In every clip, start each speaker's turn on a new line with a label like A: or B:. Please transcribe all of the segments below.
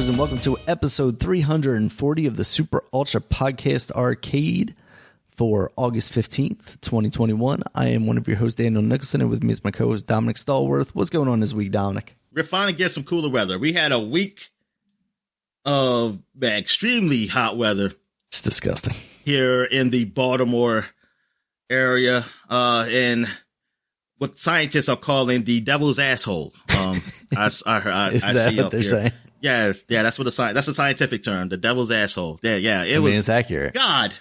A: Windjammers, and welcome to episode 340 of the Super Ultra Podcast Arcade for August 15th, 2021. I am one of your hosts, Daniel Nicholson, and with me is my co-host, Dominic Stallworth. What's going on this week, Dominic?
B: We're finally getting some cooler weather. We had a week of extremely hot weather.
A: It's disgusting.
B: Here in the Baltimore area, and what scientists are calling the devil's asshole. I
A: Is that
B: see
A: what they're saying?
B: Yeah, that's what that's a scientific term, the devil's asshole. Yeah,
A: it's accurate.
B: God,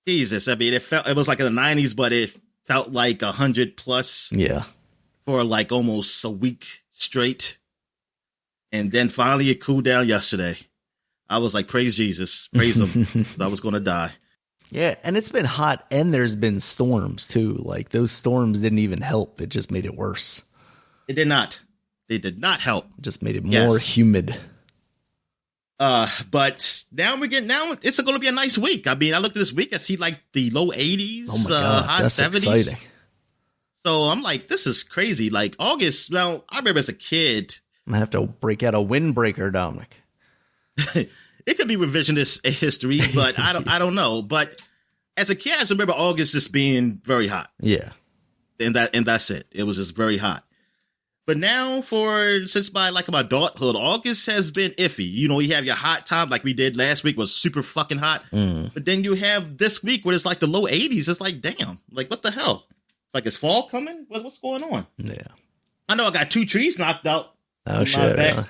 B: Jesus. I mean, it was like in the 90s, but it felt like 100 plus.
A: Yeah, for
B: like almost a week straight, and then finally it cooled down yesterday. I was like, praise Jesus, praise him. I was going to die.
A: Yeah, and it's been hot, and there's been storms too. Like those storms didn't even help; it just made it worse.
B: It did not. They did not help.
A: It just made it more humid.
B: But now it's going to be a nice week. I mean, I looked at this week, I see like the low 80s,
A: oh my God,
B: high
A: that's
B: 70s. Exciting. So I'm like, this is crazy. Like August. Well, I remember as a kid,
A: I'm gonna have to break out a windbreaker, Dominic.
B: It could be revisionist history, but I don't know. But as a kid, I just remember August just being very hot.
A: Yeah,
B: and that's it. It was just very hot. But now, since my adulthood, August has been iffy. You know, you have your hot time like we did last week was super fucking hot. But then you have this week where it's like the low 80s. It's like, damn, like what the hell? Like, is fall coming? What's going on?
A: Yeah,
B: I know I got 2 trees knocked out.
A: Oh shit! Really?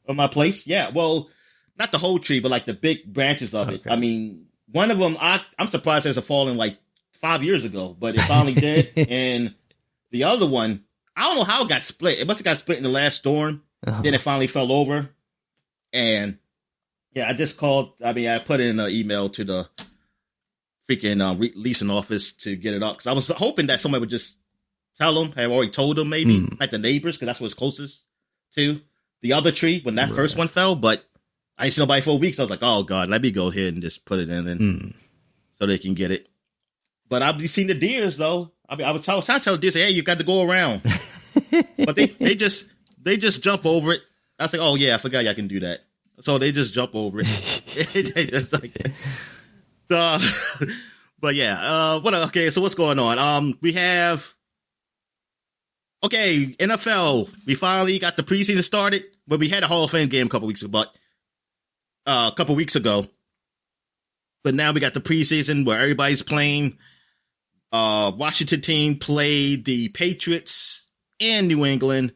B: On my place. Yeah, well, not the whole tree, but like the big branches of it. I mean, one of them, I'm surprised it hasn't fallen like 5 years ago, but it finally did. And the other one, I don't know how it got split. It must have got split in the last storm. Then it finally fell over. And yeah, I just called. I mean, I put in an email to the freaking leasing office to get it up. Because I was hoping that somebody would just tell them. I've already told them maybe, like the neighbors, because that's what's closest to the other tree when that first one fell. But I didn't see nobody for weeks. So I was like, oh, God, let me go ahead and just put it in and so they can get it. But I've seen the deers, though. I mean, I was trying to tell the deers, hey, you got to go around. But they just jump over it. I was like, oh, yeah, I forgot y'all can do that. So they just jump over it. They just like, but yeah, okay, so what's going on? We have, NFL. We finally got the preseason started, but we had a Hall of Fame game a couple weeks ago. But now we got the preseason where everybody's playing. Washington team played the Patriots in New England.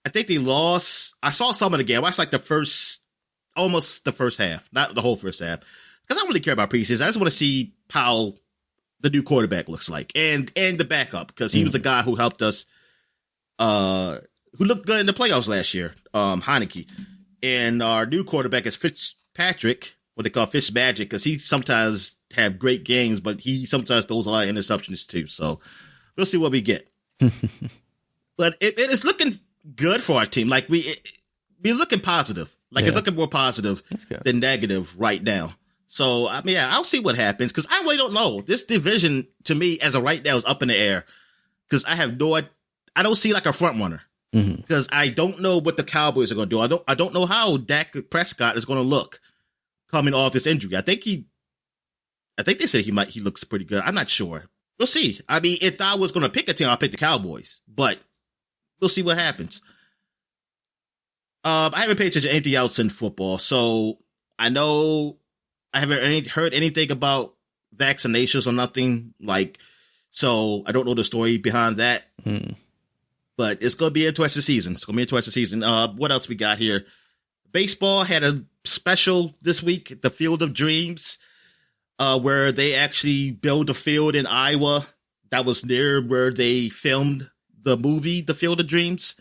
B: I think they lost. I saw some of the game. I watched like almost the first half, not the whole first half, because I don't really care about preseason. I just want to see how the new quarterback looks like and the backup, because he was the guy who helped us, who looked good in the playoffs last year, Heineke. And our new quarterback is Fitzpatrick, what they call Fitz Magic, because he sometimes have great games, but he sometimes throws a lot of interceptions too. So we'll see what we get. But it is looking good for our team. Like we're looking positive. Like it's looking more positive than negative right now. So I mean, I'll see what happens, because I really don't know. This division to me as of right now is up in the air, because I don't see like a front runner, because I don't know what the Cowboys are going to do. I don't know how Dak Prescott is going to look coming off this injury. I think they said he looks pretty good. I'm not sure. We'll see. I mean, if I was going to pick a team, I'll pick the Cowboys, but we'll see what happens. I haven't paid attention to anything else in football, so I know I haven't heard anything about vaccinations or nothing. So I don't know the story behind that. But it's going to be an interesting season. What else we got here? Baseball had a special this week, the Field of Dreams, where they actually built a field in Iowa that was near where they filmed the movie, The Field of Dreams.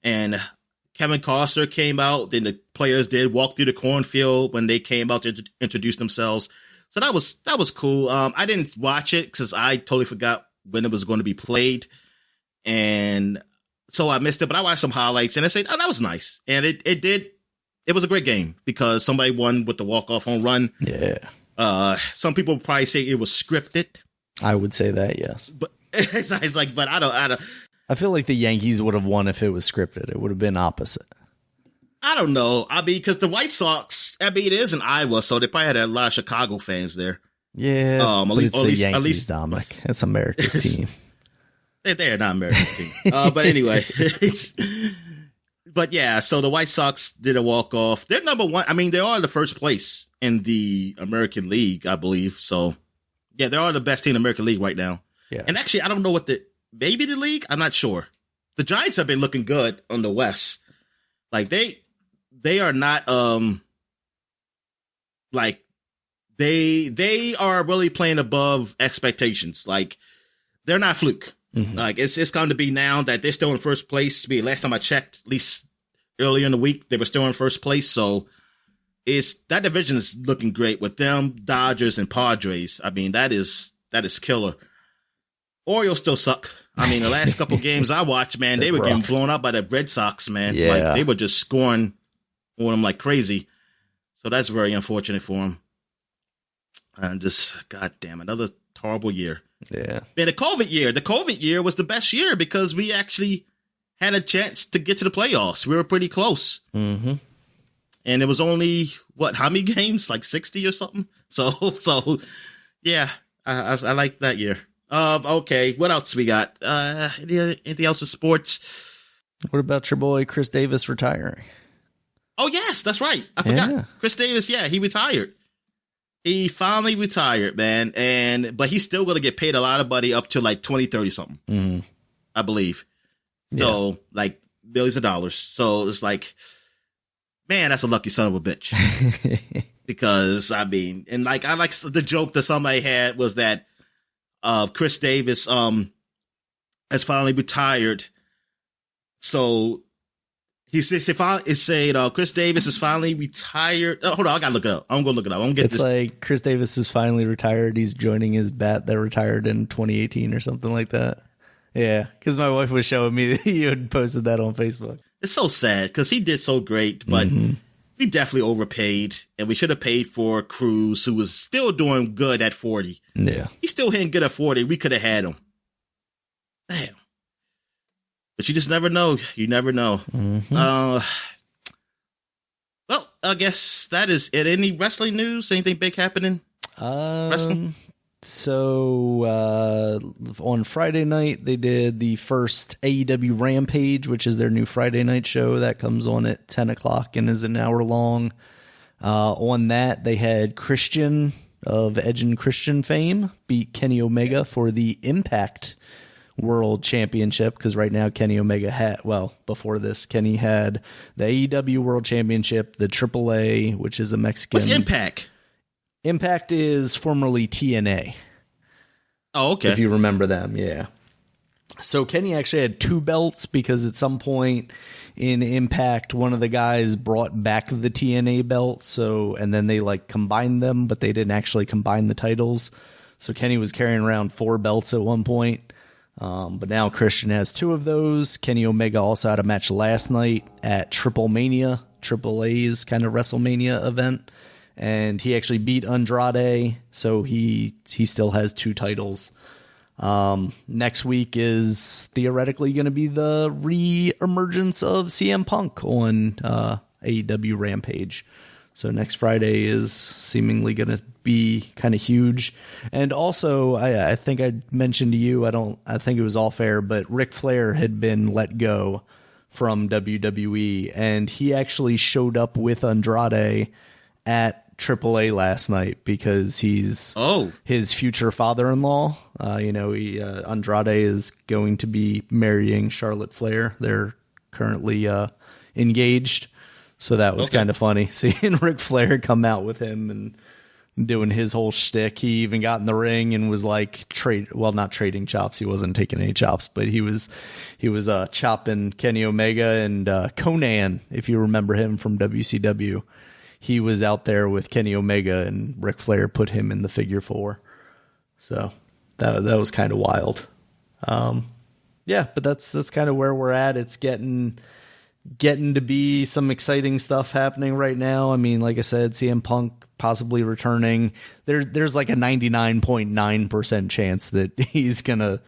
B: And Kevin Costner came out, then the players did walk through the cornfield when they came out to introduce themselves. So that was cool. I didn't watch it because I totally forgot when it was going to be played. And so I missed it, but I watched some highlights and I said, oh, that was nice. And it was a great game because somebody won with the walk-off home run.
A: Yeah.
B: Some people would probably say it was scripted.
A: I would say that, yes.
B: But it's like, but I don't.
A: I feel like the Yankees would have won if it was scripted. It would have been opposite.
B: I don't know. I mean, because the White Sox, I mean, it is in Iowa, so they probably had a lot of Chicago fans there.
A: Yeah,
B: at least,
A: Yankees,
B: at least
A: Dominic. It's America's team.
B: They're not America's team. But anyway, but yeah, so the White Sox did a walk-off. They're number one. I mean, they are the first place in the American League, I believe. So, yeah, they are the best team in the American League right now.
A: Yeah.
B: And actually, I don't know maybe the league? I'm not sure. The Giants have been looking good on the West. Like, they are not, like, they are really playing above expectations. Like, they're not fluke. Mm-hmm. Like, it's going to be now that they're still in first place. Last time I checked, at least earlier in the week, they were still in first place. So that division is looking great with them, Dodgers and Padres. I mean, that is killer. Orioles still suck. I mean, the last couple games I watched, man, they were getting blown out by the Red Sox, man.
A: Yeah.
B: Like, they were just scoring on them like crazy. So that's very unfortunate for them. And just, goddamn, another horrible year.
A: Yeah.
B: Man, the COVID year was the best year because we actually had a chance to get to the playoffs. We were pretty close.
A: Mm-hmm.
B: And it was only, how many games? Like 60 or something? So yeah, I like that year. Okay, what else we got? Anything else in sports?
A: What about your boy Chris Davis retiring?
B: Oh, yes, that's right. I forgot.
A: Yeah.
B: Chris Davis, yeah, he retired. He finally retired, man. But he's still going to get paid a lot of money up to like 20, 30 something, I believe. So, like, billions of dollars. So it's like, man, that's a lucky son of a bitch. Because, I mean, and like, I like the joke that somebody had was that Chris Davis has finally retired. So he said, Chris Davis is finally retired. Oh, hold on, I gotta look it up. I'm gonna look it up. I'm gonna get
A: it's like Chris Davis is finally retired. He's joining his bat that retired in 2018 or something like that. Yeah, because my wife was showing me that you had posted that on Facebook.
B: It's so sad because he did so great, but we definitely overpaid, and we should have paid for Cruz, who was still doing good at 40.
A: Yeah,
B: he's still hitting good at 40. We could have had him. Damn. But you just never know. You never know. Well, I guess that is it. Any wrestling news? Anything big happening? Wrestling?
A: So on Friday night, they did the first AEW Rampage, which is their new Friday night show that comes on at 10 o'clock and is an hour long. On that, they had Christian of Edge and Christian fame beat Kenny Omega for the Impact World Championship, because right now Kenny Omega before this, Kenny had the AEW World Championship, the AAA, which is a Mexican.
B: What's Impact?
A: Impact is formerly TNA.
B: Oh, okay.
A: If you remember them, yeah. So Kenny actually had two belts because at some point in Impact, one of the guys brought back the TNA belt. So, and then they like combined them, but they didn't actually combine the titles. So Kenny was carrying around 4 belts at one point. But now Christian has 2 of those. Kenny Omega also had a match last night at Triple Mania, Triple A's kind of WrestleMania event. And he actually beat Andrade, so he still has 2 titles. Next week is theoretically going to be the re-emergence of CM Punk on AEW Rampage. So next Friday is seemingly going to be kind of huge. And also, I think I mentioned to you, I think it was all fair, but Ric Flair had been let go from WWE, and he actually showed up with Andrade at AAA last night because he's his future father-in-law. Andrade is going to be marrying Charlotte Flair. They're currently engaged. So that was kind of funny seeing Ric Flair come out with him and doing his whole shtick. He even got in the ring and was like not trading chops. He wasn't taking any chops, but he was chopping Kenny Omega and Conan, if you remember him from WCW. He was out there with Kenny Omega and Ric Flair put him in the figure 4. So that was kind of wild. But that's kind of where we're at. It's getting to be some exciting stuff happening right now. I mean, like I said, CM Punk possibly returning. There's like a 99.9% chance that he's gonna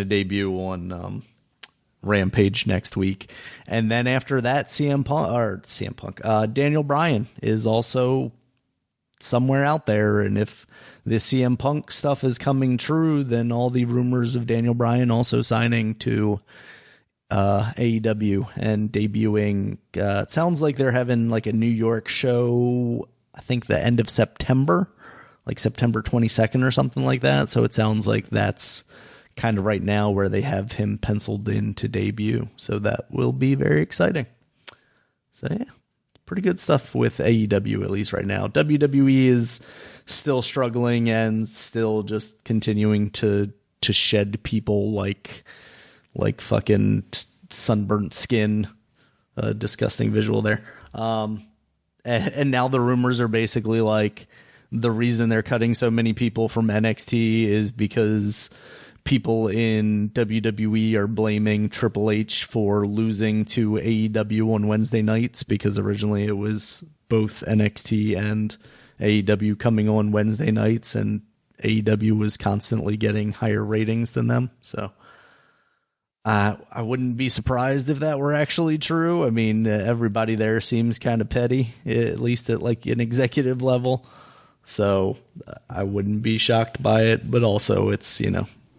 A: debut on Rampage next week. And then after that, Daniel Bryan is also somewhere out there. And if the CM Punk stuff is coming true, then all the rumors of Daniel Bryan also signing to AEW and debuting. It sounds like they're having like a New York show, I think the end of September, like September 22nd or something like that. So it sounds like that's kind of right now where they have him penciled in to debut. So that will be very exciting. So yeah, pretty good stuff with AEW, at least right now. WWE is still struggling and still just continuing to shed people like fucking sunburnt skin. Disgusting visual there. And now the rumors are basically like the reason they're cutting so many people from NXT is because people in WWE are blaming Triple H for losing to AEW on Wednesday nights, because originally it was both NXT and AEW coming on Wednesday nights, and AEW was constantly getting higher ratings than them. So I wouldn't be surprised if that were actually true. I mean, everybody there seems kind of petty, at least at like an executive level. So I wouldn't be shocked by it, but also it's,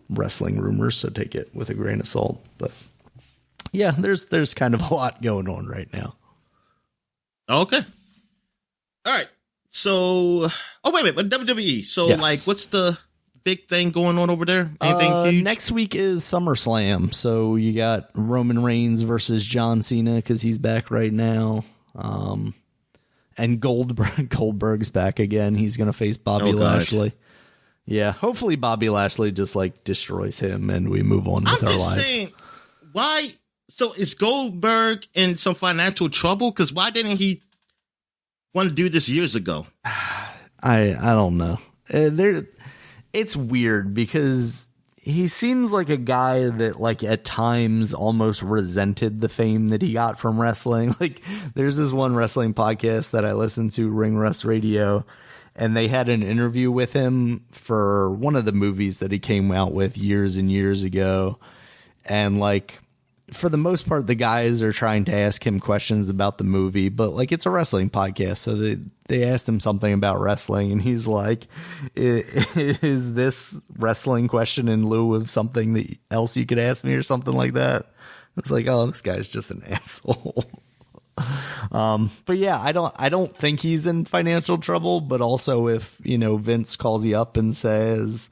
A: wrestling rumors, so take it with a grain of salt. But yeah, there's kind of a lot going on right now.
B: Okay. All right. So, wait, but WWE. So,
A: yes.
B: Like, what's the big thing going on over there? Anything huge?
A: Next week is SummerSlam. So you got Roman Reigns versus John Cena, because he's back right now. And Goldberg's back again. He's going to face Bobby Lashley. Yeah, hopefully Bobby Lashley just like destroys him and we move on with our lives. I'm just saying,
B: why? So is Goldberg in some financial trouble? Because why didn't he want to do this years ago?
A: I don't know. It's weird because he seems like a guy that like at times almost resented the fame that he got from wrestling. Like there's this one wrestling podcast that I listen to, Ring Rust Radio, and they had an interview with him for one of the movies that he came out with years and years ago. And like, for the most part, the guys are trying to ask him questions about the movie, but like it's a wrestling podcast. So they asked him something about wrestling and he's like, is this wrestling question in lieu of something else you could ask me or something like that? It's like, oh, this guy's just an asshole. But yeah, I don't think he's in financial trouble, but also if, Vince calls you up and says,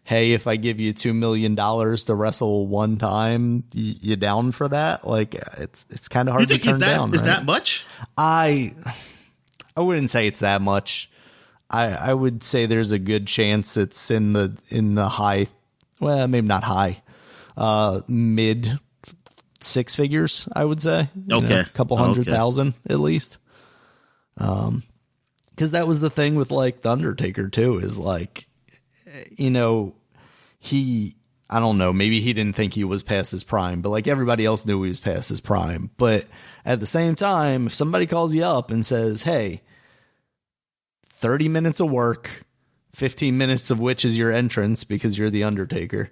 A: hey, if I give you $2 million to wrestle one time, you down for that? Like it's kind of hard to turn down.
B: Is that much?
A: I wouldn't say it's that much. I would say there's a good chance it's in the high, well, maybe not high, mid six figures, I would say.
B: Okay.
A: A couple $100,000 at least. Because that was the thing with like The Undertaker too, is like, I don't know, maybe he didn't think he was past his prime, but like everybody else knew he was past his prime. But at the same time, if somebody calls you up and says, hey, 30 minutes of work, 15 minutes of which is your entrance because you're The Undertaker,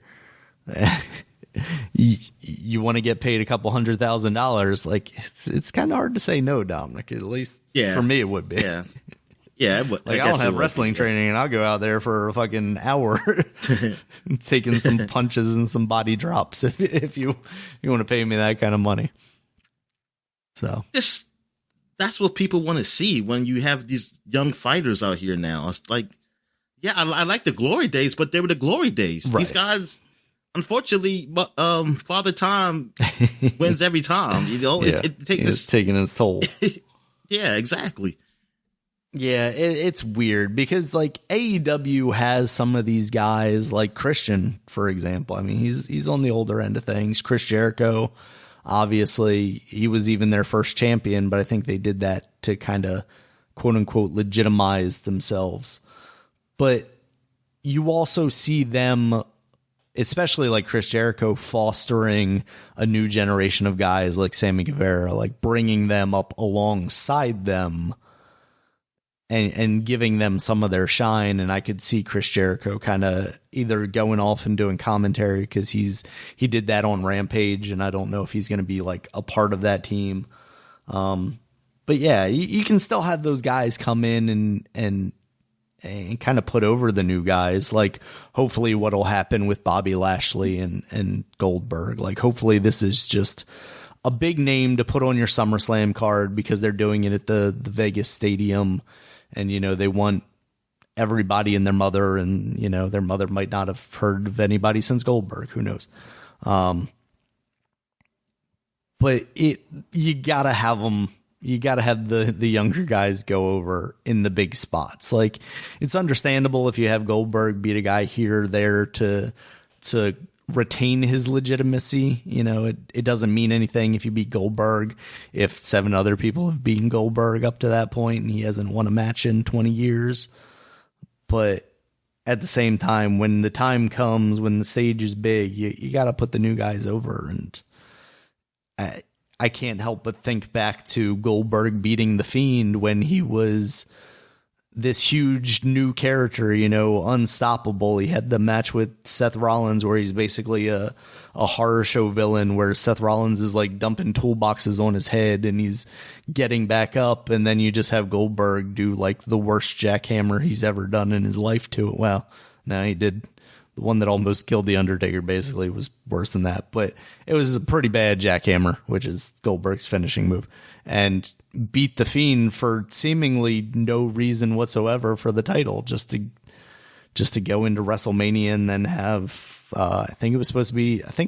A: you want to get paid a couple $100,000, like it's kind of hard to say no, Dominic. At least for me it would be.
B: Yeah,
A: like I don't have wrestling training, and I'll go out there for a fucking hour, taking some punches and some body drops if you want to pay me that kind of money. So that's what people want to see when you have these young fighters out here now. It's like, yeah, I like the glory days, but they were the glory days. Right.
B: These guys, unfortunately, Father Time wins every time.
A: It's taking its toll.
B: Yeah, exactly.
A: Yeah, it's weird because like AEW has some of these guys like Christian, for example. I mean, he's on the older end of things. Chris Jericho, obviously, he was even their first champion, but I think they did that to kind of quote unquote legitimize themselves. But you also see them, especially like Chris Jericho, fostering a new generation of guys like Sammy Guevara, like bringing them up alongside them. and giving them some of their shine. And I could see Chris Jericho kind of either going off and doing commentary, because he did that on Rampage, and I don't know if he's going to be like a part of that team. But yeah, you can still have those guys come in and kind of put over the new guys. Like, hopefully what'll happen with Bobby Lashley and Goldberg, like, hopefully this is just a big name to put on your SummerSlam card, because they're doing it at the Vegas Stadium, and, you know, they want everybody and their mother, and, you know, their mother might not have heard of anybody since Goldberg. Who knows? But you gotta have them. You gotta have the younger guys go over in the big spots. Like, it's understandable if you have Goldberg beat a guy here or there to retain his legitimacy. You know, it doesn't mean anything if you beat Goldberg if 7 other people have beaten Goldberg up to that point and he hasn't won a match in 20 years. But at the same time, when the time comes, when the stage is big, you got to put the new guys over. And I can't help but think back to Goldberg beating The Fiend when he was this huge new character, you know, unstoppable. He had the match with Seth Rollins where he's basically a horror show villain, where Seth Rollins is like dumping toolboxes on his head and he's getting back up. And then you just have Goldberg do like the worst jackhammer he's ever done in his life to it. Well, no, he did. The one that almost killed The Undertaker basically was worse than that, but it was a pretty bad jackhammer, which is Goldberg's finishing move, and beat The Fiend for seemingly no reason whatsoever for the title, just to go into WrestleMania and then have, I think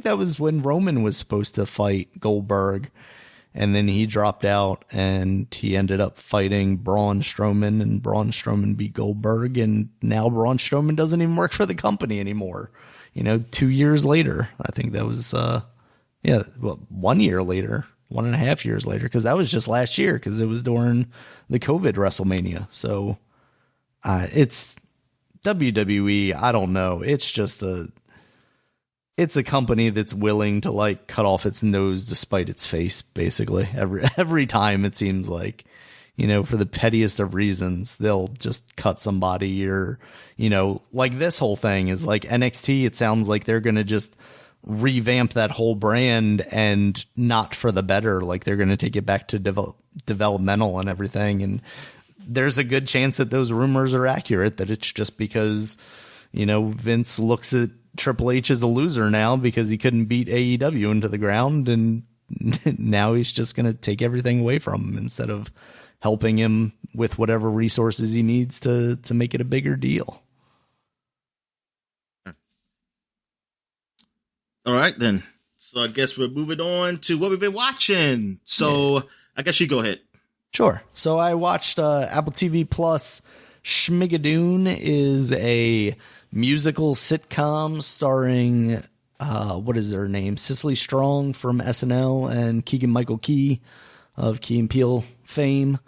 A: that was when Roman was supposed to fight Goldberg, and then he dropped out and he ended up fighting Braun Strowman, and Braun Strowman beat Goldberg, and now Braun Strowman doesn't even work for the company anymore. You know, 2 years later, I think that was, 1 year later, 1.5 years later, because that was just last year, because it was during the COVID WrestleMania. So it's WWE. I don't know. It's just it's a company that's willing to like cut off its nose despite its face, basically. Every time, it seems like, you know, for the pettiest of reasons, they'll just cut somebody, or, you know, like this whole thing is like NXT. It sounds like they're going to just revamp that whole brand, and not for the better. Like, they're going to take it back to developmental and everything. And there's a good chance that those rumors are accurate, that it's just because, you know, Vince looks at Triple H is a loser now because he couldn't beat AEW into the ground, and now he's just going to take everything away from him instead of helping him with whatever resources he needs to make it a bigger deal.
B: All right, then. So I guess we're moving on to what we've been watching. So yeah. I guess you go ahead.
A: Sure. So I watched Apple TV Plus. Schmigadoon is a musical sitcom starring, what is her name? Cicely Strong from SNL and Keegan-Michael Key of Key and Peele fame.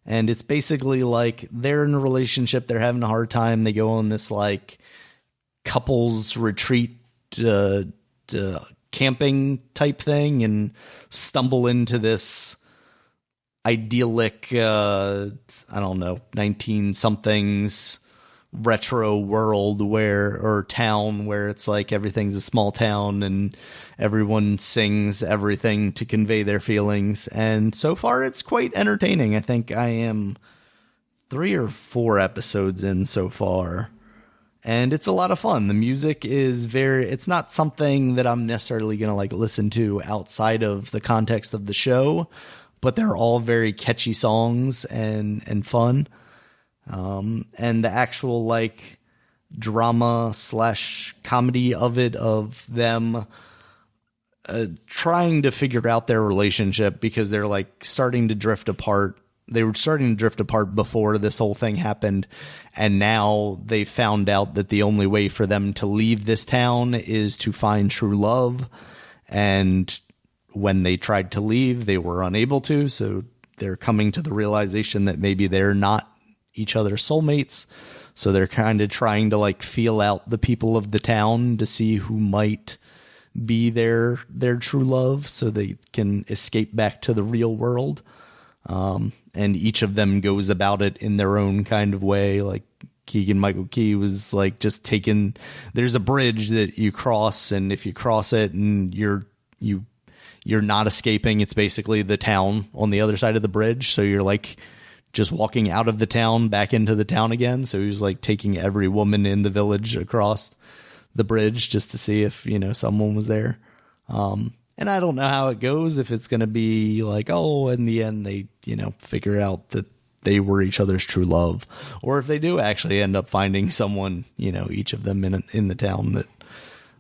A: And it's basically like they're in a relationship. They're having a hard time. They go on this like couples retreat, camping type thing, and stumble into this idyllic, I don't know, 19 somethings retro world or town where it's like everything's a small town and everyone sings everything to convey their feelings. And so far it's quite entertaining. I think I am 3 or 4 episodes in so far, and it's a lot of fun. The music is it's not something that I'm necessarily going to like listen to outside of the context of the show, but they're all very catchy songs and fun. And the actual like drama / comedy of them trying to figure out their relationship, because they're like starting to drift apart. They were starting to drift apart before this whole thing happened, and now they found out that the only way for them to leave this town is to find true love. And when they tried to leave, they were unable to, so they're coming to the realization that maybe they're not each other's soulmates. So they're kind of trying to like feel out the people of the town to see who might be their true love, so they can escape back to the real world. And each of them goes about it in their own kind of way. Like Keegan Michael Key was like just there's a bridge that you cross, and if you cross it and you're not escaping, it's basically the town on the other side of the bridge. So you're like just walking out of the town back into the town again. So he was like taking every woman in the village across the bridge just to see if, someone was there. And I don't know how it goes, if it's going to be like, oh, in the end they, figure out that they were each other's true love, or if they do actually end up finding someone, each of them in the town that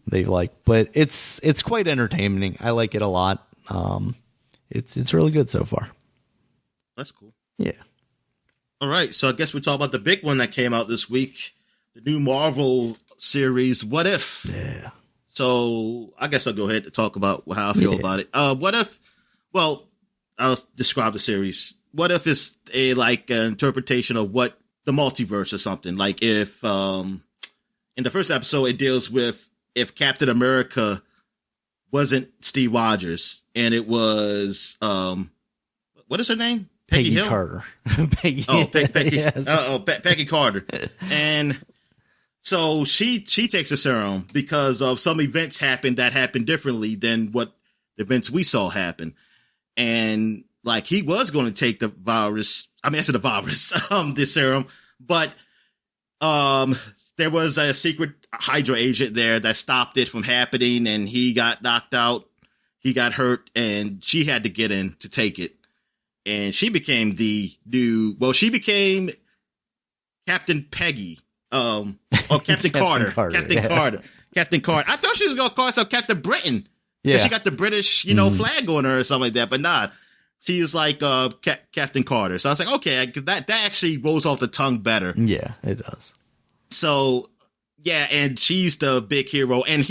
A: they like. But it's quite entertaining. I like it a lot. It's really good so far.
B: That's cool.
A: Yeah.
B: All right. So I guess we talk about the big one that came out this week, the new Marvel series, What If?
A: Yeah.
B: So I guess I'll go ahead to talk about how I feel about it. What if? Well, I'll describe the series. What if it's an interpretation of what the multiverse or something? Like if in the first episode it deals with if Captain America wasn't Steve Rogers and it was what is her name?
A: Peggy
B: Hill?
A: Carter.
B: Peggy. Peggy. Yes. Peggy Carter. And so she takes a serum because of some events happened differently than what the events we saw happen. And like he was going to take the virus. I mean, I said the virus, the serum, but there was a secret Hydra agent there that stopped it from happening, and he got knocked out. He got hurt, and she had to get in to take it. And she became she became Captain Peggy. Or Captain Carter. Captain Carter. I thought she was going to call herself Captain Britain. Yeah. She got the British, flag on her or something like that. But nah, she is like Captain Carter. So I was like, okay, that actually rolls off the tongue better.
A: Yeah, it does.
B: So, yeah, and she's the big hero. And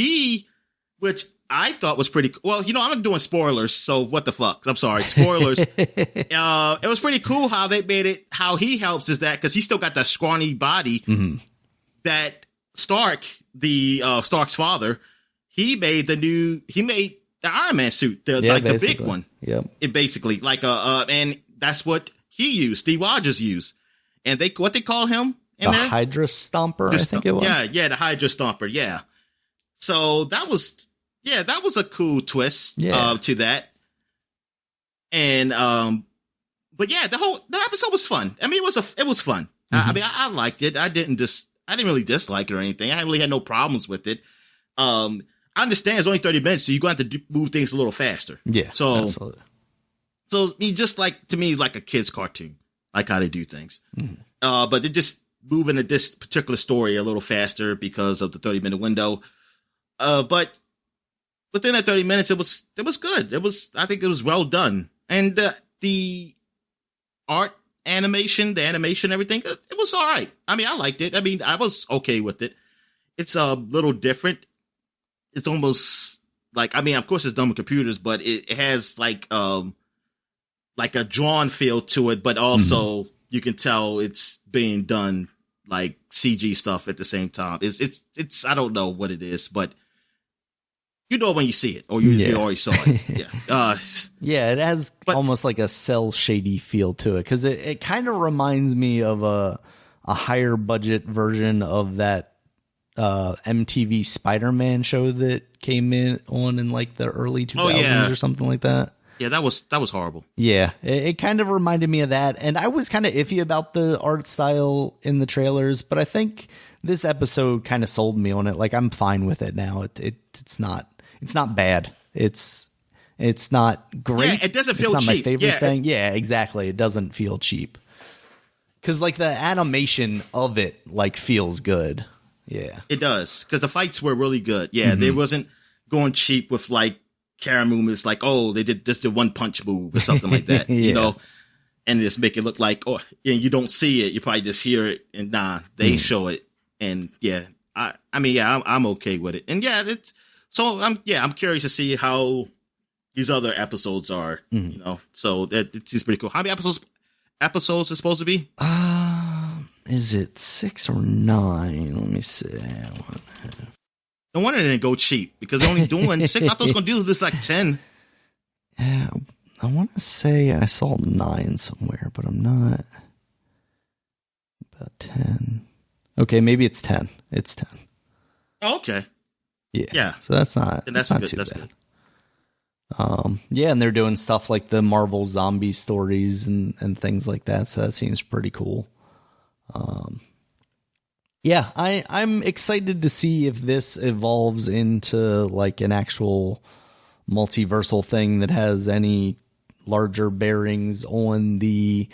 B: which I thought was pretty cool. Well, I'm not doing spoilers, so what the fuck? I'm sorry, spoilers. It was pretty cool how they made it, how he helps is that, because he still got that scrawny body that Stark's father, he made the Iron Man suit, the big one.
A: Yep.
B: It basically and that's what he used. Steve Rogers used, and what they call him in there?
A: Hydra Stomper, I think it was.
B: Yeah, the Hydra Stomper. Yeah. So that was a cool twist to that. And but yeah, the episode was fun. I mean, it was fun. I mean, I liked it. I didn't really dislike it or anything. I really had no problems with it. I understand it's only 30 minutes, so you're going to have to move things a little faster.
A: Yeah,
B: so
A: absolutely.
B: So just to me, like a kid's cartoon, like how they do things. But they're just moving at this particular story a little faster because of the 30-minute window. But within that 30 minutes, it was good. I think it was well done. And the art animation, everything, it was all right. I mean, I liked it. I mean, I was okay with it. It's a little different. It's almost like, I mean, of course it's done with computers, but it has like a drawn feel to it, but also you can tell it's being done like CG stuff at the same time. It's I don't know what it is, but you know when you see it, or you already saw it. Yeah.
A: It has almost like a cell shady feel to it, because it kind of reminds me of a higher budget version of that MTV Spider-Man show that came in like the early 2000s or something like that.
B: Yeah, that was horrible.
A: Yeah, it kind of reminded me of that, and I was kind of iffy about the art style in the trailers, but I think this episode kind of sold me on it. Like, I'm fine with it now. It's not bad. It's not great.
B: Yeah, it doesn't feel
A: cheap. It's not my favorite thing.
B: Yeah,
A: exactly. It doesn't feel cheap. Because like the animation of it like feels good. Yeah,
B: it does, because the fights were really good. Yeah, they wasn't going cheap with like camera movements, like, oh, they did just a one punch move or something like that, and just make it look like, oh, you don't see it, you probably just hear it, and they show it, and I'm okay with it, and I'm curious to see how these other episodes are, so it seems pretty cool. How many episodes is supposed to be?
A: Is it 6 or 9? Let me see.
B: No wonder they didn't go cheap, because they're only doing 6. I thought it was going to do this like 10.
A: Yeah, I want to say I saw 9 somewhere, but I'm not. About 10. Okay, maybe it's 10. It's 10.
B: Oh, okay.
A: Yeah. So that's not too
B: that's
A: bad.
B: Good.
A: Yeah, and they're doing stuff like the Marvel zombie stories and things like that. So that seems pretty cool. Yeah, I'm excited to see if this evolves into like an actual multiversal thing that has any larger bearings on the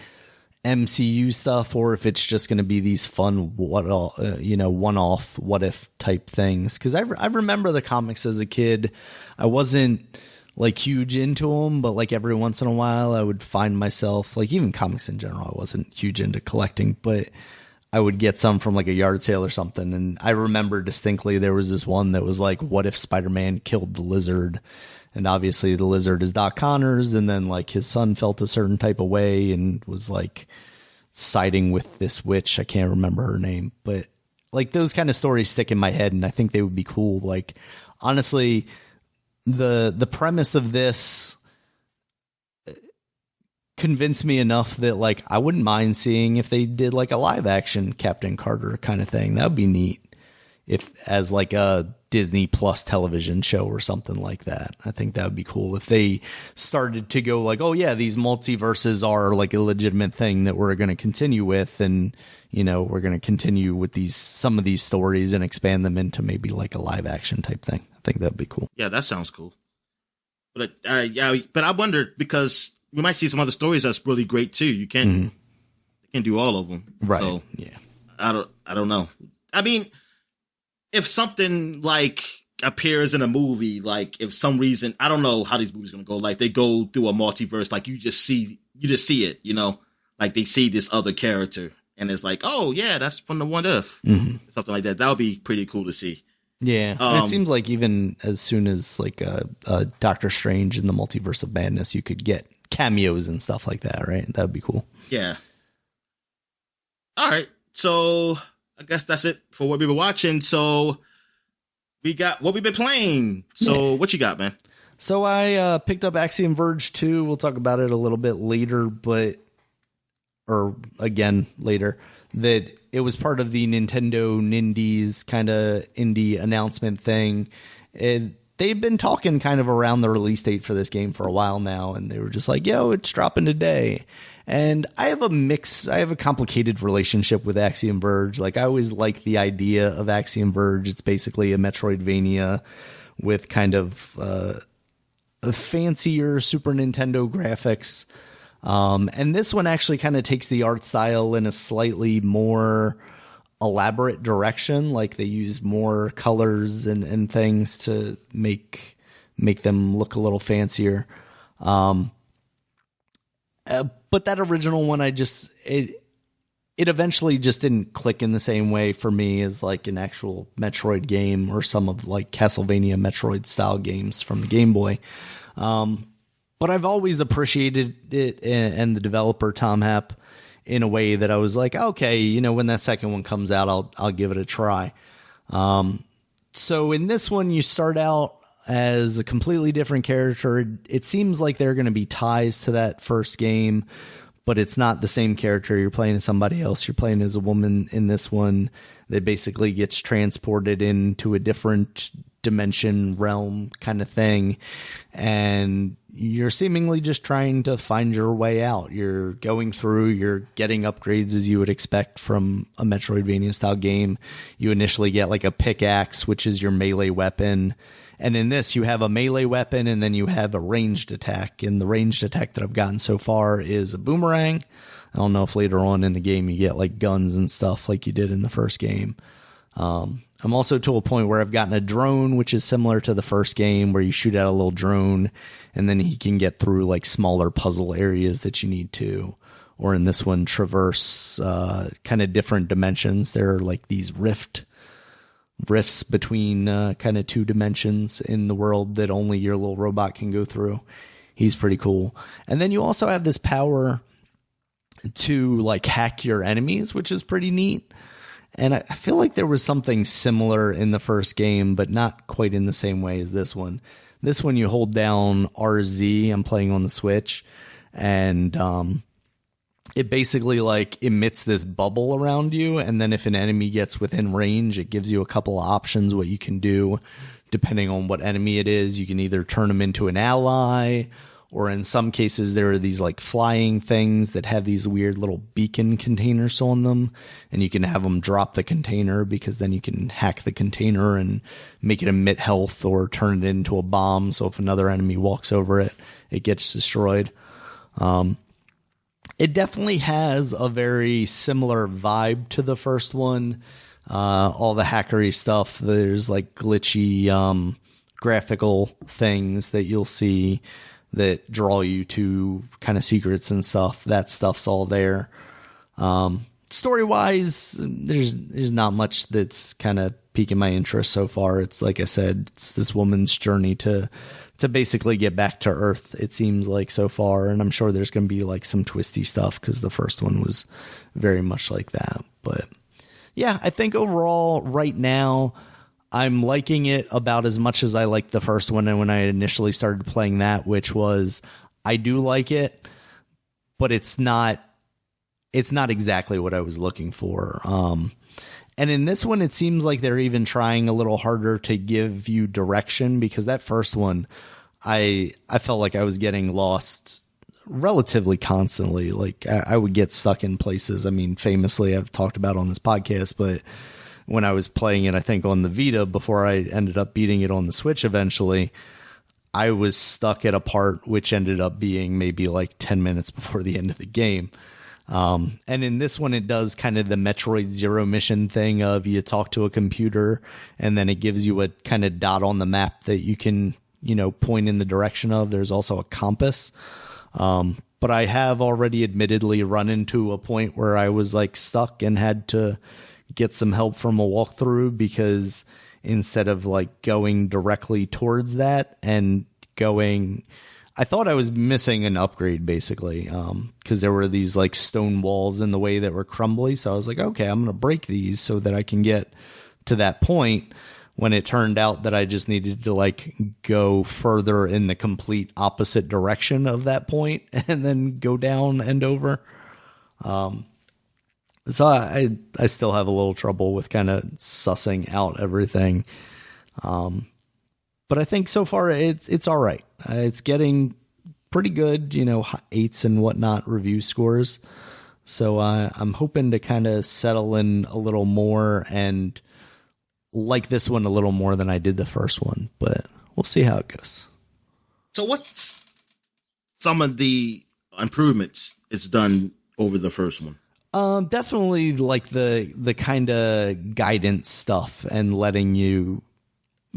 A: MCU stuff, or if it's just going to be these fun one-off what if type things. Because I remember the comics as a kid. I wasn't like huge into them, but like every once in a while I would find myself, like, even comics in general, I wasn't huge into collecting, but I would get some from like a yard sale or something. And I remember distinctly there was this one that was like, what if Spider-Man killed the Lizard? And obviously the Lizard is Doc Connors, and then like his son felt a certain type of way and was like siding with this witch. I can't remember her name, but like those kind of stories stick in my head, and I think they would be cool. Like, honestly, the premise of this convinced me enough that like I wouldn't mind seeing if they did like a live action Captain Carter kind of thing. That would be neat. If as like a Disney Plus television show or something like that. I think that would be cool if they started to go like, oh yeah, these multiverses are like a legitimate thing that we're going to continue with, and we're going to continue with some of these stories and expand them into maybe like a live action type thing. I think that'd be cool.
B: Yeah, that sounds cool. But but I wonder, because we might see some other stories that's really great too. You can't do all of them,
A: right?
B: So
A: yeah,
B: I don't know. I mean, if something like appears in a movie, like if some reason, I don't know how these movies are going to go, like they go through a multiverse, like you just see it, like they see this other character and it's like, oh yeah, that's from the What If, something like that. That would be pretty cool to see.
A: Yeah. And it seems like even as soon as like Doctor Strange in the Multiverse of Madness, you could get cameos and stuff like that, right? That would be cool.
B: Yeah. All right. So I guess that's it for what we've been watching. So we got what we've been playing. So what you got, man?
A: So I picked up Axiom Verge 2. We'll talk about it a little bit later, later. That it was part of the Nintendo Nindies kind of indie announcement thing. They've been talking kind of around the release date for this game for a while now, and they were just like, yo, it's dropping today. And I have a complicated relationship with Axiom Verge. Like, I always like the idea of Axiom Verge. It's basically a Metroidvania with kind of a fancier Super Nintendo graphics. And this one actually kind of takes the art style in a slightly more elaborate direction. Like, they use more colors and things to make them look a little fancier. But that original one, it eventually just didn't click in the same way for me as like an actual Metroid game or some of like Castlevania Metroid style games from the Game Boy. But I've always appreciated it and the developer Tom Happ in a way that I was like, okay, when that second one comes out, I'll give it a try. So in this one, you start out as a completely different character. It seems like there are going to be ties to that first game, but it's not the same character. You're playing as somebody else. You're playing as a woman in this one that basically gets transported into a different dimension, realm kind of thing. And you're seemingly just trying to find your way out. You're going through, you're getting upgrades as you would expect from a Metroidvania style game. You initially get like a pickaxe, which is your melee weapon. And in this, you have a melee weapon, and then you have a ranged attack. And the ranged attack that I've gotten so far is a boomerang. I don't know if later on in the game you get like guns and stuff like you did in the first game. I'm also to a point where I've gotten a drone, which is similar to the first game, where you shoot out a little drone, and then he can get through like smaller puzzle areas that you need to. Or in this one, traverse kind of different dimensions. There are like these rifts between kind of two dimensions in the world that only your little robot can go through. He's pretty cool. And then you also have this power to like hack your enemies, which is pretty neat. And I feel like there was something similar in the first game, but not quite in the same way as this one. This one you hold down RZ. I'm playing on the Switch, and it basically like emits this bubble around you, and then if an enemy gets within range, it gives you a couple of options what you can do depending on what enemy it is. You can either turn them into an ally, or in some cases there are these like flying things that have these weird little beacon containers on them, and you can have them drop the container because then you can hack the container and make it emit health or turn it into a bomb, so if another enemy walks over it, it gets destroyed. It definitely has a very similar vibe to the first one. All the hackery stuff, there's like glitchy graphical things that you'll see that draw you to kind of secrets and stuff. That stuff's all there. Story-wise, there's not much that's kind of piquing my interest so far. It's like I said, it's this woman's journey to basically get back to Earth, it seems like so far. And I'm sure there's going to be like some twisty stuff because the first one was very much like that. But yeah, I think overall right now I'm liking it about as much as I liked the first one. And when I initially started playing that, which was, I do like it, but it's not exactly what I was looking for. And in this one, it seems like they're even trying a little harder to give you direction, because that first one, I felt like I was getting lost relatively constantly. Like I would get stuck in places. I mean, famously, I've talked about on this podcast, but when I was playing it, I think on the Vita before I ended up beating it on the Switch eventually, I was stuck at a part which ended up being maybe like 10 minutes before the end of the game. And in this one, it does kind of the Metroid Zero mission thing of you talk to a computer and then it gives you a kind of dot on the map that you can, point in the direction of. There's also a compass. But I have already admittedly run into a point where I was like stuck and had to get some help from a walkthrough, because instead of like going directly towards that and I thought I was missing an upgrade basically, because there were these like stone walls in the way that were crumbly. So I was like, okay, I'm going to break these so that I can get to that point, when it turned out that I just needed to like go further in the complete opposite direction of that point and then go down and over. So I still have a little trouble with kind of sussing out everything. But I think so far it's all right. It's getting pretty good, 8s and whatnot review scores. So I'm hoping to kind of settle in a little more and like this one a little more than I did the first one. But we'll see how it goes.
B: So what's some of the improvements it's done over the first one?
A: Definitely like the kind of guidance stuff and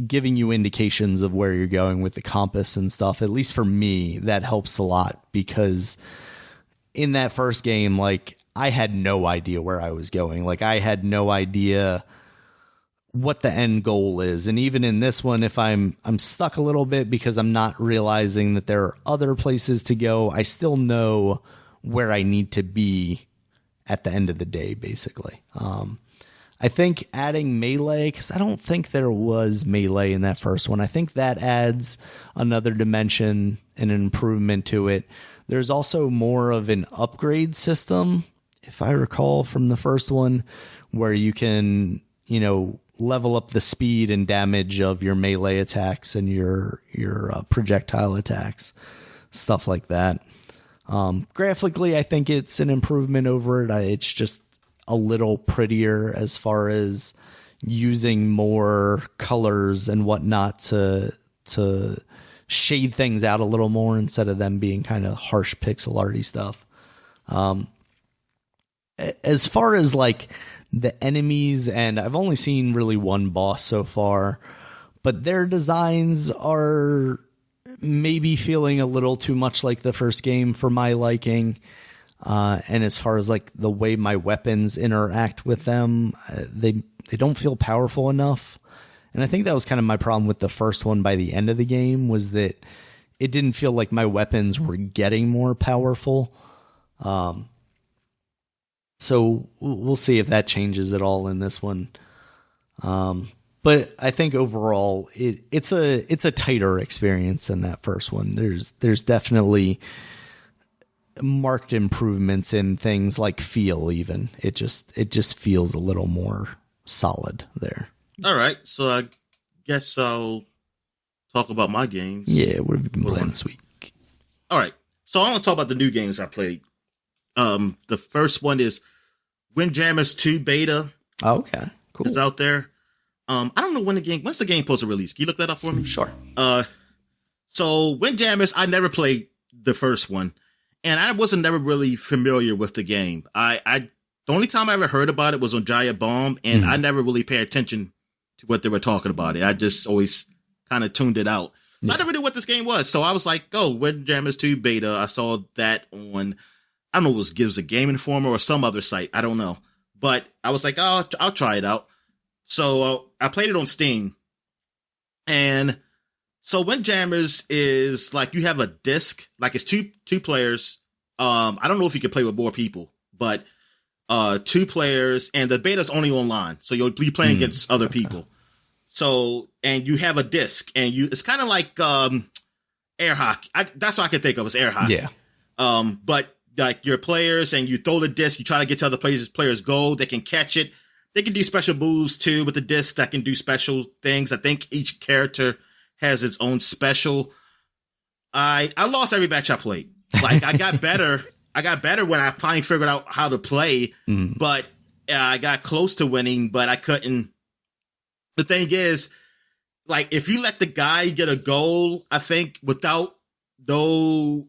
A: giving you indications of where you're going with the compass and stuff. At least for me, that helps a lot, because in that first game, like I had no idea where I was going. Like I had no idea what the end goal is. And even in this one, if I'm stuck a little bit because I'm not realizing that there are other places to go, I still know where I need to be at the end of the day, basically. I think adding melee, because I don't think there was melee in that first one. I think that adds another dimension and an improvement to it. There's also more of an upgrade system, if I recall from the first one, where you can, level up the speed and damage of your melee attacks and your projectile attacks, stuff like that. Graphically, I think it's an improvement over it. It's just a little prettier as far as using more colors and whatnot to shade things out a little more instead of them being kind of harsh pixel arty stuff. As far as like the enemies, and I've only seen really one boss so far, but their designs are maybe feeling a little too much like the first game for my liking. And as far as like the way my weapons interact with them, they don't feel powerful enough. And I think that was kind of my problem with the first one by the end of the game, was that it didn't feel like my weapons were getting more powerful. So we'll see if that changes at all in this one. But I think overall it's a tighter experience than that first one. There's definitely marked improvements in things like feel. Even it just feels a little more solid there.
B: All right, so I guess I'll talk about my games.
A: Yeah, what have you been playing this week?
B: All right, so I want to talk about the new games I played. The first one is Windjammers 2 beta.
A: Oh, okay, cool.
B: Is out there. I don't know when's the game supposed to release. Can you look that up for me?
A: Sure.
B: So Windjammers, I never played the first one, and I wasn't never really familiar with the game. The only time I ever heard about it was on Giant Bomb, and I never really paid attention to what they were talking about. I just always kind of tuned it out. So I never knew what this game was. So I was like, Windjammers 2 beta. I saw that on, I don't know, it was a Game Informer or some other site. I don't know. But I was like, I'll try it out. So I played it on Steam. And so Windjammers is like, you have a disc, like it's two players. I don't know if you can play with more people, but 2 players, and the beta's only online. So you'll be playing against other people. So, and you have a disc, and it's kind of like air hockey. That's what I can think of as air hockey.
A: Yeah.
B: But like your players, and you throw the disc, you try to get to other players' goal. They can catch it. They can do special moves too with the disc that can do special things. I think each character has its own special. I lost every match I played. Like I got better. I got better when I finally figured out how to play, but I got close to winning, but I couldn't. The thing is, like, if you let the guy get a goal, I think without no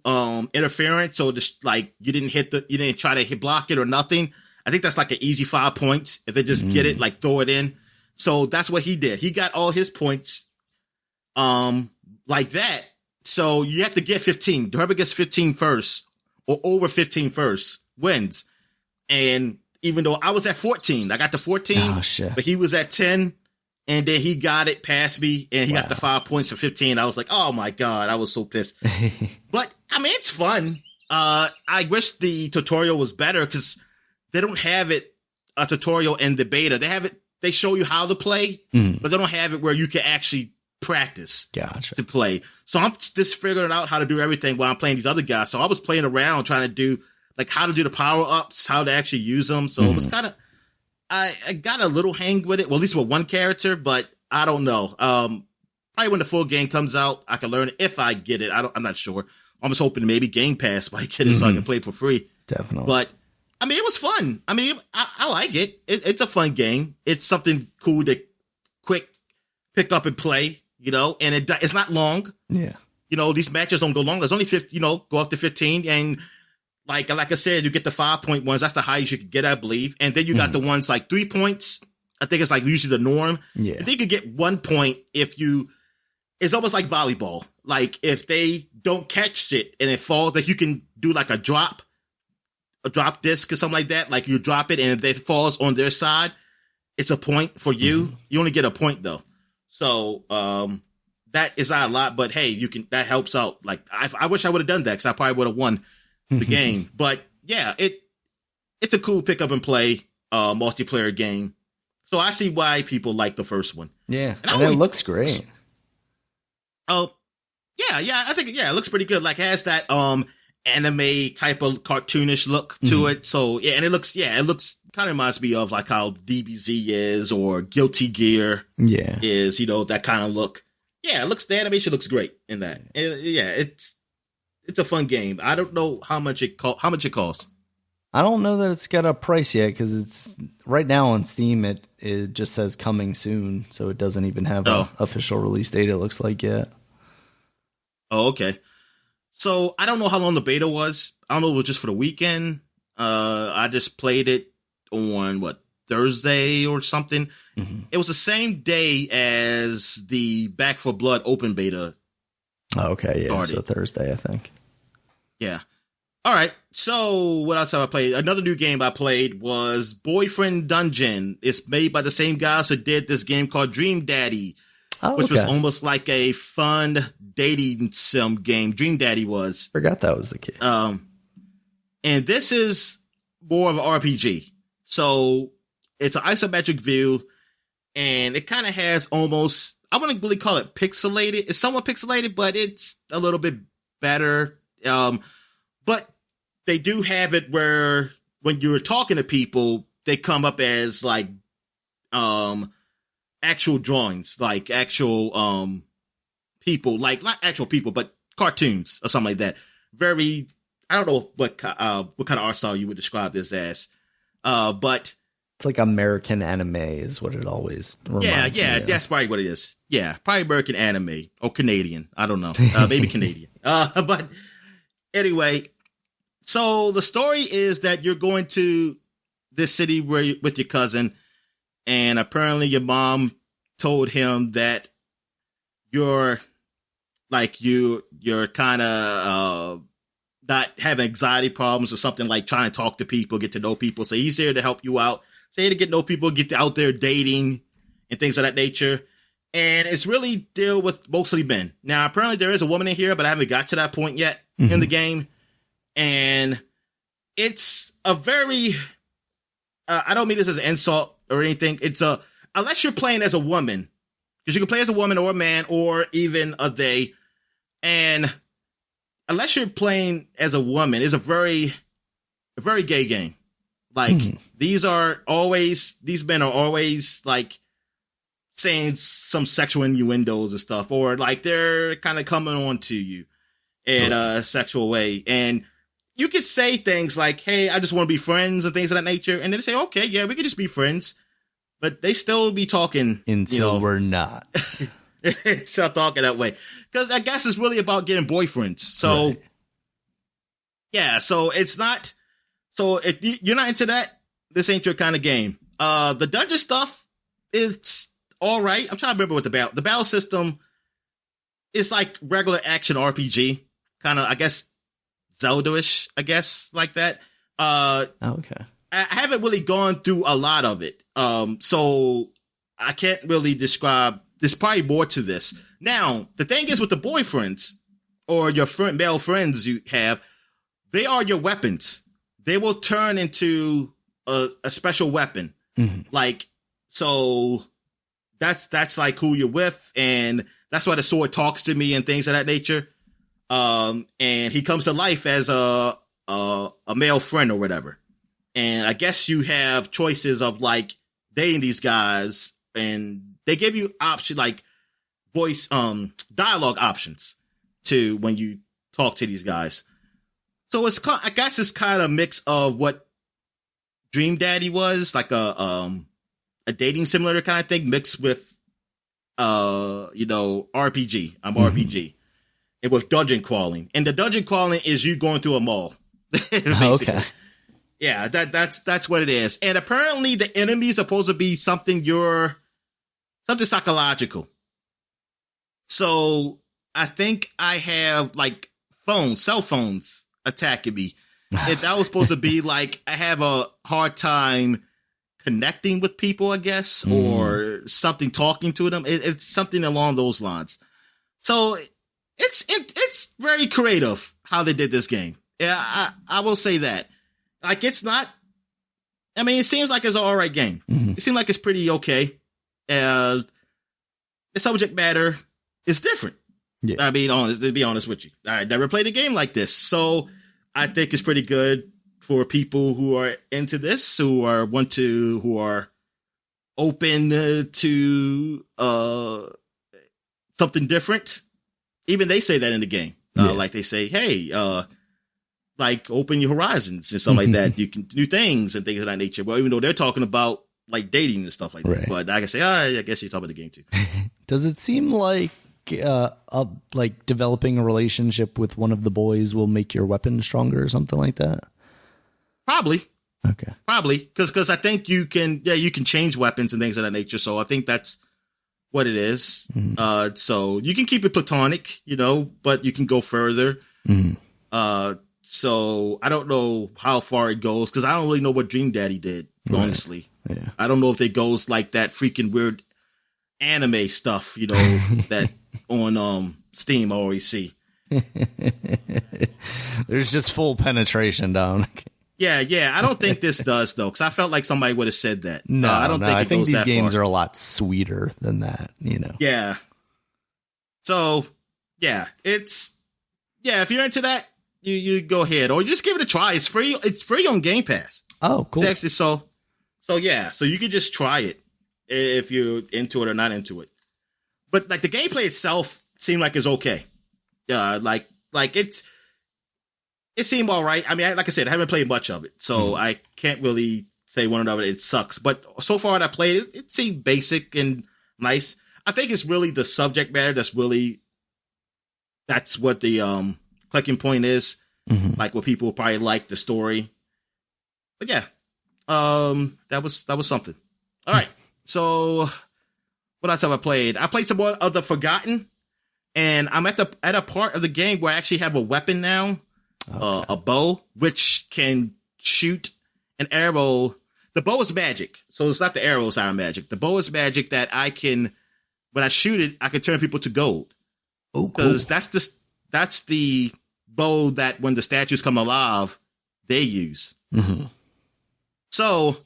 B: interference, so just like you didn't try to block it or nothing, I think that's like an easy 5 points if they just get it, like throw it in. So that's what he did. He got all his points like that. So you have to get 15. Whoever gets 15 first or over 15 first wins. And even though I was at 14, I got to 14, but he was at 10. And then he got it past me, and he got the 5 points for 15. I was like, oh my God, I was so pissed. But I mean, it's fun. I wish the tutorial was better because they don't have a tutorial in the beta. They have it. They show you how to play, but they don't have it where you can actually practice to play. So I'm just figuring out how to do everything while I'm playing these other guys. So I was playing around trying to do like how to do the power ups, how to actually use them. So it was kind of, I got a little hang with it. Well, at least with one character, but I don't know. Probably when the full game comes out, I can learn it if I get it. I'm not sure. I'm just hoping maybe Game Pass might get it so I can play it for free.
A: Definitely.
B: But I mean, it was fun. I mean, I like it. It's a fun game. It's something cool to quick pick up and play, and it's not long.
A: Yeah.
B: These matches don't go long. There's only 50, go up to 15. And like I said, you get the 5 point ones. That's the highest you could get, I believe. And then you got the ones like 3 points. I think it's like usually the norm.
A: Yeah.
B: And then you could get 1 point it's almost like volleyball. Like if they don't catch it and it falls, that you can do like a drop disc or something like that. Like you drop it, and if it falls on their side, it's a point for you. You only get a point though. So, that is not a lot, but hey, that helps out. Like I wish I would have done that because I probably would have won the game. But yeah, it's a cool pick up and play multiplayer game. So I see why people like the first one.
A: Yeah, and it looks great.
B: Oh, yeah, I think it looks pretty good. Like it has that anime type of cartoonish look to it. So yeah, and it looks kind of reminds me of like how DBZ is or Guilty Gear is, that kind of look. Yeah, the animation looks great in that. It's a fun game. I don't know how much it costs.
A: I don't know that it's got a price yet because it's right now on Steam. It just says coming soon, so it doesn't even have an official release date. It looks like yet.
B: Oh, okay. So I don't know how long the beta was. I don't know if it was just for the weekend. I just played it on Thursday or something. It was the same day as the Back for Blood open beta.
A: Oh, okay, yeah,
B: started.
A: So Thursday, I think.
B: Yeah. All right. So what else have I played? Another new game I played was Boyfriend Dungeon. It's made by the same guys who did this game called Dream Daddy, which was almost like a fun dating sim game. Dream Daddy was.
A: Forgot that was the kid.
B: And this is more of an RPG. So it's an isometric view. and it kind of has almost, I wouldn't really call it pixelated. It's somewhat pixelated, but it's a little bit better. But they do have it where when you're talking to people, they come up as like actual drawings, like actual people, like not actual people, but cartoons or something like that. Very, I don't know what kind of art style you would describe this as, but
A: it's like American anime is what it always reminds me of.
B: That's probably what it is. Yeah, probably American anime or Canadian. I don't know, maybe Canadian. But anyway, so the story is that you're going to this city with your cousin, and apparently your mom told him that you're kind of not having anxiety problems or something, like trying to talk to people, get to know people. So he's here to help you out. Say to get to know people, get out there dating and things of that nature. And it's really deal with mostly men. Now, apparently there is a woman in here, but I haven't got to that point yet in the game. And it's a very, I don't mean this as an insult or anything. It's unless you're playing as a woman, because you can play as a woman or a man or even a they. And unless you're playing as a woman, it's a very gay game. Like these men are always like saying some sexual innuendos and stuff, or like they're kind of coming on to you in a sexual way. And you could say things like, hey, I just want to be friends and things of that nature. And then they say, okay, yeah, we could just be friends. But they still be talking.
A: Until we're not.
B: Still talking that way. Because I guess it's really about getting boyfriends. So, right. Yeah, so it's not. So if you're not into that, this ain't your kind of game. The dungeon stuff is all right. I'm trying to remember what the battle system is like regular action RPG. Kind of, I guess, Zelda-ish, I guess, like that.
A: Okay.
B: I haven't really gone through a lot of it. So I can't really describe. There's probably more to this. Now, the thing is with the boyfriends or your male friends you have, they are your weapons. They will turn into a special weapon. Like, so that's like who you're with. And that's why the sword talks to me and things of that nature. And he comes to life as a male friend or whatever. And I guess you have choices of like dating these guys, and they give you option like voice, dialogue options to when you talk to these guys. So I guess it's kind of a mix of what Dream Daddy was, like a dating simulator kind of thing mixed with, RPG. RPG. It was dungeon crawling, and the dungeon crawling is you going through a mall.
A: Okay.
B: Yeah, that's what it is. And apparently the enemies are supposed to be something psychological. So I think I have like cell phones attacking me. And that was supposed to be like, I have a hard time connecting with people, I guess, or something, talking to them. It's something along those lines. So it's very creative how they did this game. Yeah, I will say that. Like, it's not, I mean, it seems like it's an all right game. It seems like it's pretty okay. The subject matter is different. Yeah. I mean, to be honest with you, I never played a game like this. So I think it's pretty good for people who are into this, who are open to something different. Even they say that in the game. Like they say, hey, like open your horizons and stuff like that. You can do things and things of that nature. Well, even though they're talking about like dating and stuff like that, but I can say, I guess you're talking about the game too.
A: Does it seem like like developing a relationship with one of the boys will make your weapon stronger or something like that?
B: Probably.
A: Okay.
B: Probably because I think you can change weapons and things of that nature. So I think that's what it is. So you can keep it platonic, but you can go further. So I don't know how far it goes because I don't really know what Dream Daddy did, honestly.
A: Yeah.
B: I don't know if it goes like that freaking weird anime stuff, that on Steam I always see.
A: There's just full penetration down.
B: Yeah. I don't think this does though, because I felt like somebody would have said that.
A: No,
B: I don't think.
A: I think these games
B: far.
A: are a lot sweeter than that.
B: Yeah. So, yeah, if you're into that, you go ahead, or just give it a try. It's free. It's free on Game Pass.
A: Oh, cool.
B: Actually, so you can just try it if you're into it or not into it. But like the gameplay itself seemed like it's okay. Yeah, like it seemed all right. I mean, like I said, I haven't played much of it, so I can't really say one of it sucks. But so far that I played it, it seemed basic and nice. I think it's really the subject matter that's what the clicking point is.
A: Mm-hmm.
B: Like what people probably like the story. But yeah, that was something. All right, so what else have I played? I played some more of The Forgotten, and I'm at a part of the game where I actually have a weapon now, a bow, which can shoot an arrow. The bow is magic, so it's not the arrows that are magic. The bow is magic that I can, when I shoot it, I can turn people to gold.
A: Oh, cool.
B: Because that's the bow that when the statues come alive, they use.
A: Mm-hmm.
B: So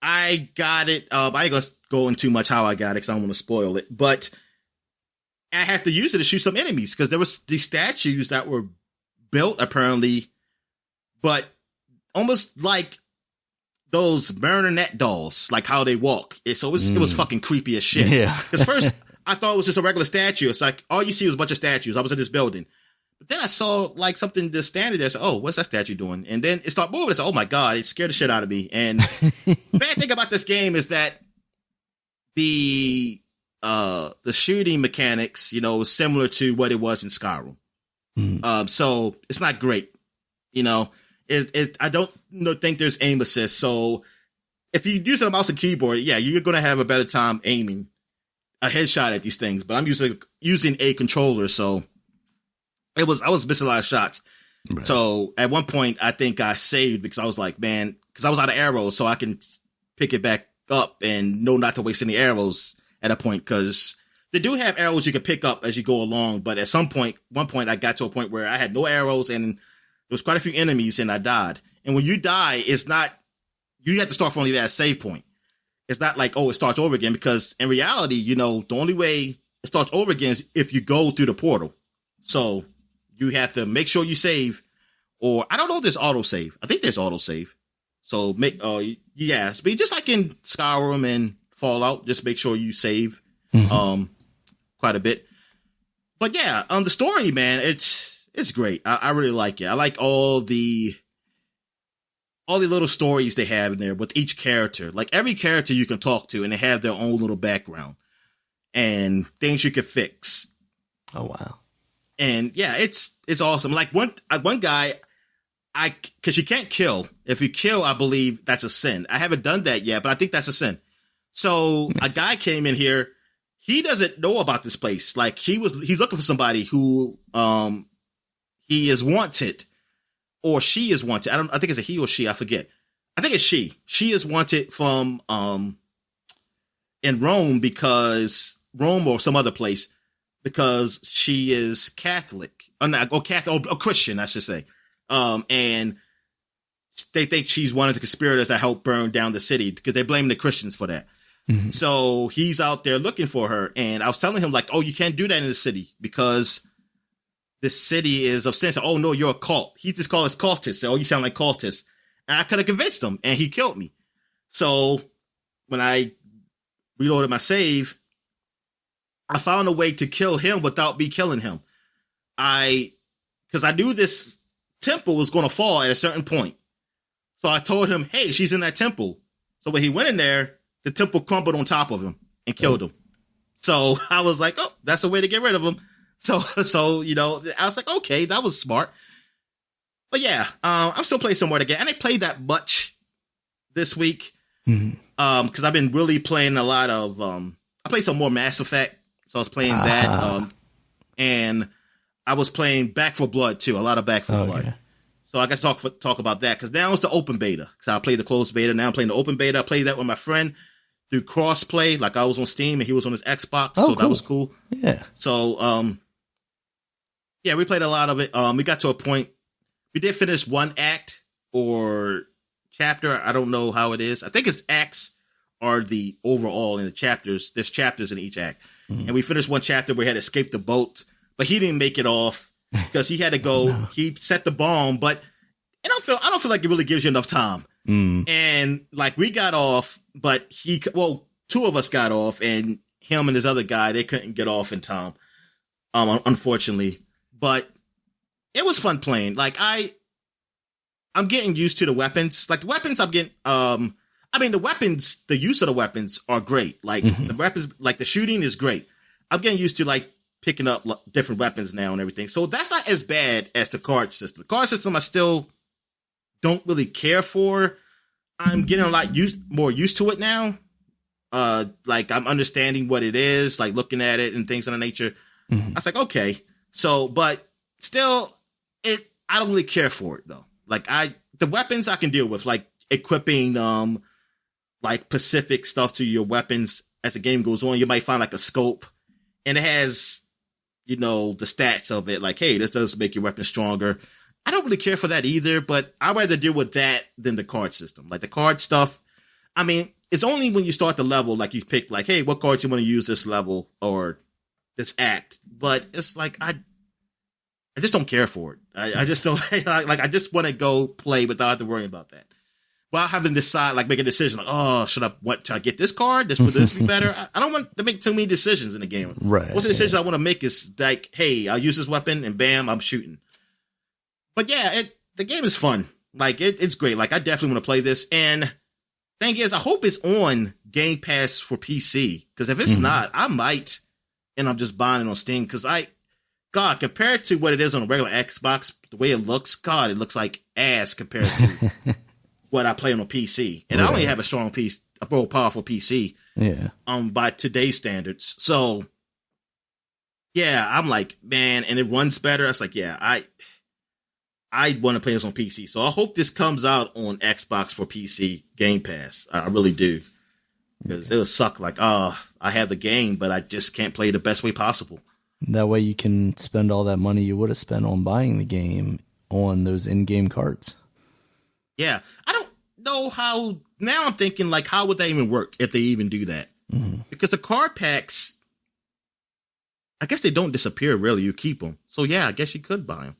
B: I got it. I ain't gonna go into too much how I got it because I don't want to spoil it. But I have to use it to shoot some enemies because there was these statues that were built apparently, but almost like those marionette dolls, like how they walk. It was fucking creepy as shit.
A: Yeah.
B: Because first I thought it was just a regular statue. It's like all you see was a bunch of statues. I was in this building. But then I saw like something just standing there. So, oh, what's that statue doing? And then it started moving. I said, oh my God, it scared the shit out of me. And bad thing about this game is that the shooting mechanics, is similar to what it was in Skyrim. So it's not great. I don't think there's aim assist. So if you use a mouse and keyboard, yeah, you're going to have a better time aiming a headshot at these things. But I'm using a controller, so I was missing a lot of shots. Right. So at one point, I think I saved because I was like, man, because I was out of arrows, so I can pick it back up and know not to waste any arrows at a point because they do have arrows you can pick up as you go along. But at one point, I got to a point where I had no arrows and there was quite a few enemies and I died. And when you die, it's not, you have to start from only that save point. It's not like, oh, it starts over again because in reality, the only way it starts over again is if you go through the portal. So you have to make sure you save, or I don't know if there's autosave. I think there's autosave. So but just like in Skyrim and Fallout, just make sure you save quite a bit. But yeah, the story, man, it's great. I really like it. I like all the little stories they have in there with each character. Like every character you can talk to and they have their own little background and things you can fix.
A: Oh, wow.
B: And yeah, it's awesome. Like one guy, cause you can't kill. If you kill, I believe that's a sin. I haven't done that yet, but I think that's a sin. So a guy came in here. He doesn't know about this place. Like he's looking for somebody who, he is wanted or she is wanted. I think it's a he or she. I forget. I think it's she. She is wanted from, in Rome or some other place. Because she is Catholic, or Christian, I should say. And they think she's one of the conspirators that helped burn down the city because they blame the Christians for that. Mm-hmm. So he's out there looking for her. And I was telling him like, oh, you can't do that in the city because the city is of sin. So, oh no, you're a cult. He just called us cultists. So, oh, you sound like cultists. And I could have convinced him and he killed me. So when I reloaded my save, I found a way to kill him without me killing him. Because I knew this temple was going to fall at a certain point. So I told him, hey, she's in that temple. So when he went in there, the temple crumbled on top of him and killed him. So I was like, oh, that's a way to get rid of him. So I was like, okay, that was smart. But yeah, I'm still playing some more again. I didn't play that much this week. Because I've been really playing a lot of, I played some more Mass Effect. So I was playing that, and I was playing Back 4 Blood too. A lot of Back 4 Blood. So I got to talk about that because now it's the open beta. Because I played the closed beta. Now I'm playing the open beta. I played that with my friend through crossplay. Like I was on Steam and he was on his Xbox, so cool. That was cool.
A: Yeah.
B: So yeah, we played a lot of it. We got to a point. We did finish one act or chapter. I don't know how it is. I think it's acts are the overall in the chapters. There's chapters in each act. And we finished one chapter where he had escaped the boat, but he didn't make it off because he had to go. No. He set the bomb, but I don't feel like it really gives you enough time. And like we got off, but two of us got off, and him and this other guy, they couldn't get off in time. Unfortunately, but it was fun playing. Like I'm getting used to the weapons. Like the weapons I'm getting, the weapons, the use of the weapons are great. Like the weapons, like the shooting is great. I'm getting used to like picking up different weapons now and everything. So that's not as bad as the card system. The card system I still don't really care for. I'm getting a lot more used to it now. Like I'm understanding what it is, like looking at it and things of that nature. I was like, okay. So, but still, I don't really care for it though. Like the weapons I can deal with, like equipping, like specific stuff to your weapons as the game goes on. You might find like a scope, and it has, the stats of it. Like, hey, this does make your weapon stronger. I don't really care for that either, but I'd rather deal with that than the card system. Like the card stuff, it's only when you start the level, like you pick, like, hey, what cards you want to use this level or this act. But it's like I just don't care for it. I just don't like. I just want to go play without having to worry about that. Without having to decide, like, make a decision, like, oh, should I get this card? Would this be better? I don't want to make too many decisions in the game.
A: Right.
B: What's the decision I want to make is like, hey, I'll use this weapon, and bam, I'm shooting. But yeah, the game is fun. Like it's great. Like I definitely want to play this. And thing is, I hope it's on Game Pass for PC. Because if it's not, I might end up just buying it on Steam. Because compared to what it is on a regular Xbox, the way it looks, it looks like ass compared to what I play on a PC. And I only have a real powerful PC.
A: Yeah.
B: By today's standards. So yeah, I'm like, man, and it runs better. I was like, yeah, I want to play this on PC. So I hope this comes out on Xbox for PC Game Pass. I really do. Because it would suck. Like, I have the game, but I just can't play it the best way possible.
A: That way you can spend all that money you would have spent on buying the game on those in-game cards.
B: Yeah. I don't know how. Now I'm thinking, like, how would that even work if they even do that? Because the card packs, I guess they don't disappear, really. You keep them. So, yeah, I guess you could buy them.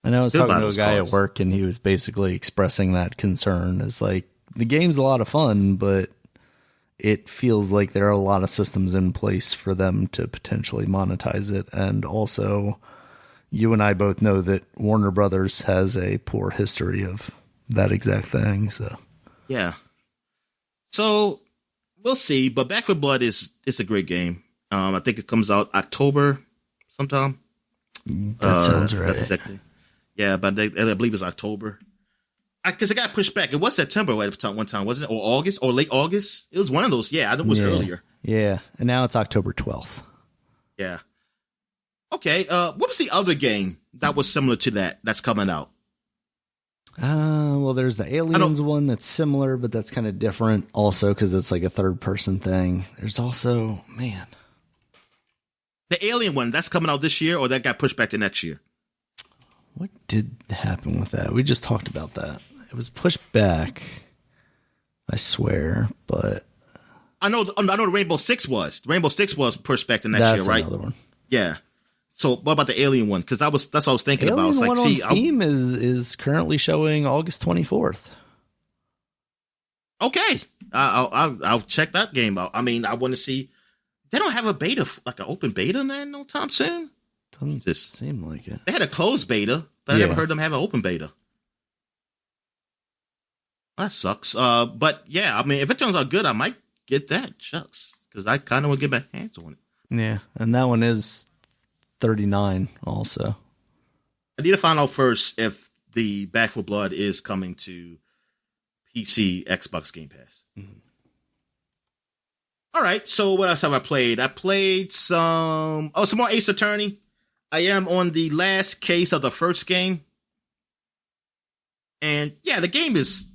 A: And I was talking to a guy at work, and he was basically expressing that concern. It's like, the game's a lot of fun, but it feels like there are a lot of systems in place for them to potentially monetize it. And also, you and I both know that Warner Brothers has a poor history of that exact thing. So
B: yeah. So we'll see. But Back 4 Blood is a great game. I think it comes out October sometime.
A: That sounds right.
B: Exactly. Yeah, but I believe it's October. Because it got pushed back. It was September one time, wasn't it? Or August? Or late August? It was one of those. Yeah, I think it was earlier.
A: Yeah, and now it's October 12th.
B: Yeah. Okay, what was the other game that was similar to that's coming out?
A: Well, there's the Aliens one that's similar, but that's kind of different also because it's like a third-person thing. There's also,
B: the Alien one, that's coming out this year, or that got pushed back to next year?
A: What did happen with that? We just talked about that. It was pushed back, I swear, but
B: I know the Rainbow Six was. The Rainbow Six was pushed back to next year, right?
A: Another one.
B: Yeah. So what about the Alien one? Because that's what I was thinking about. It's like,
A: on Steam is currently showing August 24th.
B: Okay, I'll check that game out. I want to see. They don't have a beta, like an open beta, no time soon.
A: Doesn't seem like it.
B: They had a closed beta, but I never heard them have an open beta. That sucks. But yeah, if it turns out good, I might get that. Shucks, because I kind of want to get my hands on it.
A: Yeah, and that one is $39 also.
B: I need to find out first if the Back 4 Blood is coming to PC, Xbox Game Pass. All right, so what else have I played? I played some more Ace Attorney. I am on the last case of the first game. And yeah, the game it's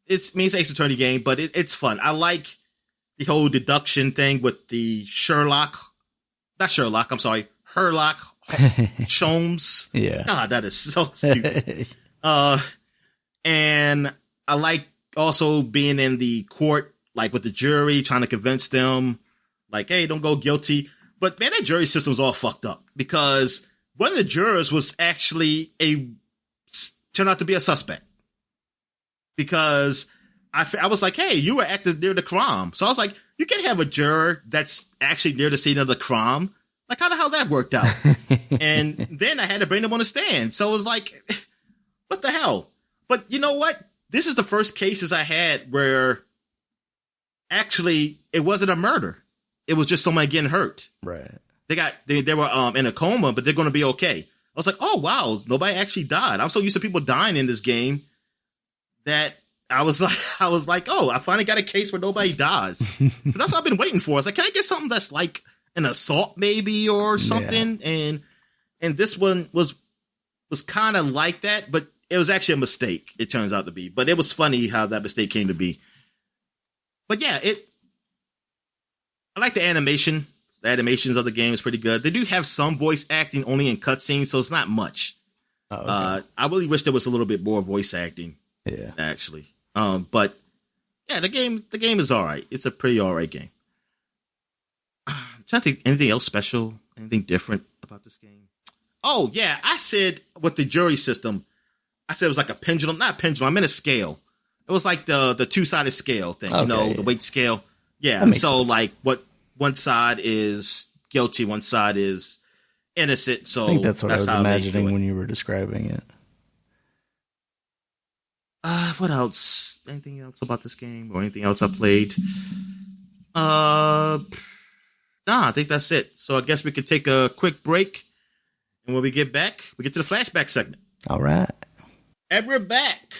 B: Ace Attorney game, but it's fun. I like the whole deduction thing with the Herlock Holmes.
A: Yeah.
B: God, that is so stupid. And I like also being in the court, like with the jury, trying to convince them, like, hey, don't go guilty. But man, that jury system's all fucked up because one of the jurors was actually turned out to be a suspect. Because I was like, hey, you were acting near the crime. So I was like, you can't have a juror that's actually near the scene of the crime. Like, how the hell that worked out? And then I had to bring them on the stand. So it was like, what the hell? But you know what? This is the first cases I had where actually it wasn't a murder. It was just somebody getting hurt.
A: Right.
B: They were in a coma, but they're going to be okay. I was like, oh, wow, nobody actually died. I'm so used to people dying in this game that I was like, oh, I finally got a case where nobody dies. That's what I've been waiting for. I was like, can I get something that's like an assault maybe or something? Yeah. And this one was kind of like that, but it was actually a mistake, it turns out to be. But it was funny how that mistake came to be. But yeah, I like the animation. The animations of the game is pretty good. They do have some voice acting only in cutscenes, so it's not much. Oh, okay. I really wish there was a little bit more voice acting. Yeah, actually. But yeah, the game is all right. It's a pretty all right game. I'm trying to think anything else special, anything different about this game. Oh yeah, I said with the jury system, I said it was like a pendulum, not a pendulum. I meant a scale. It was like the 2-sided scale thing, okay, the weight scale. Yeah. So sense. Like what one side is guilty, one side is innocent. So
A: I think that's what I was imagining when you were describing it.
B: What else? Anything else about this game or anything else I played? Nah, I think that's it. So I guess we could take a quick break. And when we get back, we get to the flashback segment.
A: All right.
B: And we're back.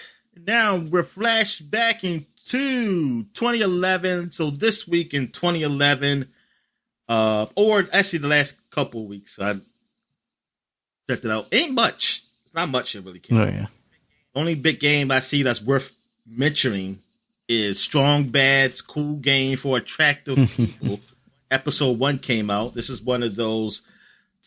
B: Now we're flashbacking to 2011. So this week in 2011, or actually the last couple of weeks, I checked it out. Ain't much. It's not much it really came.
A: Oh, yeah.
B: Only big game I see that's worth mentioning is Strong Bad's Cool Game for Attractive People. Episode 1 came out. This is one of those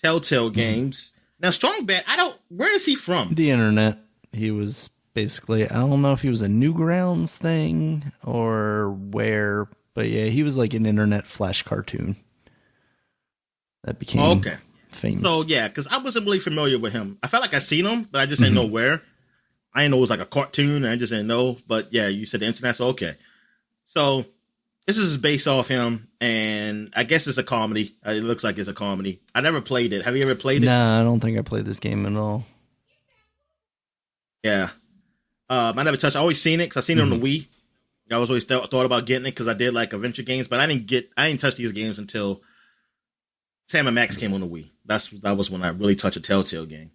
B: Telltale games. Now, Strong Bad, where is he from?
A: The internet. He was basically, I don't know if he was a Newgrounds thing or where, but yeah, he was like an internet flash cartoon that became famous.
B: So yeah, because I wasn't really familiar with him. I felt like I seen him, but I just didn't know where. I didn't know it was like a cartoon, and I just didn't know. But yeah, you said the internet, so okay. So this is based off him, and I guess it's a comedy. It looks like it's a comedy. I never played it. Have you ever played it?
A: Nah, I don't think I played this game at all.
B: Yeah. I never touched it. I always seen it, because I seen it on the Wii. I was always thought about getting it, because I did like adventure games, but I didn't touch these games until Sam & Max came on the Wii. That was when I really touched a Telltale game.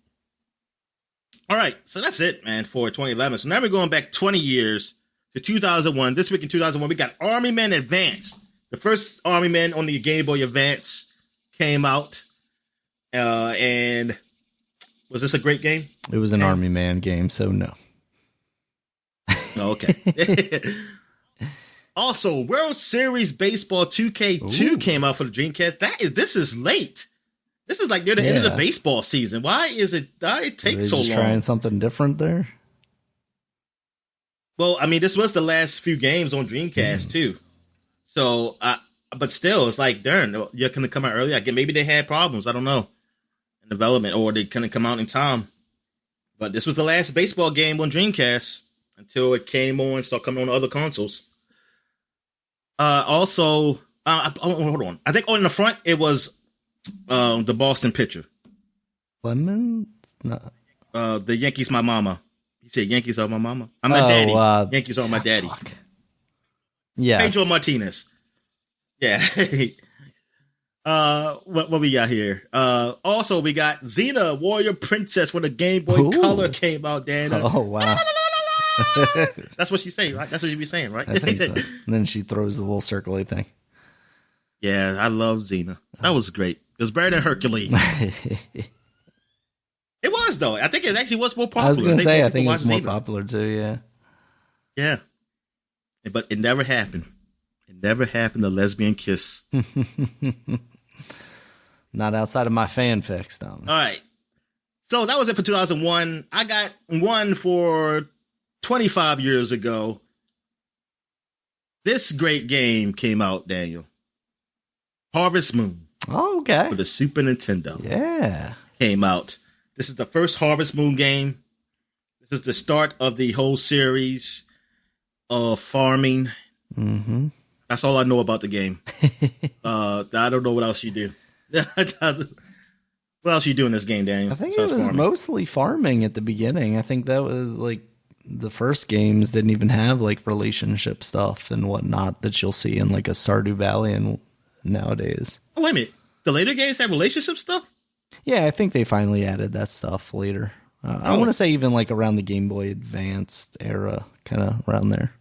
B: All right, so that's it, man, for 2011. So now we're going back 20 years to 2001. This week in 2001, we got Army Men Advance. The first Army Men on the Game Boy Advance came out. And was this a great game?
A: It was an Army Man game, so no.
B: Okay. Also, World Series Baseball 2K2 came out for the Dreamcast. This is late. This is like near the end of the baseball season. Why did it take so long?
A: Trying something different there?
B: Well, I mean, this was the last few games on Dreamcast too. So, but still, it's like, darn, you're going to come out early. I guess maybe they had problems. I don't know. In development, or they couldn't come out in time. But this was the last baseball game on Dreamcast until it came on and started coming on other consoles. Also, hold on. I think on the front, it was the Boston pitcher.
A: Lemons? No.
B: The Yankees, my mama. He said, Yankees are my mama. I'm my daddy. Yankees are my daddy.
A: Yeah.
B: Pedro Martinez. Yeah. What we got here? Also, we got Xena, Warrior Princess, when the Game Boy Color came out, Dana.
A: Oh, wow.
B: That's what she say, right? That's what you be saying, right?
A: I think so. And then she throws the little circle-y thing.
B: Yeah, I love Xena. That was great. It was better than Hercules. It was, though. I think it actually was more popular.
A: I was going to say, I think it was more popular, too, yeah.
B: Yeah. But it never happened. It never happened, the lesbian kiss.
A: Not outside of my fanfics, Dominic.
B: All right. So that was it for 2001. I got one for 25 years ago, this great game came out, Daniel. Harvest Moon.
A: Oh, okay.
B: For the Super Nintendo.
A: Yeah.
B: Came out. This is the first Harvest Moon game. This is the start of the whole series of farming.
A: Mm-hmm.
B: That's all I know about the game. I don't know what else you do. What else you do in this game, Daniel?
A: I think it was mostly farming at the beginning. I think that was like the first games didn't even have like relationship stuff and whatnot that you'll see in like a Stardew Valley and nowadays.
B: Oh, wait a minute. The later games have relationship stuff?
A: Yeah, I think they finally added that stuff later. I want to say even like around the Game Boy Advanced era, kind of around there.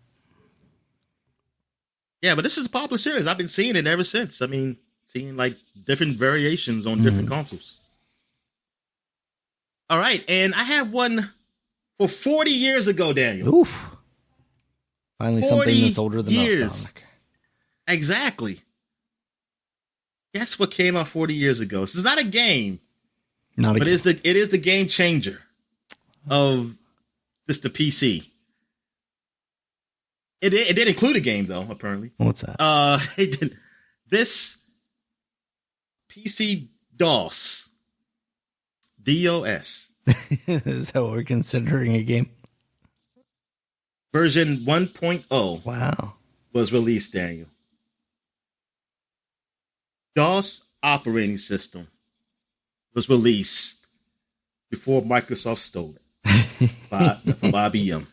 B: Yeah, but this is a popular series. I've been seeing it ever since. I mean, seeing like different variations on different consoles. All right, and I had one for 40 years ago, Daniel.
A: Oof. Finally something that's older than us, Dominic.
B: Exactly. Guess what came out 40 years ago? This is not a game. But it is the game changer of just the PC. It did include a game though, apparently.
A: What's that?
B: It did. This PC DOS. DOS.
A: Is that what we're considering a game?
B: Version 1.0.
A: Wow.
B: Was released, Daniel. DOS operating system was released before Microsoft stole it from IBM.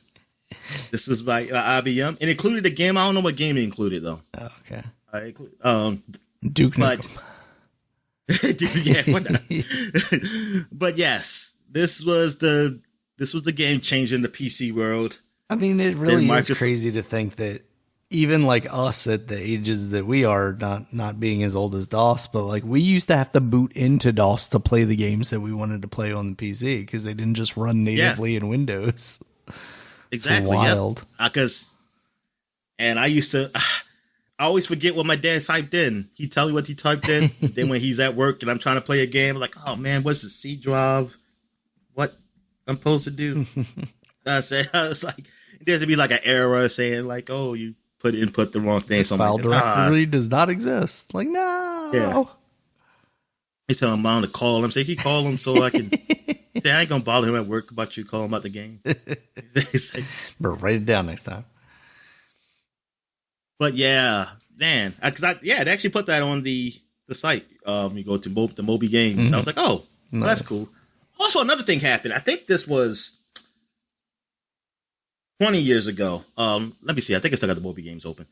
B: This is by IBM. It included a game. I don't know what game it included, though.
A: Oh, okay.
B: Duke Nukem. But yes, this was the game changer in the PC world.
A: I mean, it really is crazy to think that even like us at the ages that we are, not being as old as DOS, but like we used to have to boot into DOS to play the games that we wanted to play on the PC because they didn't just run natively in Windows.
B: Exactly.
A: Wild.
B: And I used to, I always forget what my dad typed in. He tell me what he typed in. Then when he's at work and I'm trying to play a game, I'm like, oh man, what's the C drive? What I'm supposed to do? I was like, there's be like an error saying like, oh, you put the wrong thing.
A: This file directory does not exist. Like, no.
B: Yeah. He tell him to call him. Say he call him so I can say I ain't gonna bother him at work about you calling about the game.
A: But write it down next time.
B: But yeah, man, they actually put that on the site. You go to the Moby Games. Mm-hmm. I was like, oh, nice. Well, that's cool. Also, another thing happened. I think this was 20 years ago. Let me see. I think I still got the Moby Games open.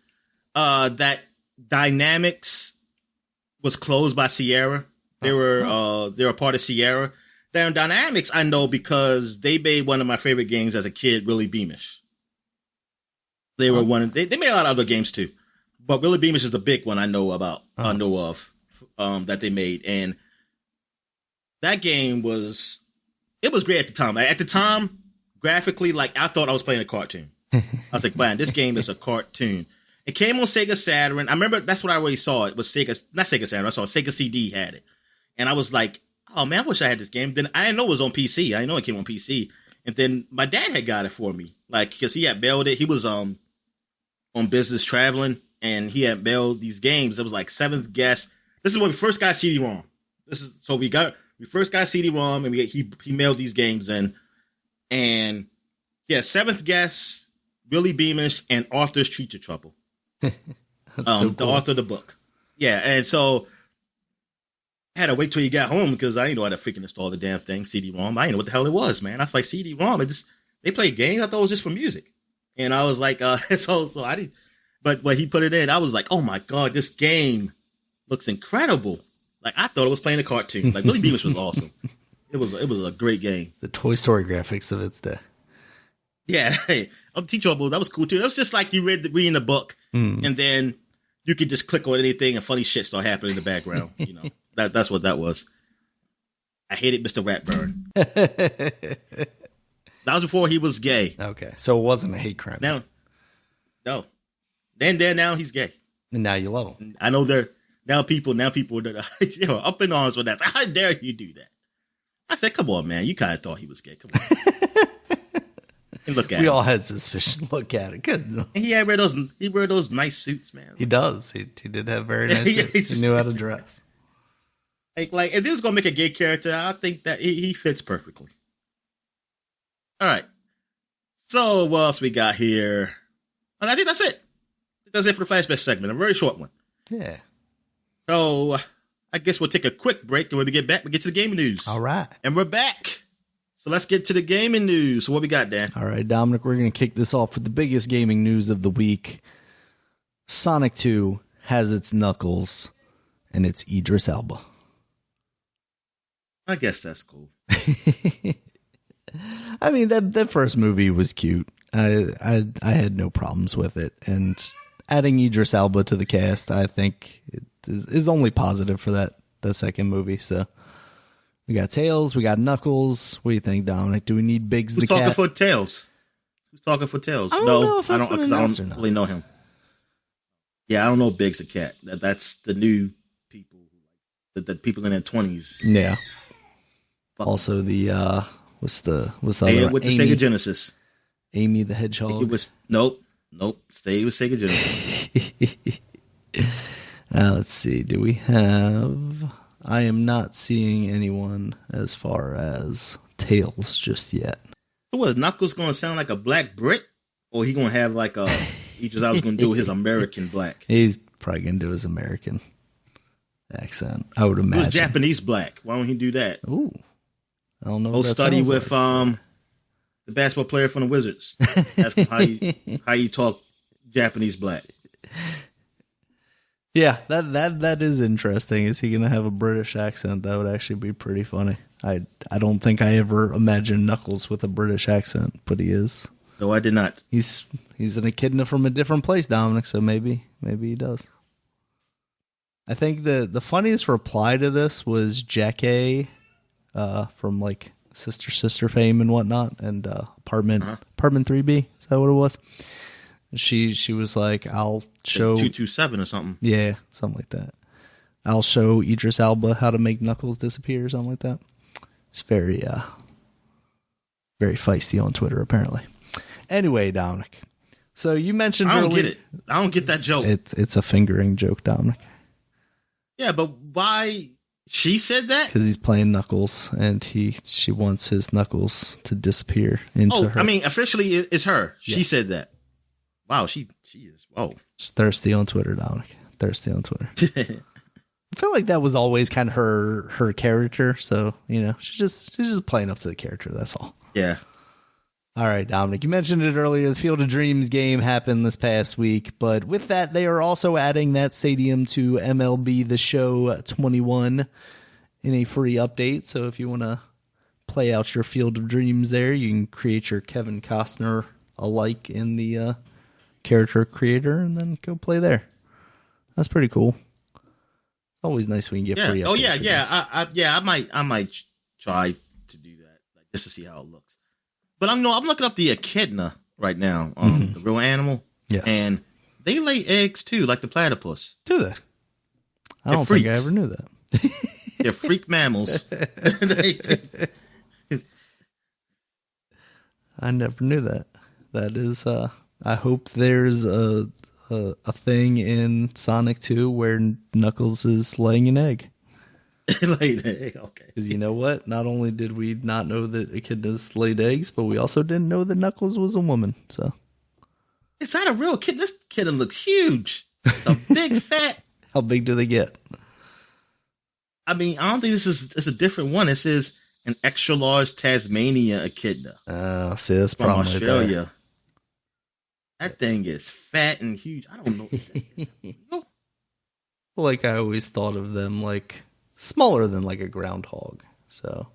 B: That Dynamics was closed by Sierra. They were part of Sierra. Then Dynamics, I know because they made one of my favorite games as a kid, Really Beamish. They were they made a lot of other games too, but Really Beamish is the big one I know about. I know of that they made, and that game was great at the time. At the time, graphically, like I thought I was playing a cartoon. I was like, man, this game is a cartoon. It came on Sega Saturn. I remember that's what I always saw. It was not Sega Saturn. I saw Sega CD had it. And I was like, oh man, I wish I had this game. Then I didn't know it was on PC. I didn't know it came on PC. And then my dad had got it for me. Like, because he had mailed it. He was on business traveling and he had mailed these games. It was like Seventh Guest. This is when we first got CD-ROM. We first got CD-ROM and he mailed these games in. And yeah, Seventh Guest, Really Beamish, and Arthur's Treat Your Trouble. So cool. The author of the book. Yeah, and so I had to wait till you got home because I didn't know how to freaking install the damn thing, CD-ROM. I didn't know what the hell it was, man. I was like, CD-ROM, they play games? I thought it was just for music. And I was like, so I didn't, but when he put it in, I was like, oh my God, this game looks incredible. Like I thought it was playing a cartoon. Like Really Beamish was awesome. It was a great game.
A: The Toy Story graphics of its day.
B: Yeah. Hey, Teach Trouble, that was cool too. It was just like you reading the book and then you could just click on anything and funny shit start happening in the background. You know, that's what that was. I hated Mr. Ratburn. That was before he was gay.
A: Okay. So it wasn't a hate crime.
B: No. Now he's gay.
A: And now you love him.
B: I know now people that are up in arms with that. How dare you do that? I said, come on, man. You kind of thought he was gay. Come on. And look at
A: We
B: it.
A: all had suspicion. Look at it. Good.
B: And he had wear those nice suits, man.
A: He does. He did have very nice suits. He knew how to dress.
B: Like if this is gonna make a gay character, I think that he fits perfectly. All right. So what else we got here? And I think that's it. That's it for the flashback segment. A very short one.
A: Yeah.
B: So I guess we'll take a quick break, and when we get back, we get to the gaming news.
A: All right.
B: And we're back. So let's get to the gaming news. So what we got, Dan?
A: All right, Dominic, we're going to kick this off with the biggest gaming news of the week. Sonic 2 has its Knuckles, and it's Idris Elba.
B: I guess that's cool.
A: I mean, that first movie was cute. I had no problems with it, and adding Idris Elba to the cast, I think, it is only positive for that second movie. So we got Tails, we got Knuckles. What do you think, Dominic? Do we need Biggs the cat?
B: Who's talking for Tails? Who's talking for Tails?
A: I don't know if
B: I
A: that's
B: don't,
A: been
B: because I
A: announced or
B: don't
A: not.
B: really know him. Yeah, I don't know Biggs the cat. That's the new people, the people in their 20s.
A: Yeah.
B: Fuck.
A: Also the what's the
B: Stay
A: other one?
B: with the
A: Amy,
B: Sega Genesis.
A: Amy the
B: I think
A: Hedgehog.
B: it was nope. Stay with Sega Genesis.
A: Let's see. Do we have? I am not seeing anyone as far as Tails just yet.
B: So what, is Knuckles gonna sound like a black Brit, or he gonna have like a? I was gonna do his American black.
A: He's probably gonna do his American accent. I would
B: It was
A: imagine.
B: Japanese black. Why don't he do that?
A: Ooh, I don't know.
B: Go
A: what that
B: study
A: sounds
B: with
A: like.
B: the basketball player from the Wizards. Ask him how you talk Japanese black.
A: Yeah, that is interesting. Is he gonna have a British accent? That would actually be pretty funny. I don't think I ever imagined Knuckles with a British accent, but he is.
B: No, I did not.
A: He's an echidna from a different place, Dominic. So maybe he does. I think the funniest reply to this was Jackie from like Sister fame and whatnot, and apartment 3B. Is that what it was? She was like, I'll show
B: 227 or something.
A: Yeah, something like that. I'll show Idris Elba how to make Knuckles disappear or something like that. It's very feisty on Twitter, apparently. Anyway, Dominic. So you mentioned
B: I don't
A: earlier,
B: get it. I don't get that joke.
A: It's a fingering joke, Dominic,
B: Yeah, but why? She said that?
A: because he's playing Knuckles and she wants his Knuckles to disappear into her.
B: I mean, officially, it's her. She said that. Wow, she is. Whoa.
A: She's thirsty on Twitter, Dominic. Thirsty on Twitter. I feel like that was always kind of her character. So, she's just playing up to the character. That's all.
B: Yeah.
A: All right, Dominic, you mentioned it earlier. The Field of Dreams game happened this past week, but with that, they are also adding that stadium to MLB The Show 21 in a free update. So if you want to play out your Field of Dreams there, you can create your Kevin Costner alike in the character creator and then go play there. That's pretty cool. It's always nice when you get free updates.
B: Oh yeah,
A: for
B: yeah.
A: games.
B: I might try to do that, like, just to see how it looks. But I'm looking up the echidna right now, the real animal.
A: Yes.
B: And they lay eggs too, like the platypus.
A: Do they? I
B: They're
A: don't think I
B: freaks.
A: ever knew that.
B: They're freak mammals.
A: I never knew that. That is, I hope there's a thing in Sonic 2 where Knuckles is laying an egg.
B: Laid egg, okay.
A: Because you know what? Not only did we not know that echidnas laid eggs, but we also didn't know that Knuckles was a woman. So,
B: Is that a real kid? This kitten looks huge. A big fat.
A: how big do they get?
B: I mean, I don't think it's a different one. It says an extra large Tasmania echidna
A: See, that's
B: from
A: probably
B: Australia. That thing is fat and huge. I don't know. Is that-
A: Like I always thought of them like smaller than like a groundhog. So,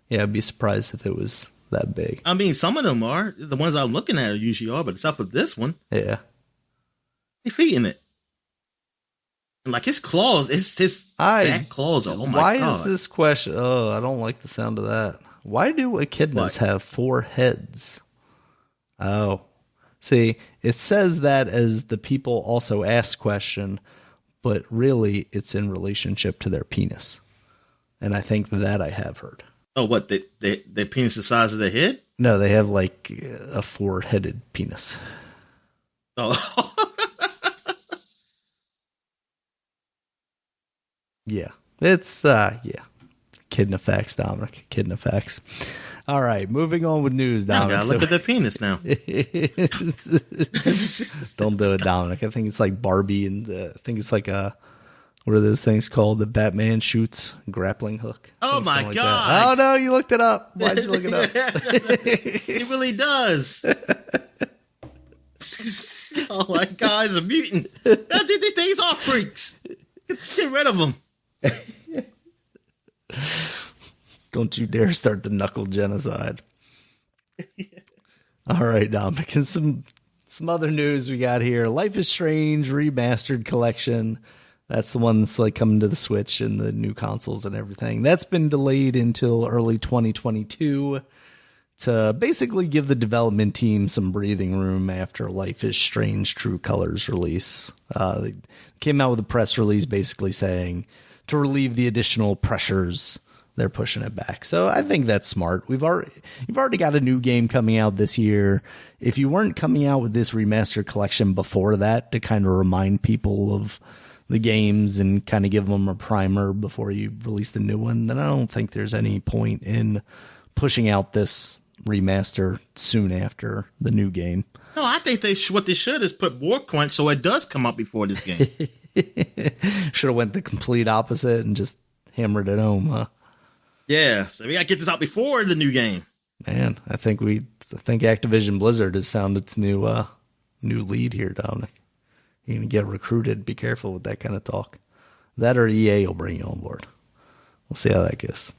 A: yeah, I'd be surprised if it was that big.
B: I mean, some of them are. The ones I'm looking at usually are, but except for this one,
A: Yeah.
B: they're feeding it. And like his claws, his back claws are, oh my
A: why
B: God.
A: is this question? Oh, I don't like the sound of that. Why do echidnas
B: What?
A: have 4 heads? Oh, see, it says that as the people also ask question, but really it's in relationship to their penis. And I think that I have heard.
B: Oh, what? Their penis the size of their head?
A: No, they have like a 4-headed penis.
B: Oh.
A: Yeah. It's, yeah. Kidding effects, Dominic. Kidding effects. All right, moving on with news, Dominic.
B: Now look at their penis now.
A: Don't do it, Dominic. I think it's like Barbie, and I think it's like what are those things called? The Batman shoots grappling hook.
B: Oh my
A: like
B: God!
A: Oh no, you looked it up. Why'd you look it up?
B: It really does. Oh my God, he's a mutant. These things are freaks. Get rid of them.
A: Don't you dare start the knuckle genocide. All right, Dominic, and some other news we got here. Life is Strange Remastered Collection. That's the one that's like coming to the Switch and the new consoles and everything. That's been delayed until early 2022 to basically give the development team some breathing room after Life is Strange True Colors release. They came out with a press release basically saying to relieve the additional pressures, they're pushing it back. So I think that's smart. You've already got a new game coming out this year. If you weren't coming out with this remastered collection before that to kind of remind people of the games and kind of give them a primer before you release the new one, then I don't think there's any point in pushing out this remaster soon after the new game.
B: No, I think what they should is put war crunch so it does come out before this game.
A: Should have went the complete opposite and just hammered it home, huh?
B: Yeah, so we gotta get this out before the new game.
A: Man, I think Activision Blizzard has found its new lead here, Dominic. You're gonna get recruited. Be careful with that kind of talk. That or EA will bring you on board. We'll see how that goes.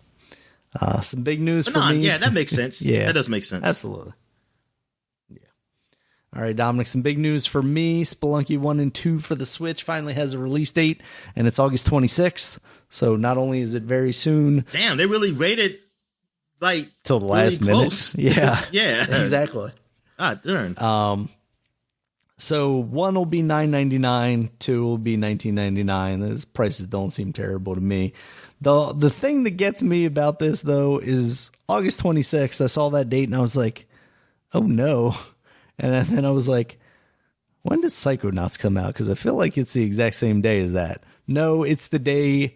A: Some big news for me.
B: Yeah, that makes sense.
A: Yeah,
B: that does make sense.
A: Absolutely. Yeah. All right, Dominic, some big news for me. Spelunky 1 and 2 for the Switch finally has a release date, and it's August 26th. So not only is it very soon.
B: Damn, they really waited like
A: till the last minute. Yeah.
B: Yeah.
A: Exactly.
B: Ah, darn.
A: So 1 will be $9.99, 2 will be $19.99. Those prices don't seem terrible to me. The thing that gets me about this though is August 26th. I saw that date and I was like, oh no. And then I was like, when does Psychonauts come out? Because I feel like it's the exact same day as that. No, it's the day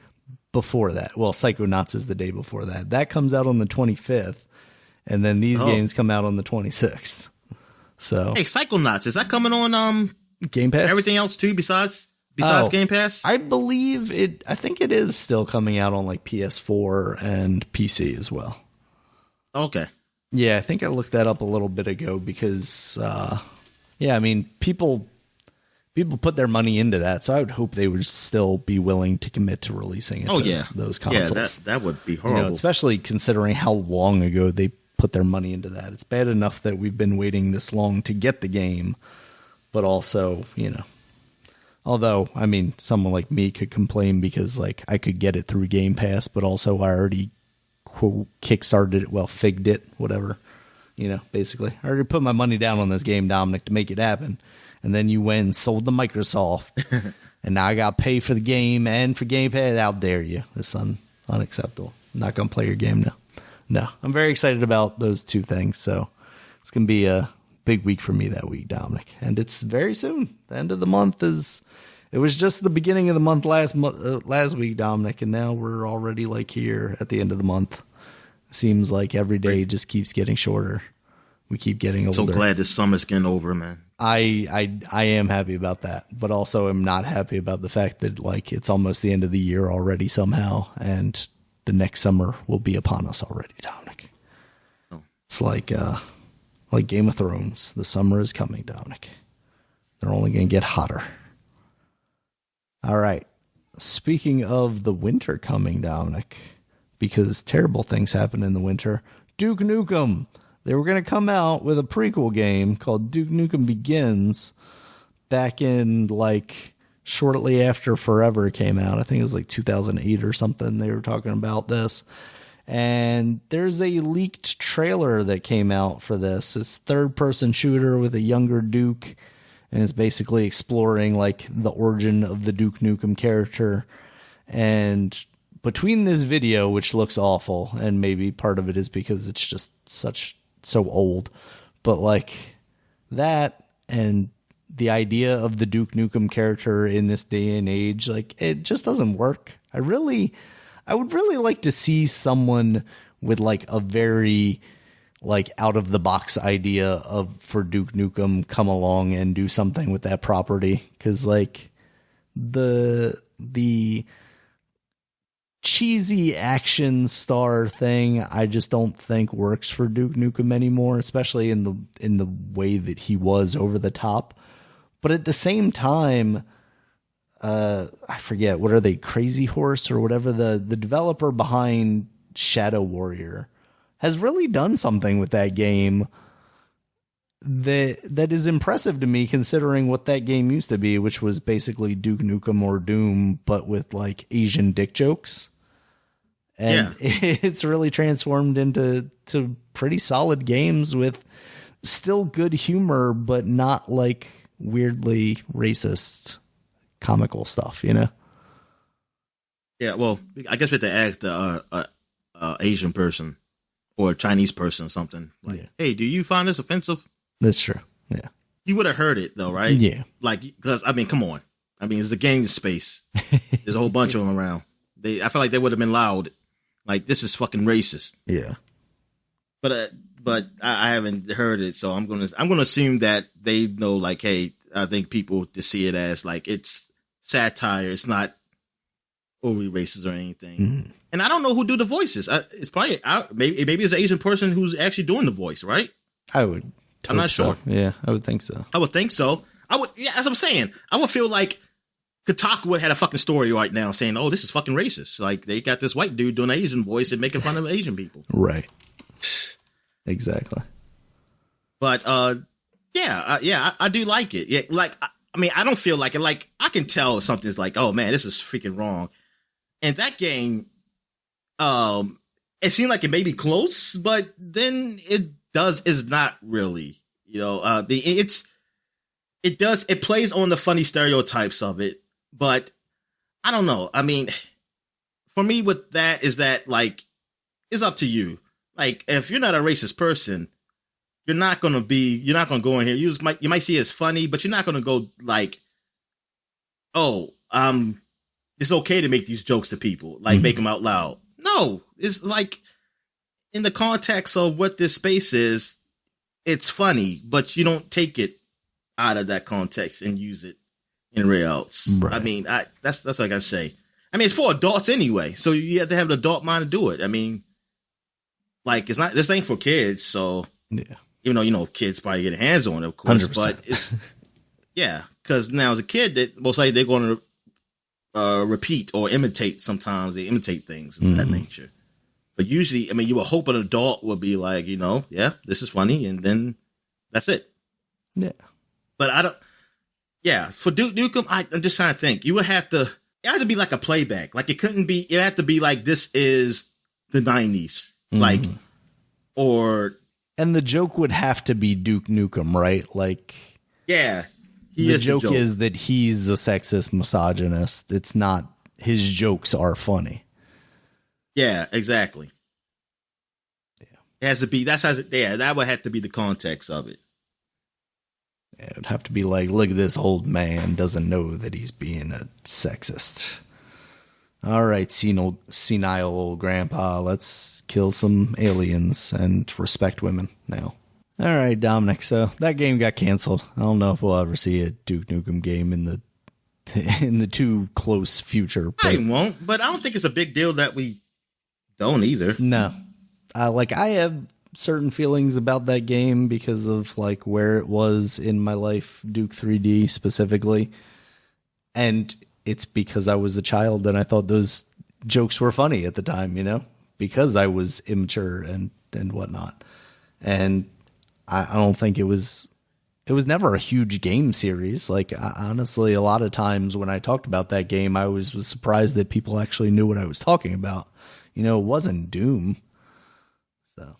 A: before that. Well, Psychonauts is the day before that. That comes out on the 25th, and then these games come out on the 26th. So,
B: hey, Psychonauts, is that coming on
A: Game Pass?
B: Everything else too besides Game Pass?
A: I believe it. I think it is still coming out on like PS4 and PC as well.
B: Okay.
A: Yeah, I think I looked that up a little bit ago because, yeah, I mean, people put their money into that, so I would hope they would still be willing to commit to releasing it. Those consoles.
B: Yeah, that would be horrible.
A: Especially considering how long ago they put their money into that. It's bad enough that we've been waiting this long to get the game, but also, although, I mean, someone like me could complain because, like, I could get it through Game Pass, but also I already, quote, kickstarted it, figged it, whatever, basically. I already put my money down on this game, Dominic, to make it happen. And then you went and sold to Microsoft, and now I got to pay for the game and for Game Pass. How dare you? This is unacceptable. I'm not going to play your game now. No, I'm very excited about those two things. So it's going to be a big week for me that week, Dominic. And it's very soon. The end of the month it was just the beginning of the month last week, Dominic. And now we're already like here at the end of the month. Seems like every day just keeps getting shorter. We keep getting older.
B: So glad this summer's getting over, man.
A: I am happy about that, but also am not happy about the fact that like it's almost the end of the year already somehow, and the next summer will be upon us already, Dominic. Oh. It's like Game of Thrones. The summer is coming, Dominic. They're only going to get hotter. All right. Speaking of the winter coming, Dominic, because terrible things happen in the winter, Duke Nukem. They were going to come out with a prequel game called Duke Nukem Begins back in like shortly after Forever came out. I think it was like 2008 or something. They were talking about this. And there's a leaked trailer that came out for this. It's third-person shooter with a younger Duke. And it's basically exploring like the origin of the Duke Nukem character. But between this video, which looks awful, and maybe part of it is because it's just so old, but like that and the idea of the Duke Nukem character in this day and age, like it just doesn't work. I would really like to see someone with like a very like out of the box idea for Duke Nukem come along and do something with that property. Cause like the cheesy action star thing, I just don't think works for Duke Nukem anymore, especially in the way that he was over the top. But at the same time, I forget, what are they, Crazy Horse or whatever, the developer behind Shadow Warrior has really done something with that game that is impressive to me, considering what that game used to be, which was basically Duke Nukem or Doom, but with like Asian dick jokes. And it's really transformed into pretty solid games with still good humor, but not like weirdly racist comical stuff, you know?
B: Yeah, well, I guess we have to ask the Asian person or a Chinese person or something. Like, hey, do you find this offensive?
A: That's true. Yeah.
B: You would have heard it, though, right?
A: Yeah.
B: Like, because, I mean, come on. I mean, it's the game space. There's a whole bunch of them around. I feel like they would have been loud. Like, this is fucking racist.
A: Yeah.
B: But I haven't heard it, so I'm gonna assume that they know, like, hey, I think people to see it as like it's satire. It's not overly racist or anything. Mm-hmm. And I don't know who do the voices. It's probably maybe it's an Asian person who's actually doing the voice, right?
A: I'm not sure. Yeah, I would think so.
B: I would think so. Yeah, as I'm saying, I would feel like Kotaku would have had a fucking story right now saying, "Oh, this is fucking racist." Like they got this white dude doing an Asian voice and making fun of Asian people.
A: Right. Exactly.
B: But I do like it. Yeah, like I mean, I don't feel like it. Like I can tell if something's like, oh man, this is freaking wrong. And that game, it seemed like it may be close, but then is not really. You know, it plays on the funny stereotypes of it, but I don't know. I mean, for me, with that is that like it's up to you. Like, if you're not a racist person, you're not gonna go in here. You might see it as funny, but you're not gonna go like, oh, it's okay to make these jokes to people, like make them out loud. No, it's like in the context of what this space is, it's funny, but you don't take it out of that context and use it anywhere else. Right. I mean, that's what I gotta say. I mean, it's for adults anyway, so you have to have an adult mind to do it. I mean. Like it's not this ain't for kids, so even though kids probably get hands on it, of course, 100%. But it's because now as a kid, that most likely they're going to repeat or imitate. Sometimes they imitate things of that nature, but usually, I mean, you would hope an adult would be like, this is funny, and then that's it.
A: Yeah,
B: but I don't. Yeah, for Duke Nukem, I'm just trying to think. It had to be like a playback. Like it couldn't be. It had to be like this is the 90s. Like,
A: and the joke would have to be Duke Nukem, right? Like,
B: yeah,
A: the joke is that he's a sexist misogynist. It's not his jokes are funny.
B: Yeah, exactly. Yeah, it has to be. That would have to be the context of it.
A: Yeah, it would have to be like, look, this old man doesn't know that he's being a sexist. All right, senile old grandpa, let's kill some aliens and respect women now. All right, Dominic, so that game got canceled. I don't know if we'll ever see a Duke Nukem game in the too close future.
B: I won't, but I don't think it's a big deal that we don't either.
A: No. I have certain feelings about that game because of like where it was in my life, Duke 3D specifically. And it's because I was a child and I thought those jokes were funny at the time, because I was immature and whatnot. And I don't think it was never a huge game series. Like, honestly, a lot of times when I talked about that game, I was surprised that people actually knew what I was talking about. It wasn't Doom. So.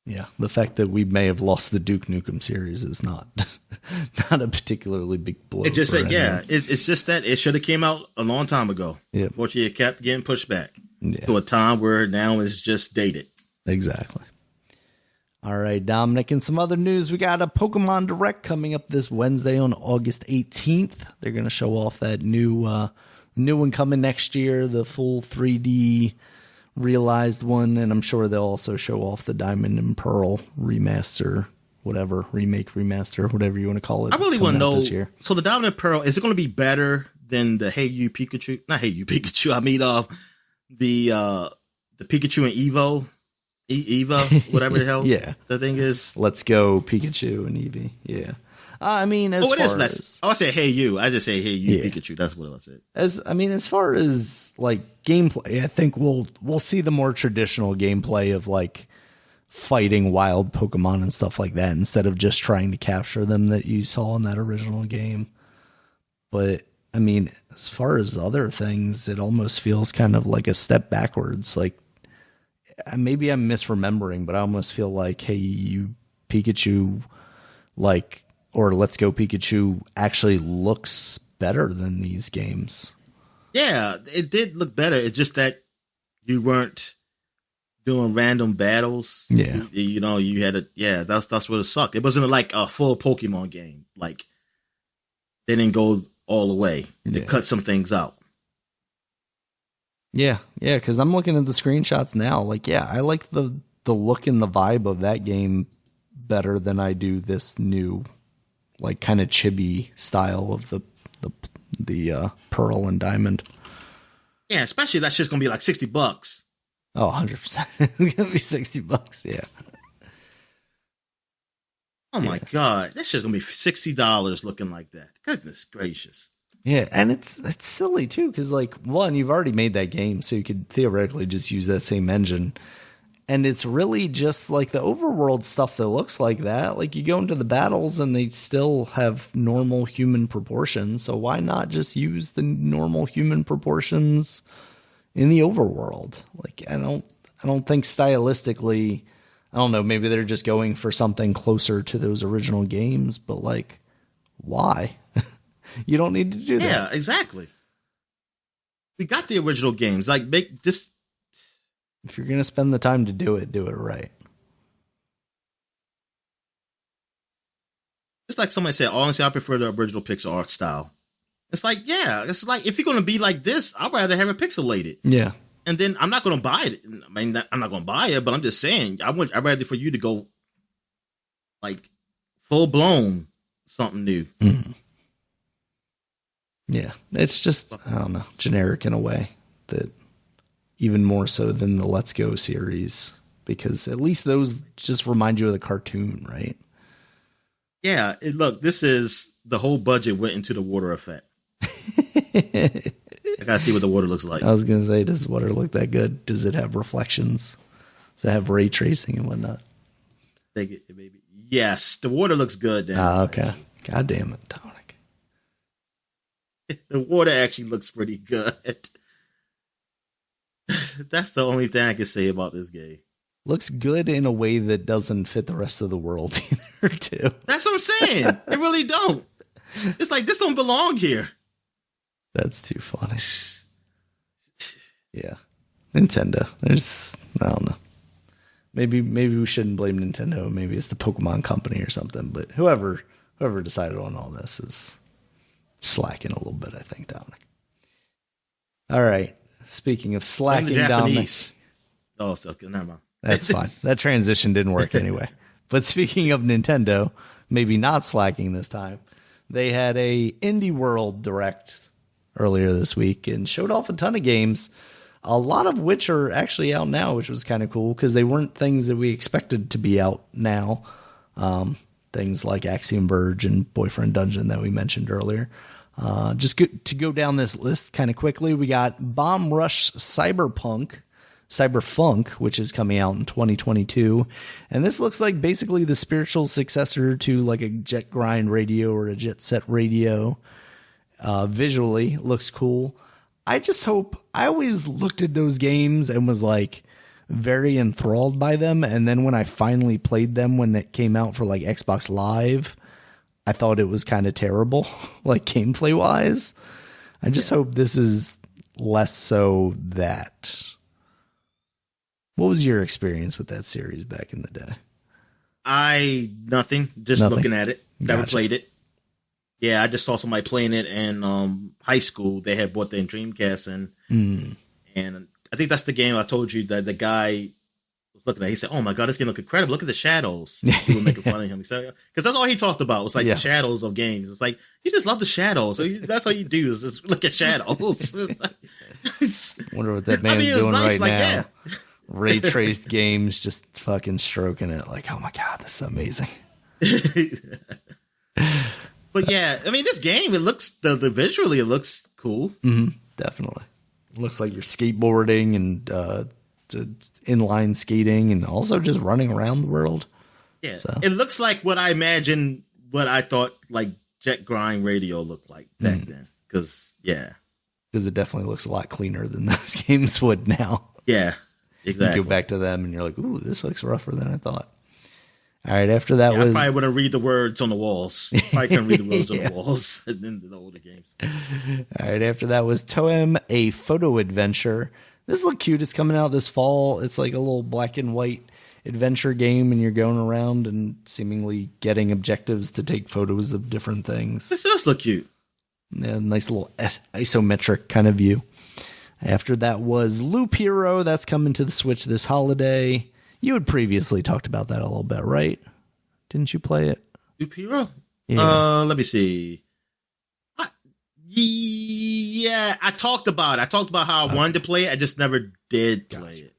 A: Yeah, the fact that we may have lost the Duke Nukem series is not not a particularly big blow.
B: It just said, it's just that it should have came out a long time ago.
A: Yeah.
B: Unfortunately, it kept getting pushed back to a time where now it's just dated.
A: Exactly. All right, Dominic, and some other news. We got a Pokemon Direct coming up this Wednesday on August 18th. They're going to show off that new one coming next year, the full 3D realized one, and I'm sure they'll also show off the Diamond and Pearl remaster, remake, remaster, whatever you want to call it.
B: I really want to know, so the Diamond and Pearl, is it going to be better than the Hey You Pikachu? Not Hey You Pikachu, I mean the Pikachu and Evo, whatever the hell the thing is.
A: Let's Go Pikachu and Eevee, yeah. I mean, I
B: say Hey You. I just say Hey You Pikachu. That's what I said.
A: As far as like gameplay, I think we'll see the more traditional gameplay of like fighting wild Pokemon and stuff like that instead of just trying to capture them that you saw in that original game. But I mean, as far as other things, it almost feels kind of like a step backwards. Like maybe I'm misremembering, but I almost feel like Hey You Pikachu, or Let's Go Pikachu actually looks better than these games. Yeah,
B: it did look better. It's just that you weren't doing random battles.
A: Yeah.
B: You had that's what it sucked. It wasn't like a full Pokemon game. Like, they didn't go all the way. They cut some things out.
A: Yeah, because I'm looking at the screenshots now. Like, I like the look and the vibe of that game better than I do this new, like, kind of chibi style of the Pearl and Diamond.
B: Yeah, especially that's just gonna be like $60.
A: Oh, 100%. It's gonna be $60. Yeah.
B: Oh my God, that's just gonna be $60 looking like that. Goodness gracious.
A: Yeah, and it's silly too, because like, one, you've already made that game, so you could theoretically just use that same engine. And it's really just like the overworld stuff that looks like that. Like, you go into the battles and they still have normal human proportions. So why not just use the normal human proportions in the overworld? Like, I don't think stylistically, I don't know, maybe they're just going for something closer to those original games, but like, why? You don't need to do that.
B: Yeah, exactly. We got the original games. Like,
A: if you're going to spend the time to do it right.
B: It's like somebody said, honestly, I prefer the original pixel art style. It's like, it's like, if you're going to be like this, I'd rather have it pixelated.
A: Yeah.
B: And then I'm not going to buy it. I mean, I'm not going to buy it, but I'm just saying, I'd rather for you to go like full blown something new.
A: Mm-hmm. Yeah. It's just, I don't know, generic in a way that, even more so than the Let's Go series, because at least those just remind you of the cartoon, right?
B: Yeah, look, this is the whole budget went into the water effect. I gotta see what the water looks like.
A: I was gonna say, does water look that good? Does it have reflections? Does it have ray tracing and whatnot?
B: Maybe. Yes, the water looks good.
A: Okay. God damn it, Dominic.
B: The water actually looks pretty good. That's the only thing I can say about this game.
A: Looks good in a way that doesn't fit the rest of the world either, too.
B: That's what I'm saying. It really don't. It's like, this don't belong here.
A: That's too funny. Yeah. Nintendo. I don't know. Maybe we shouldn't blame Nintendo. Maybe it's the Pokemon Company or something. But whoever decided on all this is slacking a little bit, I think, Dominic. All right. Speaking of slacking, Dominic.
B: Oh, so never mind.
A: That's fine. That transition didn't work anyway. But speaking of Nintendo, maybe not slacking this time, they had a Indie World Direct earlier this week and showed off a ton of games, a lot of which are actually out now, which was kind of cool because they weren't things that we expected to be out now. Things like Axiom Verge and Boyfriend Dungeon that we mentioned earlier. Just to go down this list kind of quickly, we got Bomb Rush Cyberfunk, which is coming out in 2022. And this looks like basically the spiritual successor to like a Jet Grind Radio or a Jet Set Radio. Visually looks cool. I just hope, I always looked at those games and was like, very enthralled by them. And then when I finally played them when that came out for like Xbox Live, I thought it was kind of terrible, like gameplay wise. I just hope this is less so that. What was your experience with that series back in the day?
B: Nothing. Just looking at it. Never played it. Yeah, I just saw somebody playing it in high school. They had bought their Dreamcast, and I think that's the game I told you that the guy was looking at. He said, "Oh my god, this game look incredible! Look at the shadows." People were making fun of him. He said, because that's all he talked about was like the shadows of games. It's like you just love the shadows. So that's all you do is just look at shadows.
A: Wonder what that man's doing right now. Ray traced games, just fucking stroking it like, oh my god, this is amazing.
B: But yeah, I mean, this game, it looks the visually, it looks cool.
A: Definitely, it looks like you're skateboarding and inline skating, and also just running around the world.
B: Yeah, so. It looks like what I imagined, what I thought like Jet Grind Radio looked like back then. Because
A: it definitely looks a lot cleaner than those games would now.
B: Yeah, exactly.
A: You go back to them, and you're like, ooh, this looks rougher than I thought. All right, after that was...
B: I probably wouldn't read the words on the walls. I couldn't read the words on the walls in the older games.
A: All right, after that was Toem, a photo adventure. This looked cute. It's coming out this fall. It's like a little black and white adventure game, and you're going around and seemingly getting objectives to take photos of different things.
B: This does look cute.
A: Yeah, nice little isometric kind of view. After that was Loop Hero. That's coming to the Switch this holiday. You had previously talked about that a little bit, right? Didn't you play it?
B: Loop Hero?
A: Yeah.
B: Let me see. Yeah, I talked about it. I talked about how I wanted to play it. I just never did play it.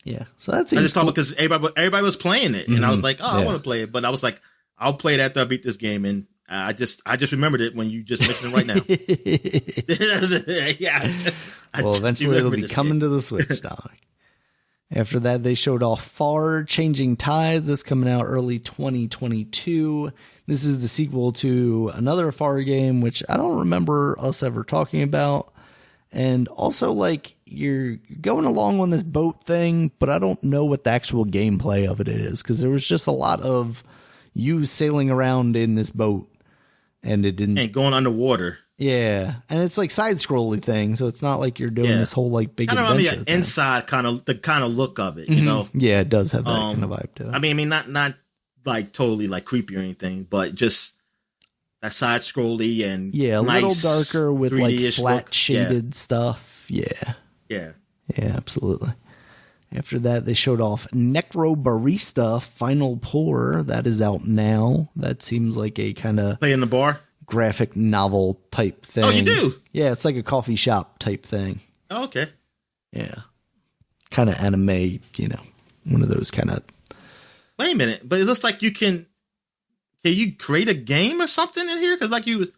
A: Yeah, so that's.
B: I just thought because everybody was playing it, and I was like, oh, I want to play it, but I was like, I'll play it after I beat this game, and I just remembered it when you just mentioned it right now.
A: Well, eventually it'll be coming to the Switch, Dominic. After that, they showed off Far Changing Tides. That's coming out early 2022. This is the sequel to another Far game, which I don't remember us ever talking about. And also, like, you're going along on this boat thing, but I don't know what the actual gameplay of it is, because there was just a lot of you sailing around in this boat, and it didn't...
B: And going underwater.
A: Yeah, and it's like side-scrolly thing, so it's not like you're doing this whole like big adventure thing. Kind of
B: inside the kind of look of it, you know?
A: Yeah, it does have that kind of vibe to it.
B: I mean, not like totally like creepy or anything, but just that side-scrolly and
A: a
B: nice
A: little darker with like flat
B: look.
A: shaded stuff. Yeah, absolutely. After that, they showed off Necro Barista Final Pour. That is out now. That seems like a kind of
B: play in the bar.
A: Graphic novel type thing.
B: Oh, you do?
A: Yeah, it's like a coffee shop type thing.
B: Oh, okay.
A: Yeah. Kind of anime, you know, one of those kind of...
B: Wait a minute, but it looks like can you create a game or something in here? Because like the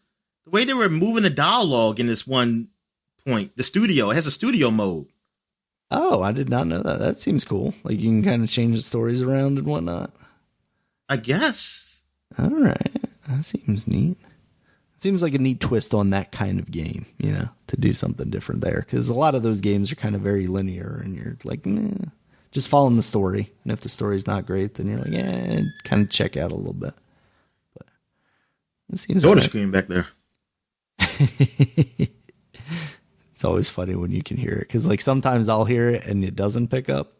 B: way they were moving the dialogue in this one point, it has a studio mode.
A: Oh, I did not know that. That seems cool. Like you can kind of change the stories around and whatnot.
B: I guess.
A: All right. That seems neat. Seems like a neat twist on that kind of game, you know, to do something different there. Because a lot of those games are kind of very linear, and you're like, just following the story. And if the story's not great, then you're like, kind of check out a little bit. But it seems
B: Soda screen back there.
A: It's always funny when you can hear it, because like sometimes I'll hear it and it doesn't pick up.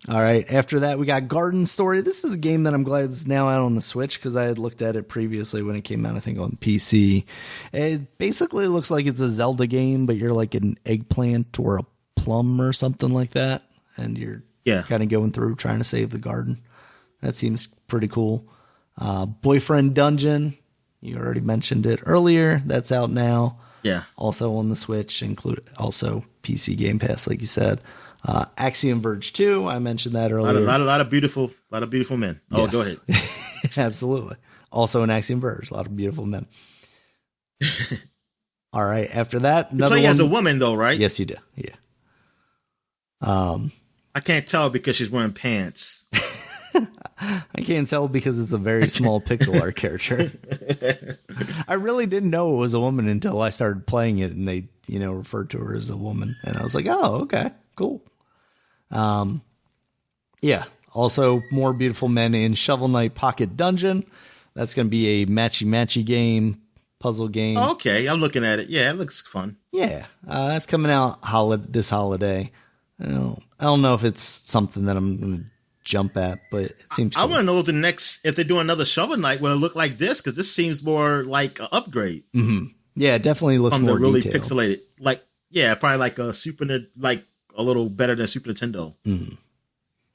A: All right, after that, we got Garden Story. This is a game that I'm glad is now out on the Switch, because I had looked at it previously when it came out, I think, on PC. It basically looks like it's a Zelda game, but you're like an eggplant or a plum or something like that, and you're kind of going through trying to save the garden. That seems pretty cool. Boyfriend Dungeon, you already mentioned it earlier. That's out now.
B: Yeah.
A: Also on the Switch, also PC Game Pass, like you said. Axiom Verge 2, I mentioned that earlier.
B: A lot of beautiful men. Oh,
A: yes.
B: Go ahead.
A: Absolutely. Also in Axiom Verge, a lot of beautiful men. All right. After that,
B: another one. You play as a woman, though, right?
A: Yes, you do. Yeah.
B: I can't tell because she's wearing pants.
A: I can't tell because it's a very small pixel art character. I really didn't know it was a woman until I started playing it and they, referred to her as a woman. And I was like, oh, okay, cool. Yeah. Also, more beautiful men in Shovel Knight Pocket Dungeon. That's going to be a matchy game, puzzle game.
B: Oh, okay, I'm looking at it. Yeah, it looks fun.
A: Yeah, that's coming out this holiday. I don't know if it's something that I'm going to jump at, but it seems cool.
B: I want to know if they do another Shovel Knight, will it look like this? Because this seems more like an upgrade.
A: Mm-hmm. Yeah, it definitely looks more
B: really
A: detailed.
B: Pixelated. Probably like a little better than Super Nintendo.
A: Mm-hmm.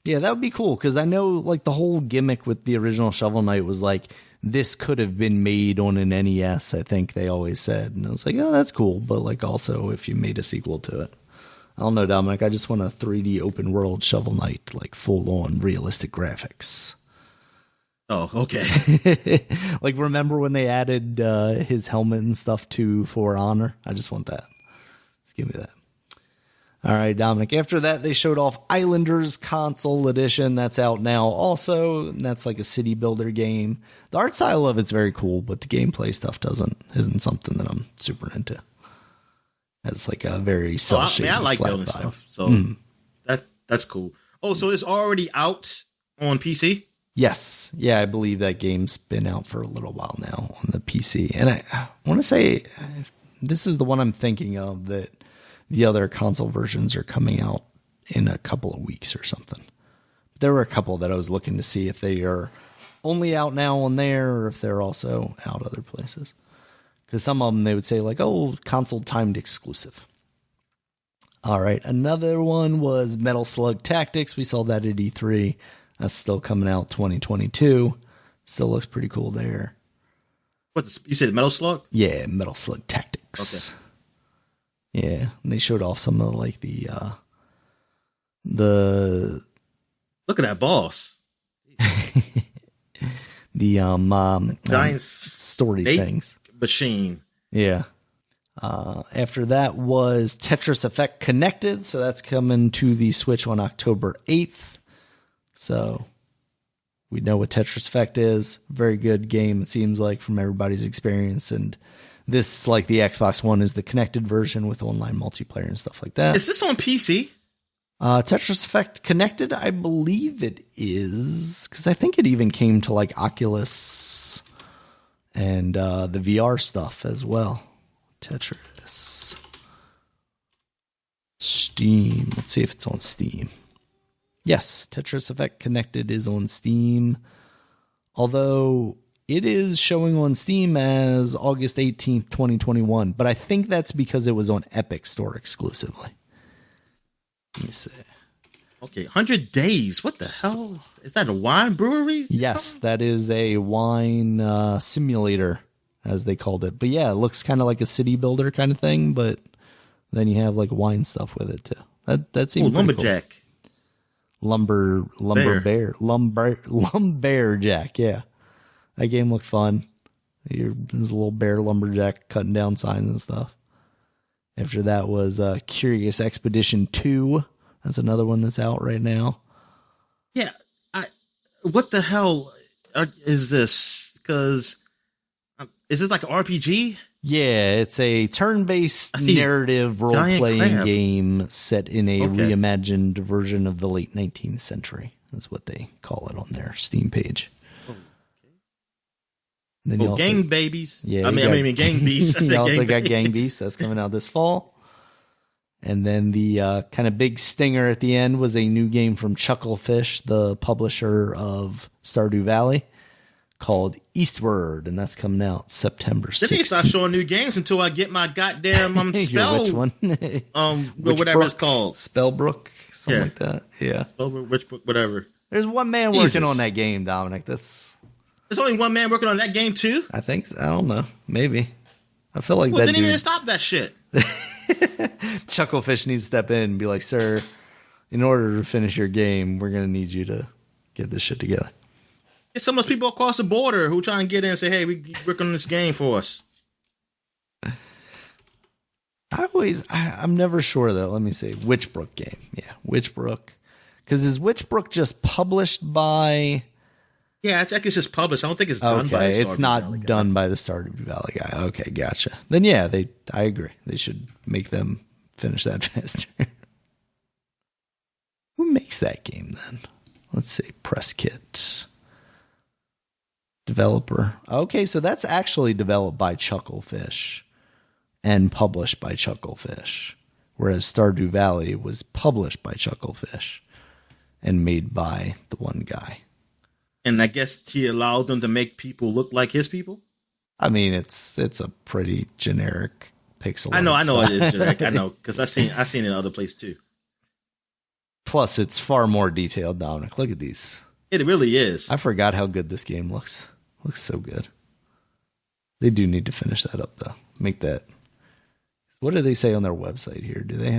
A: Yeah, that would be cool because I know the whole gimmick with the original Shovel Knight was this could have been made on an NES. I think they always said, and I was like, oh, that's cool. But also if you made a sequel to it, I don't know, Dominic. I just want a 3D open world Shovel Knight, full on realistic graphics.
B: Oh, okay.
A: Remember when they added his helmet and stuff to For Honor? I just want that. Just give me that. All right, Dominic. After that, they showed off Islanders Console Edition. That's out now also. And that's a city builder game. The art style of it's very cool, but the gameplay stuff isn't something that I'm super into. It's a very cel-shaded.
B: I like building stuff, so that's cool. Oh, so it's already out on PC?
A: Yes. Yeah, I believe that game's been out for a little while now on the PC. And I want to say this is the one I'm thinking of that the other console versions are coming out in a couple of weeks or something. There were a couple that I was looking to see if they are only out now on there or if they're also out other places. Because some of them, they would say console timed exclusive. All right. Another one was Metal Slug Tactics. We saw that at E3. That's still coming out 2022. Still looks pretty cool there.
B: You said Metal Slug?
A: Yeah, Metal Slug Tactics. Okay. Yeah, and they showed off some of the
B: look at that boss.
A: the
B: giant
A: story things
B: machine.
A: Yeah. After that was Tetris Effect Connected, so that's coming to the Switch on October 8th. So we know what Tetris Effect is. Very good game, it seems like, from everybody's experience. And this, the Xbox One, is the connected version with online multiplayer and stuff like that.
B: Is this on PC?
A: Tetris Effect Connected, I believe it is. Because I think it even came to Oculus and the VR stuff as well. Tetris. Steam. Let's see if it's on Steam. Yes, Tetris Effect Connected is on Steam. Although it is showing on Steam as August 18th, 2021. But I think that's because it was on Epic Store exclusively. Let me see.
B: Okay, 100 Days. What the hell? Is that a wine brewery?
A: Yes, that is a wine simulator, as they called it. But yeah, it looks kind of like a city builder kind of thing, but then you have wine stuff with it too. That seems
B: Lumberjack.
A: Cool. Lumberjack, yeah. That game looked fun. There's a little bear lumberjack cutting down signs and stuff. After that was Curious Expedition 2. That's another one that's out right now.
B: Yeah. What the hell is this? Because is this like an RPG?
A: Yeah, it's a turn-based narrative role-playing game set in a reimagined version of the late 19th century. That's what they call it on their Steam page.
B: Then Gang Babies.
A: Yeah,
B: I mean Gang Beasts.
A: You also got Gang Beasts. That's coming out this fall. And then the kind of big stinger at the end was a new game from Chucklefish, the publisher of Stardew Valley, called Eastward, and that's coming out September 16th.
B: They need to stop showing new games until I get my goddamn spell.
A: Which one?
B: Whatever it's called.
A: Spellbrook, something like that. Yeah.
B: Spellbrook, Witchbrook, whatever.
A: There's one man working on that game, Dominic. There's
B: only one man working on that game too?
A: I think. I don't know. Maybe. I feel like
B: that. Then he need to stop that shit.
A: Chucklefish needs to step in and be like, sir, in order to finish your game, we're going to need you to get this shit together.
B: Get some of those people across the border who try and get in and say, hey, we work on this game for us. I'm never sure, though. Let me see. Witchbrook game. Yeah, Witchbrook
A: Because is Witchbrook just published by...
B: Yeah, I think it's just published. I don't think it's done by the Stardew
A: it's not
B: Valley
A: done
B: guy.
A: by the Stardew Valley guy. Okay, gotcha. Then yeah, I agree. They should make them finish that faster. Who makes that game then? Let's see. Press kit. Developer. Okay, so that's actually developed by Chucklefish and published by Chucklefish. Whereas Stardew Valley was published by Chucklefish and made by the one guy.
B: And I guess he allowed them to make people look like his people?
A: I mean, it's a pretty generic pixel.
B: I know it is generic. I know, because I've seen it in other places too.
A: Plus, it's far more detailed, Dominic. Look at these.
B: It really is.
A: I forgot how good this game looks. Looks so good. They do need to finish that up, though. Make that. What do they say on their website here? Do they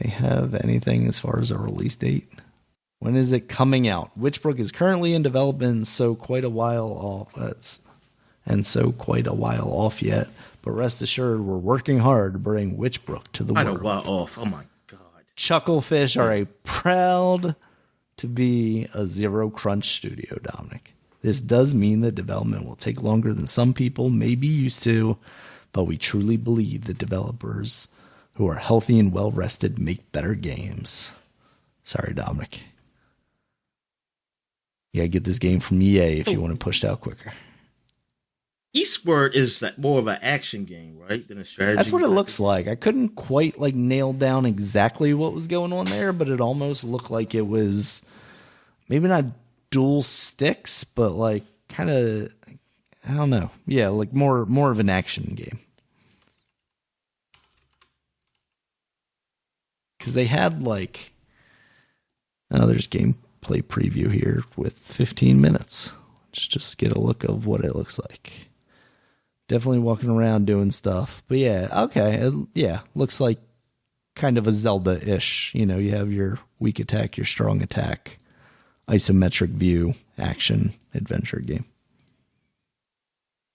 A: have anything as far as a release date? When is it coming out? Witchbrook is currently in development, so quite a while off yet. But rest assured, we're working hard to bring Witchbrook to the world.
B: Quite a while off. Oh my god.
A: Chucklefish are proud to be a zero crunch studio, Dominic. This does mean that development will take longer than some people may be used to, but we truly believe that developers who are healthy and well rested make better games. Sorry, Dominic. You gotta get this game from EA if you want to push it out quicker.
B: Eastward is more of an action game, right? Than a strategy.
A: That's what it looks like. I couldn't quite nail down exactly what was going on there, but it almost looked like it was maybe not dual sticks, but kind of, I don't know. Yeah, more of an action game. Because they had there's gameplay preview here with 15 minutes. Let's just get a look of what it looks like. Definitely walking around doing stuff. But yeah, okay. Looks like kind of a Zelda-ish. You have your weak attack, your strong attack, isometric view, action, adventure game.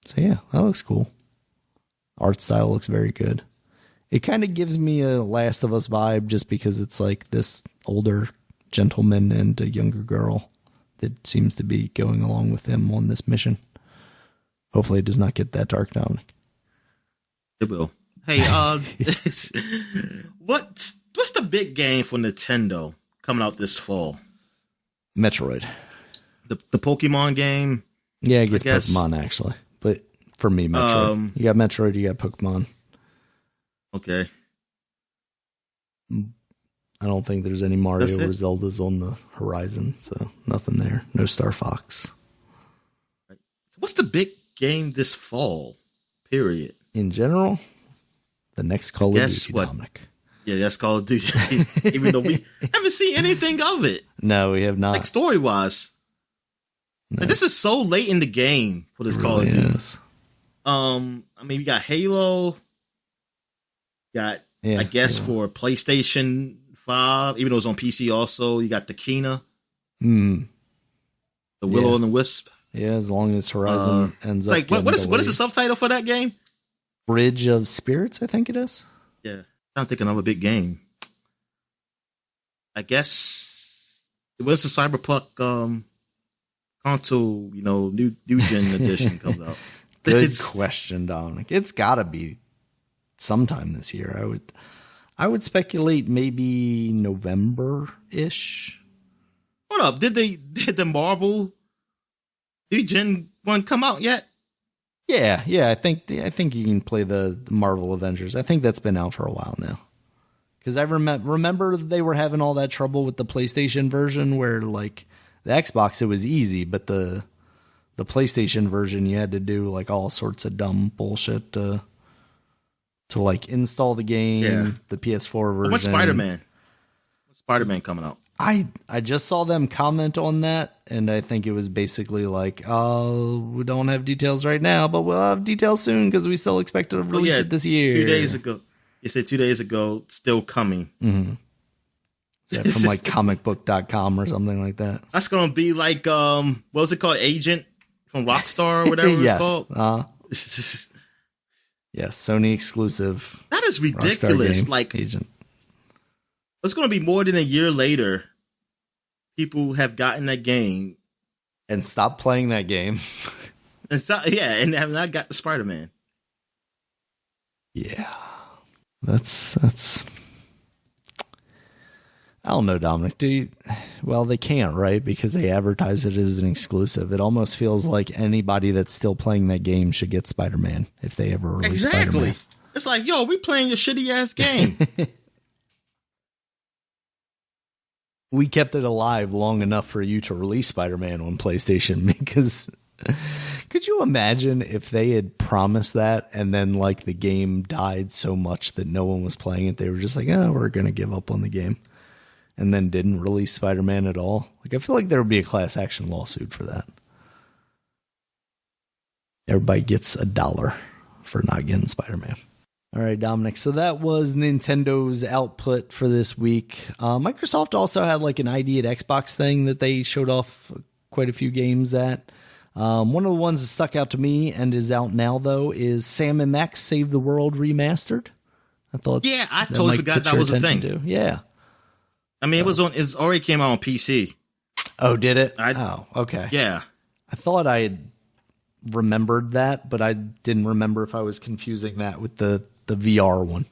A: So yeah, that looks cool. Art style looks very good. It kind of gives me a Last of Us vibe just because it's this older gentleman and a younger girl that seems to be going along with him on this mission. Hopefully it does not get that dark, Dominic.
B: It will. Hey, what's the big game for Nintendo coming out this fall?
A: Metroid.
B: The Pokemon game?
A: Yeah, I guess Pokemon actually. But for me, Metroid. You got Metroid, you got Pokemon.
B: Okay.
A: I don't think there's any Mario or Zeldas on the horizon, so nothing there. No Star Fox.
B: What's the big game this fall? Period.
A: In general, the next Call of Duty, Dominic.
B: Yeah, that's Call of Duty. Even though we haven't seen anything of it.
A: No, we have not.
B: Story-wise. No. This is so late in the game for this Call of Duty. Is. You got Halo. Got, I guess, for PlayStation 5, even though it's on PC also, you got the Kena. The Willow and the Wisp.
A: Yeah, as long as Horizon ends up.
B: What is the subtitle for that game?
A: Bridge of Spirits, I think it is.
B: Yeah. I'm thinking of a big game. I guess it was the Cyberpunk console, new gen edition comes out.
A: Good question, Dominic. It's gotta be sometime this year. I would speculate maybe November-ish.
B: Hold up. Did the Marvel new gen one come out yet?
A: Yeah. I think you can play the Marvel Avengers. I think that's been out for a while now. Because I remember they were having all that trouble with the PlayStation version where the Xbox it was easy, but the PlayStation version you had to do all sorts of dumb bullshit to install the game. Yeah. The PS4 version.
B: What's Spider-Man? What's Spider-Man coming out?
A: I just saw them comment on that, and I think it was basically we don't have details right now, but we'll have details soon because we still expect to release it this year.
B: 2 days ago. You said 2 days ago, still coming.
A: Mm-hmm. Is that from comicbook.com or something like that?
B: That's going to be what was it called? Agent from Rockstar or whatever it's called?
A: Yes, Sony exclusive.
B: That is ridiculous.
A: Agent.
B: It's going to be more than a year later. People have gotten that game
A: and stopped playing that game.
B: and have not got the Spider-Man.
A: Yeah, that's. I don't know, Dominic. Well, they can't, right? Because they advertise it as an exclusive. It almost feels like anybody that's still playing that game should get Spider-Man if they ever release Spider-Man.
B: It's like, yo, we playing your shitty ass game.
A: We kept it alive long enough for you to release Spider-Man on PlayStation, because could you imagine if they had promised that and then like the game died so much that no one was playing it? They were just like, oh, we're going to give up on the game. And then didn't release Spider-Man at all. Like, I feel like there would be a class action lawsuit for that. Everybody gets $1 for not getting Spider-Man. All right, Dominic. So that was Nintendo's output for this week. Microsoft also had like an ID at Xbox thing that they showed off quite a few games at. One of the ones that stuck out to me and is out now, though, is Sam & Max Save the World Remastered. I
B: totally forgot that was a thing.
A: To. Yeah.
B: I mean, it already came out on PC.
A: Oh, did it? Okay.
B: Yeah.
A: I thought I had remembered that, but I didn't remember if I was confusing that with the VR one.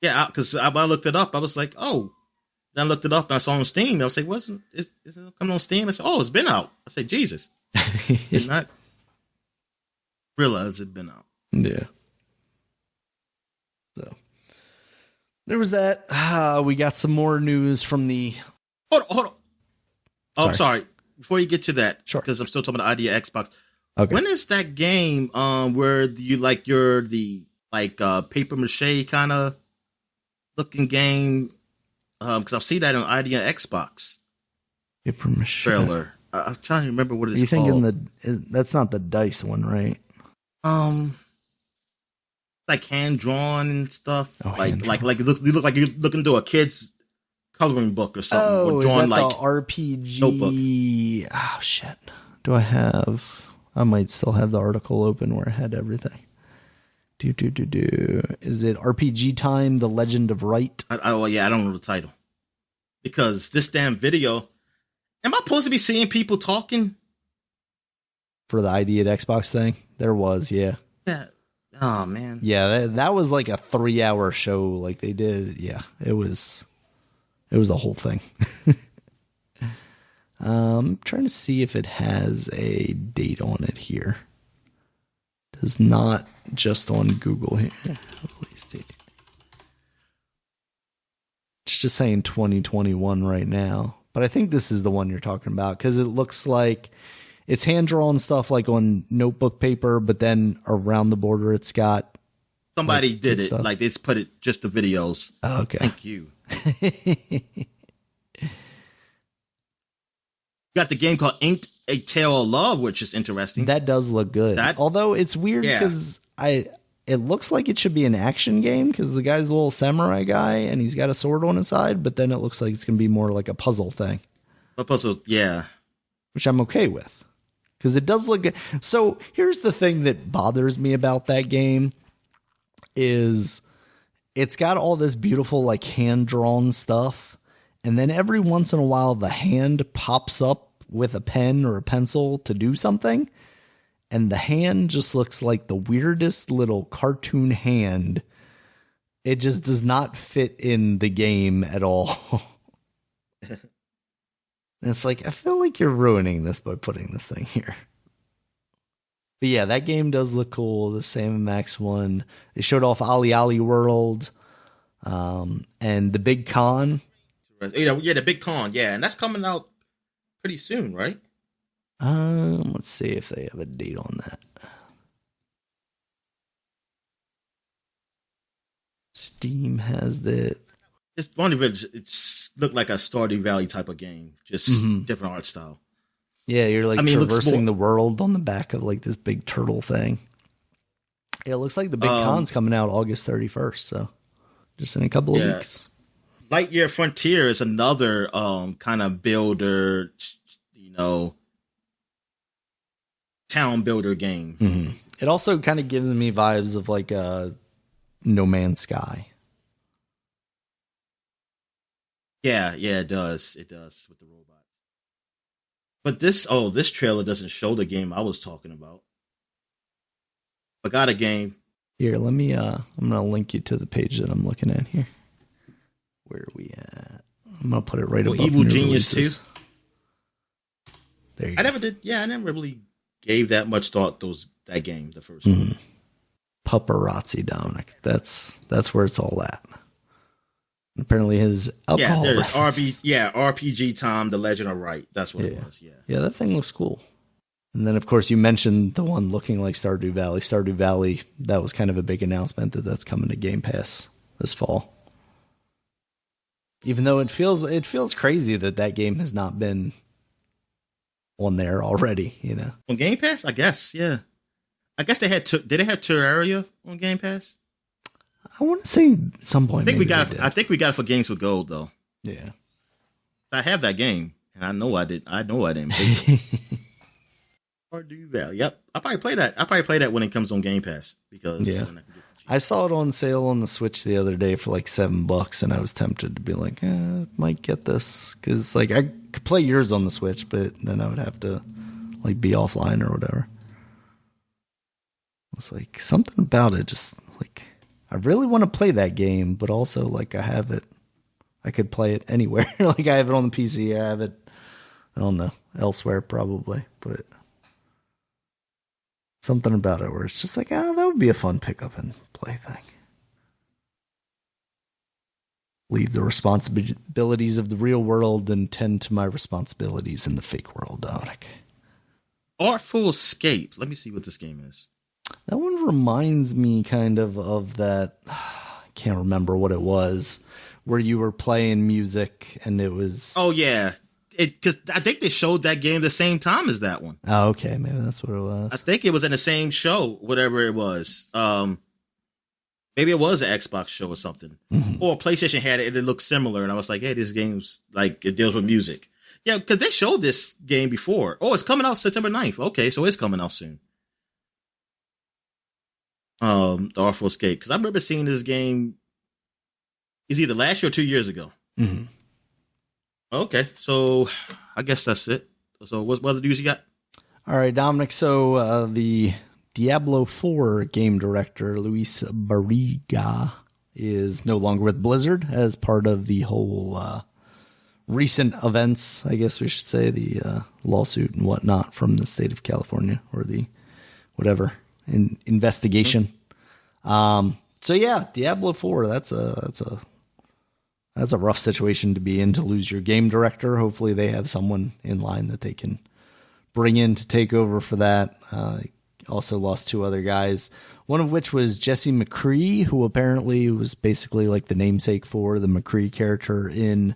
B: Yeah, because I looked it up. I was like, oh. Then I looked it up and I saw it on Steam. I was like, is it coming on Steam? I said, oh, it's been out. I said, Jesus. Did not realize it'd been out.
A: Yeah. So. There was that. We got some more news from the...
B: Hold on. Oh, sorry. Before you get to that,
A: sure,
B: because I'm still talking about the idea of Xbox.
A: Okay.
B: When is that game where you're the paper mache kind of looking game? Because I've seen that on idea Xbox
A: paper mache
B: trailer. I'm trying to remember what it's
A: called.
B: You
A: thinking that's not the dice one, right?
B: Like hand drawn and stuff.
A: Oh,
B: you look like you're looking through a kid's coloring book or something.
A: Oh,
B: or drawn
A: is that
B: like
A: the RPG
B: notebook.
A: Oh shit. I might still have the article open where I had everything. Is it RPG Time, The Legend of Right?
B: I don't know the title. Because this damn video, am I supposed to be seeing people talking?
A: For the ID at Xbox thing? There was, yeah.
B: Yeah. Oh, man.
A: Yeah, that was like a 3-hour show like they did. Yeah, it was a whole thing. I'm trying to see if it has a date on it here. Does not just on Google here. Release date. It's just saying 2021 right now. But I think this is the one you're talking about because it looks like it's hand-drawn stuff like on notebook paper, but then around the border it's got...
B: Somebody did it. Stuff. Like, they put it just the videos.
A: Oh, okay.
B: Thank you. Got the game called Inked A Tale of Love, which is interesting.
A: That does look good. Although it's weird because it looks like it should be an action game because the guy's a little samurai guy and he's got a sword on his side, but then it looks like it's going to be more like a puzzle thing.
B: A puzzle, yeah.
A: Which I'm okay with. Because it does look good. So here's the thing that bothers me about that game is it's got all this beautiful like hand-drawn stuff. And then every once in a while the hand pops up with a pen or a pencil to do something. And the hand just looks like the weirdest little cartoon hand. It just does not fit in the game at all. And it's like, I feel like you're ruining this by putting this thing here. But yeah, that game does look cool. The Sam & Max one. They showed off Ali Ali World. And the Big Con.
B: Yeah, the Big Con. Yeah, and that's coming out pretty soon, right?
A: Let's see if they have a date on that. Steam has that.
B: It's one of it's looked like a Stardew Valley type of game, just different art style.
A: Yeah, you're like traversing the world on the back of like this big turtle thing. Yeah, it looks like the Big Con's coming out August 31st, so just in a couple of weeks.
B: Lightyear Frontier is another kind of builder, town builder game.
A: Mm-hmm. It also kind of gives me vibes of like No Man's Sky.
B: Yeah, it does. It does with the robots. But this trailer doesn't show the game I was talking about. I got a game.
A: Here, let me, I'm going to link you to the page that I'm looking at here. Where are we at? I'm going to put it right above
B: Evil Genius
A: releases.
B: 2.
A: There you
B: I
A: go.
B: never really gave that much thought that game, the first one.
A: Paparazzi, Dominic. That's where it's all at. Apparently his alcohol.
B: Yeah, there's
A: reference.
B: RPG Time, The Legend of Right. That's what it was.
A: Yeah, that thing looks cool. And then, of course, you mentioned the one looking like Stardew Valley. Stardew Valley, that was kind of a big announcement that's coming to Game Pass this fall. Even though it feels crazy that game has not been on there already, you know.
B: On Game Pass, I guess. Yeah, I guess they had. Did they have Terraria on Game Pass?
A: I want to say at some point.
B: I think we got it for Games with Gold though.
A: Yeah,
B: I have that game, and I know I didn't play it. Stardew Valley. Yep, I'll probably play that when it comes on Game Pass because
A: I saw it on sale on the Switch the other day for like $7, and I was tempted to be like, I might get this because like I could play yours on the Switch, but then I would have to like be offline or whatever. It's like something about it, just like I really want to play that game, but also like I could play it anywhere. Like I have it on the PC, I have it, I don't know, elsewhere probably, but something about it where it's just like, that would be a fun pick up and play thing. Leave the responsibilities of the real world and tend to my responsibilities in the fake world, Dominic.
B: Artful Escape. Let me see what this game is.
A: That one reminds me kind of that, I can't remember what it was, where you were playing music and it was...
B: Oh, yeah. Because I think they showed that game the same time as that one.
A: Oh, okay. Maybe that's what it was.
B: I think it was in the same show, whatever it was. Maybe it was an Xbox show or something. Mm-hmm. Or PlayStation had it and it looked similar. And I was like, hey, this game's like, it deals with music. Yeah, because they showed this game before. Oh, it's coming out September 9th. Okay, so it's coming out soon. The Artful Escape. Because I remember seeing this game is either last year or 2 years ago.
A: Mm-hmm.
B: Okay, so I guess that's it. So what other news you got?
A: All right, Dominic. So the Diablo 4 game director, Luis Barriga, is no longer with Blizzard as part of the whole recent events, I guess we should say, the lawsuit and whatnot from the state of California, or the whatever investigation. So yeah, Diablo 4, that's a rough situation to be in, to lose your game director. Hopefully they have someone in line that they can bring in to take over for that. Also lost two other guys, one of which was Jesse McCree, who apparently was basically like the namesake for the McCree character in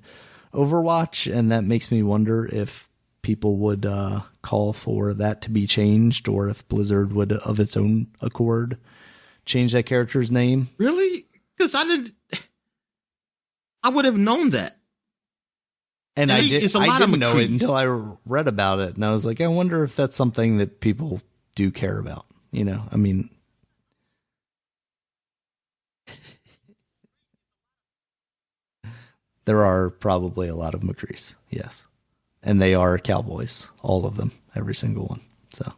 A: Overwatch. And that makes me wonder if people would call for that to be changed, or if Blizzard would, of its own accord, change that character's name.
B: Really? Because I would have known that.
A: And I didn't know it until I read about it. And I was like, I wonder if that's something that people do care about. You know, I mean, there are probably a lot of McCrees. Yes. And they are Cowboys. All of them. Every single one. So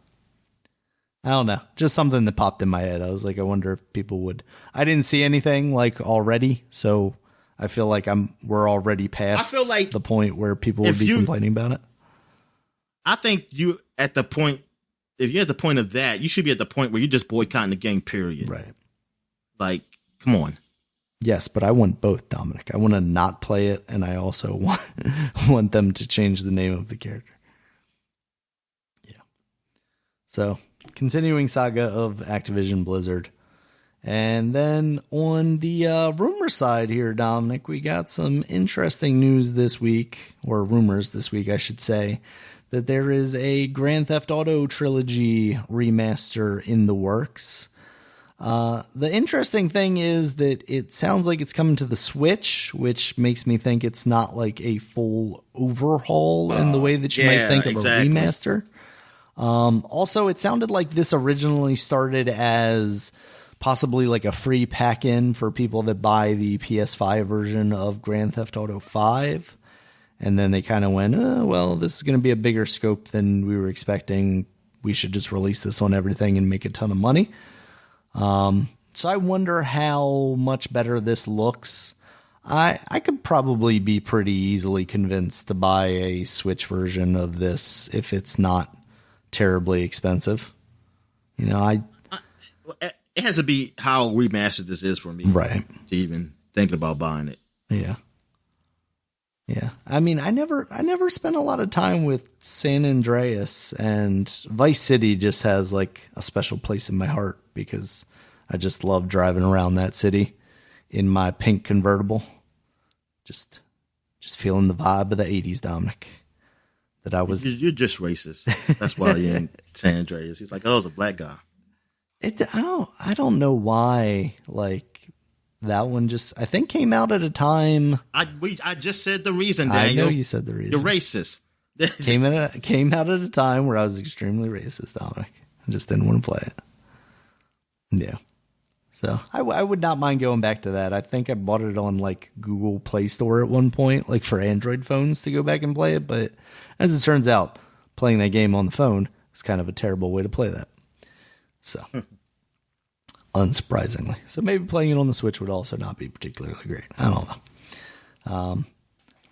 A: I don't know. Just something that popped in my head. I was like, I wonder if people would. I didn't see anything like already. So I feel like we're already past the point where people would be complaining about it.
B: I think if you're at the point of that, you should be at the point where you're just boycotting the game, period.
A: Right.
B: Like, come on.
A: Yes, but I want both, Dominic. I want to not play it, and I also want them to change the name of the character. Yeah. So, continuing saga of Activision Blizzard. And then on the rumor side here, Dominic, we got some interesting news this week, or rumors this week, I should say, that there is a Grand Theft Auto trilogy remaster in the works. The interesting thing is that it sounds like it's coming to the Switch, which makes me think it's not like a full overhaul in the way that you might think of a remaster. Also, it sounded like this originally started as possibly like a free pack-in for people that buy the PS5 version of Grand Theft Auto 5. And then they kind of went, oh, well, this is going to be a bigger scope than we were expecting. We should just release this on everything and make a ton of money. So I wonder how much better this looks. I could probably be pretty easily convinced to buy a Switch version of this if it's not terribly expensive. You know,
B: it has to be how remastered this is for me,
A: right,
B: to even think about buying it.
A: Yeah. Yeah. I mean, I never spent a lot of time with San Andreas, and Vice City just has like a special place in my heart because I just love driving around that city in my pink convertible. Just feeling the vibe of the 80s, Dominic. That I was.
B: You're just racist. That's why you're in San Andreas. He's like, oh, it's a black guy.
A: I don't know why. Like that one just, I think, came out at a time.
B: I just said the reason, Daniel.
A: I know you said the reason.
B: You're racist.
A: came out at a time where I was extremely racist, Dominic. I just didn't want to play it. Yeah. So I would not mind going back to that. I think I bought it on like Google Play Store at one point, like for Android phones to go back and play it. But as it turns out, playing that game on the phone is kind of a terrible way to play that. So unsurprisingly. So maybe playing it on the Switch would also not be particularly great. I don't know.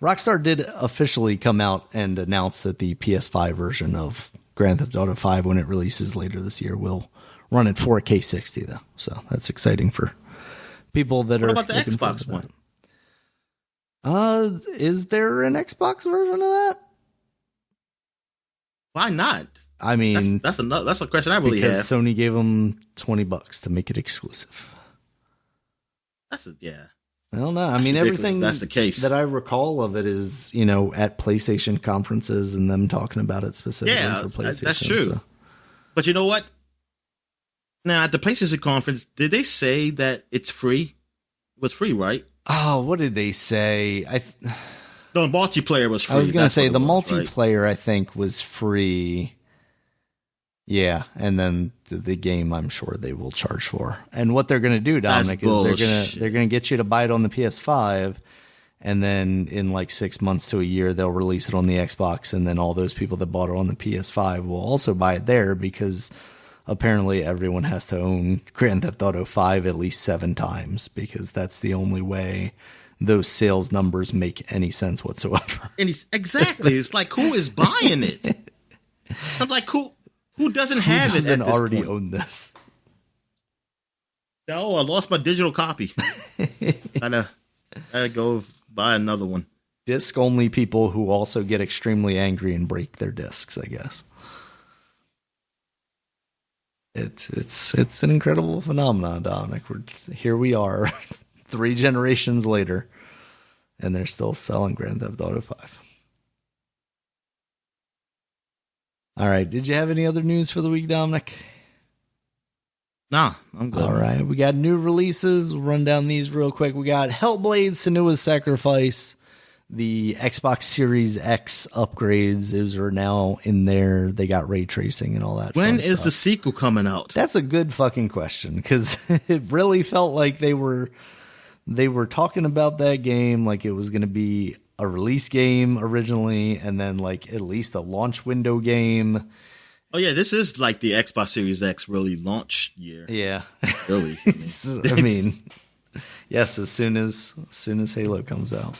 A: Rockstar did officially come out and announce that the PS5 version of Grand Theft Auto 5, when it releases later this year, will run at 4K 60 though. So that's exciting for people that
B: what
A: are.
B: What about the Xbox one?
A: Is there an Xbox version of that?
B: Why not?
A: I mean,
B: that's a question I really
A: because
B: have.
A: Sony gave them $20 to make it exclusive.
B: Yeah.
A: I don't know. I
B: That's
A: mean,
B: ridiculous.
A: everything
B: That's the case
A: that I recall of it is, you know, at PlayStation conferences and them talking about it specifically for PlayStation.
B: That's true.
A: So.
B: But you know what? Now, at the PlayStation conference, did they say that it's free? It was free, right?
A: Oh, what did they say?
B: No, multiplayer was free.
A: I was going to say the multiplayer,
B: right?
A: I think, was free. Yeah, and then the game, I'm sure they will charge for. And what they're going to do, Dominic, is they're going to get you to buy it on the PS5, and then in like 6 months to a year, they'll release it on the Xbox, and then all those people that bought it on the PS5 will also buy it there because apparently everyone has to own Grand Theft Auto 5 at least 7 times because that's the only way those sales numbers make any sense whatsoever.
B: And exactly. It's like, who is buying it? I'm like, who doesn't have it at this
A: already
B: point?
A: Own this?
B: No, I lost my digital copy. Gotta go buy another one.
A: Disc only people who also get extremely angry and break their discs, I guess. It's an incredible phenomenon, Dominic. Here we are, 3 generations later, and they're still selling Grand Theft Auto 5. All right. Did you have any other news for the week, Dominic?
B: Nah, I'm good.
A: All right. We got new releases. We'll run down these real quick. We got Hellblade: Senua's Sacrifice. The Xbox Series X upgrades, those are now in there. They got ray tracing and all that.
B: When is the sequel coming out?
A: That's a good fucking question because it really felt like they were talking about that game like it was going to be a release game originally, and then like at least a launch window game.
B: Oh yeah, this is like the Xbox Series X really launch year.
A: Yeah,
B: really.
A: I mean, yes, as soon as Halo comes out.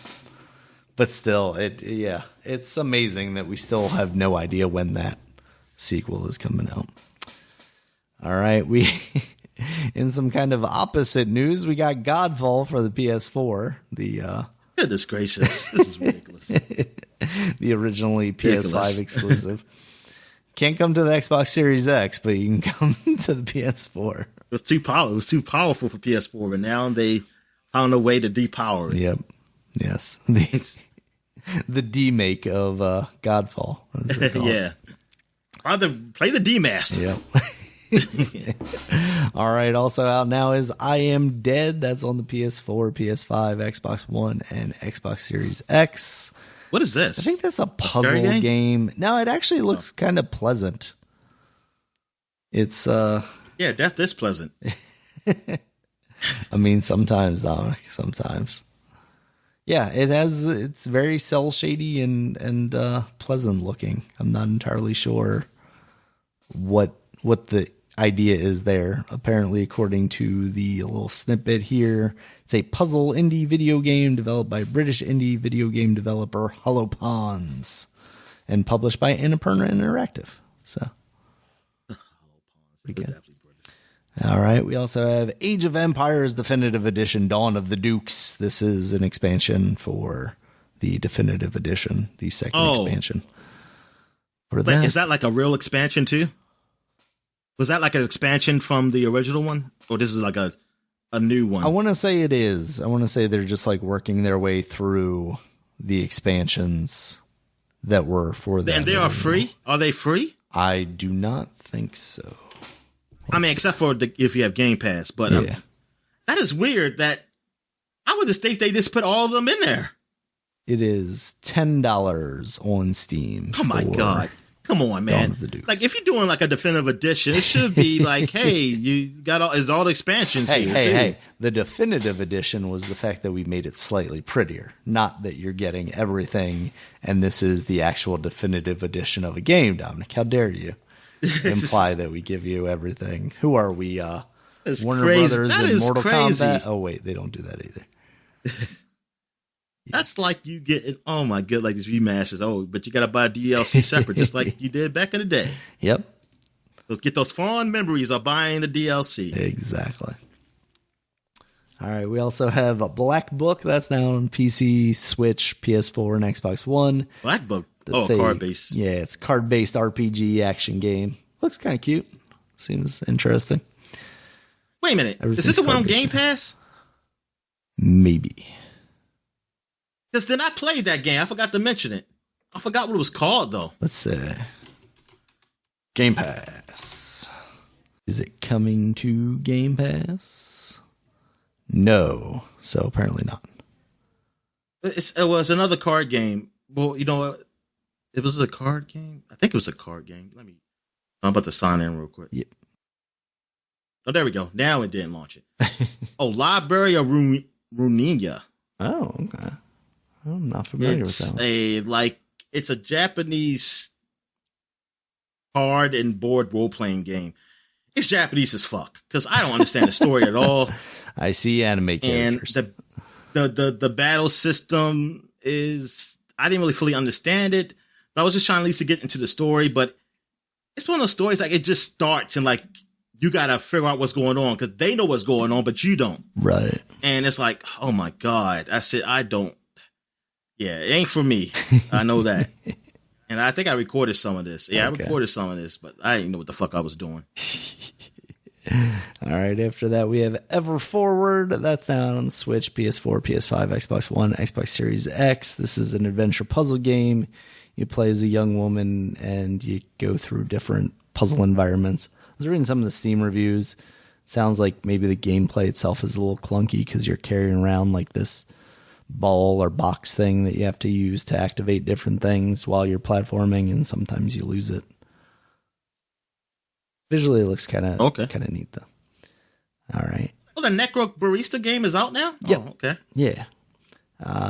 A: But still, it's amazing that we still have no idea when that sequel is coming out. All right, in some kind of opposite news, we got Godfall for the PS4.
B: Goodness gracious, this is ridiculous.
A: The originally PS5 exclusive. Can't come to the Xbox Series X, but you can come to the PS4.
B: It was too powerful for PS4, but now they found a way to depower it.
A: Yep. Yes. The D-make of Godfall.
B: Yeah. Play the D-Master.
A: Yep. All right. Also out now is I Am Dead. That's on the PS4, PS5, Xbox One, and Xbox Series X.
B: What is this?
A: I think that's a puzzle game. No, it actually looks kind of pleasant. It's
B: yeah, death is pleasant.
A: I mean, sometimes, Dominic, sometimes. Yeah, it's very cell shady and pleasant looking. I'm not entirely sure what the idea is there. Apparently, according to the little snippet here, it's a puzzle indie video game developed by British indie video game developer Hollow Ponds and published by Annapurna Interactive. So, pretty good. All right. We also have Age of Empires Definitive Edition, Dawn of the Dukes. This is an expansion for the Definitive Edition, the second expansion.
B: But is that like a real expansion too? Was that like an expansion from the original one? Or this is like a new one?
A: I want to say it is. I want to say they're just like working their way through the expansions that were for that.
B: And they are free? Are they free?
A: I do not think so.
B: I mean, except for if you have Game Pass, but
A: yeah.
B: That is weird that I would just think they just put all of them in there.
A: It is $10 on Steam.
B: Oh my God. Come on, man. Like if you're doing like a definitive edition, it should be like, hey, you got all the expansions here.
A: Hey. The definitive edition was the fact that we made it slightly prettier, not that you're getting everything and this is the actual definitive edition of a game, Dominic. How dare you imply that we give you everything? Who are we? Warner Brothers and Mortal Kombat? Oh, wait, they don't do that either.
B: That's like you get, oh my God, like these remasters. Oh, but you got to buy DLC separate, just like you did back in the day.
A: Yep.
B: Let's get those fond memories of buying the DLC.
A: Exactly. All right. We also have a Black Book that's now on PC, Switch, PS4, and Xbox One.
B: Black Book? Card-based.
A: Yeah, it's card-based RPG action game. Looks kind of cute. Seems interesting.
B: Wait a minute. Is this the one on Game Pass?
A: Maybe.
B: Because then I played that game. I forgot to mention it. I forgot what it was called, though.
A: Let's see. Game Pass. Is it coming to Game Pass? No. So apparently not.
B: It was another card game. Well, you know what? It was a card game? I think it was a card game. I'm about to sign in real quick.
A: Yep.
B: Oh, there we go. Now it didn't launch it. Library of Runia.
A: Oh, okay. I'm not familiar with that.
B: It's a Japanese card and board role-playing game. It's Japanese as fuck because I don't understand the story at all.
A: I see anime characters.
B: And the battle system is, I didn't really fully understand it, but I was just trying at least to get into the story. But it's one of those stories like it just starts and like you gotta figure out what's going on because they know what's going on, but you don't.
A: Right.
B: And it's like, oh my God, I said I don't. Yeah, it ain't for me. I know that. And I think I recorded some of this. Yeah, okay. I recorded some of this, but I didn't know what the fuck I was doing.
A: All right, after that, we have Ever Forward. That's now on Switch, PS4, PS5, Xbox One, Xbox Series X. This is an adventure puzzle game. You play as a young woman, and you go through different puzzle environments. I was reading some of the Steam reviews. Sounds like maybe the gameplay itself is a little clunky because you're carrying around like this ball or box thing that you have to use to activate different things while you're platforming, and sometimes you lose it. Visually, it looks kind of neat, though. All right.
B: Well, the Necro Barista game is out now?
A: Yep.
B: Oh, okay.
A: Yeah.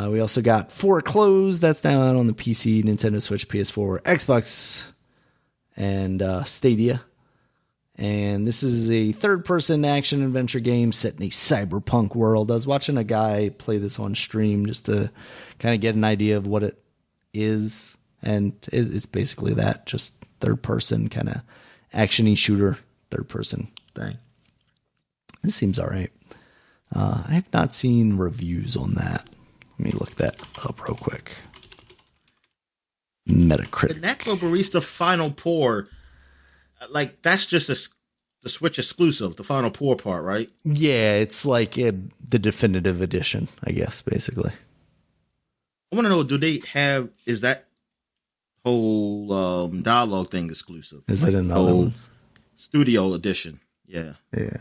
A: We also got Foreclosed. That's now out on the PC, Nintendo Switch, PS4, Xbox, and Stadia. And this is a third-person action-adventure game set in a cyberpunk world. I was watching a guy play this on stream just to kind of get an idea of what it is. And it's basically that, just third-person kind of action-y shooter, third-person thing. It seems all right. I have not seen reviews on that. Let me look that up real quick. Metacritic.
B: The Necro Barista Final Pour, like that's just the Switch exclusive, the Final Pour part, right?
A: Yeah, it's like the definitive edition, I guess, basically.
B: I want to know, is that whole dialogue thing exclusive?
A: Is it in the old
B: studio edition? Yeah.
A: Yeah.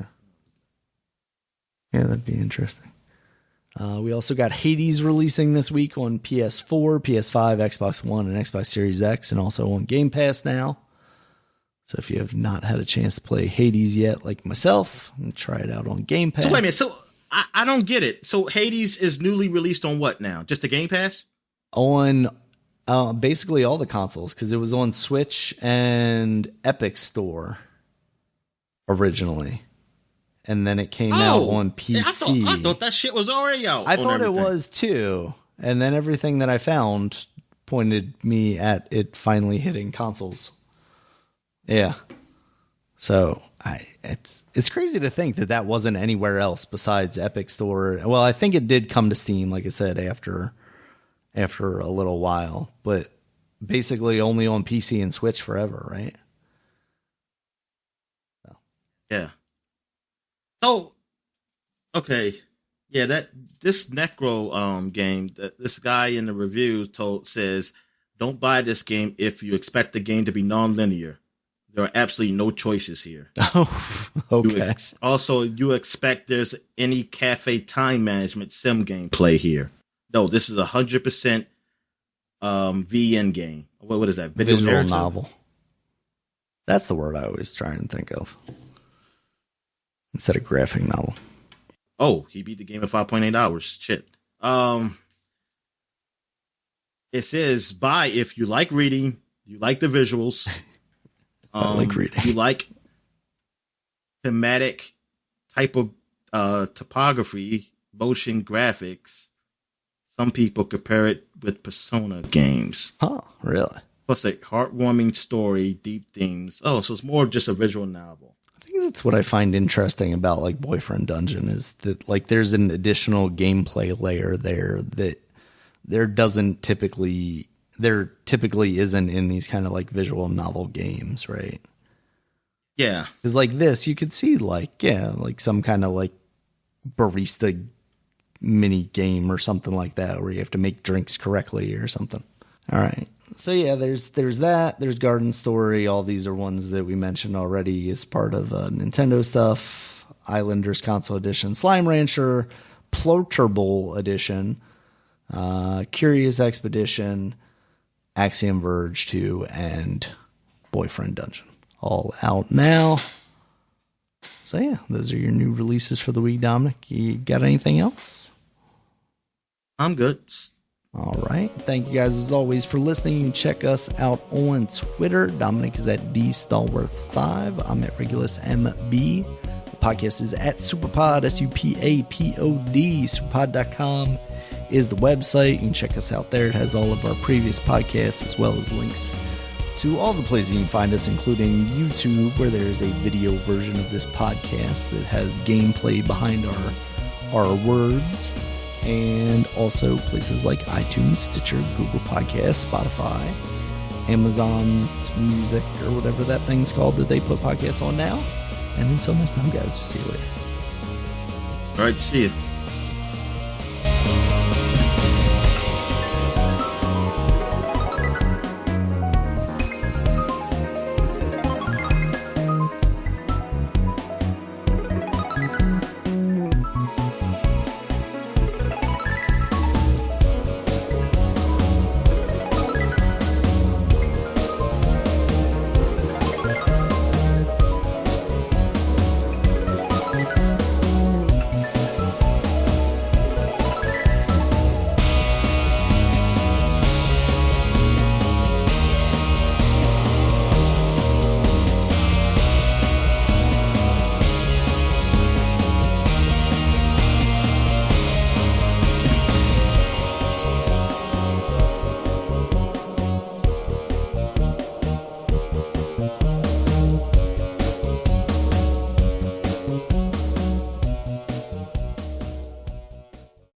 A: Yeah, that'd be interesting. We also got Hades releasing this week on PS4, PS5, Xbox One, and Xbox Series X, and also on Game Pass now. So if you have not had a chance to play Hades yet, like myself, try it out on Game Pass.
B: So wait a minute. So I don't get it. So Hades is newly released on what now? Just the Game Pass?
A: On basically all the consoles, because it was on Switch and Epic Store originally. And then it came out on PC.
B: I thought that shit was already out.
A: I thought it was too. And then everything that I found pointed me at it finally hitting consoles. Yeah. So it's crazy to think that wasn't anywhere else besides Epic Store. Well, I think it did come to Steam, like I said, after a little while, but basically only on PC and Switch forever, right? So.
B: Yeah. Oh, okay. Yeah, this Necro game, this guy in the review says, don't buy this game if you expect the game to be non-linear. There are absolutely no choices here.
A: Oh, okay.
B: You expect there's any cafe time management sim gameplay here. No, this is 100% VN game. What is that?
A: Visual novel. That's the word I always try and think of. Instead of graphic novel.
B: Oh, he beat the game in 5.8 hours. Shit. It says, buy if you like reading, you like the visuals.
A: I like reading.
B: You like thematic type of topography, motion graphics. Some people compare it with Persona games.
A: Huh, really?
B: Plus a heartwarming story, deep themes. Oh, so it's more of just a visual novel.
A: I think that's what I find interesting about like Boyfriend Dungeon is that like there's an additional gameplay layer there that there typically isn't in these kind of like visual novel games, right?
B: Yeah.
A: Because like this, you could see like some kind of like barista mini game or something like that where you have to make drinks correctly or something. All right. So yeah, there's that. There's Garden Story. All these are ones that we mentioned already as part of Nintendo stuff. Islanders Console Edition, Slime Rancher, Plortable Edition, Curious Expedition, Axiom Verge 2, and Boyfriend Dungeon. All out now. So yeah, those are your new releases for the week, Dominic. You got anything else?
B: I'm good.
A: All right. Thank you guys as always for listening. You can check us out on Twitter. Dominic is at DStallworth5. I'm at RegulusMB. The podcast is at Superpod, SUPAPOD. Superpod.com is the website. You can check us out there. It has all of our previous podcasts as well as links to all the places you can find us, including YouTube, where there's a video version of this podcast that has gameplay behind our words. And also places like iTunes, Stitcher, Google Podcasts, Spotify, Amazon Music, or whatever that thing's called that they put podcasts on now. And until next time, guys, we'll see you later.
B: All right, see you.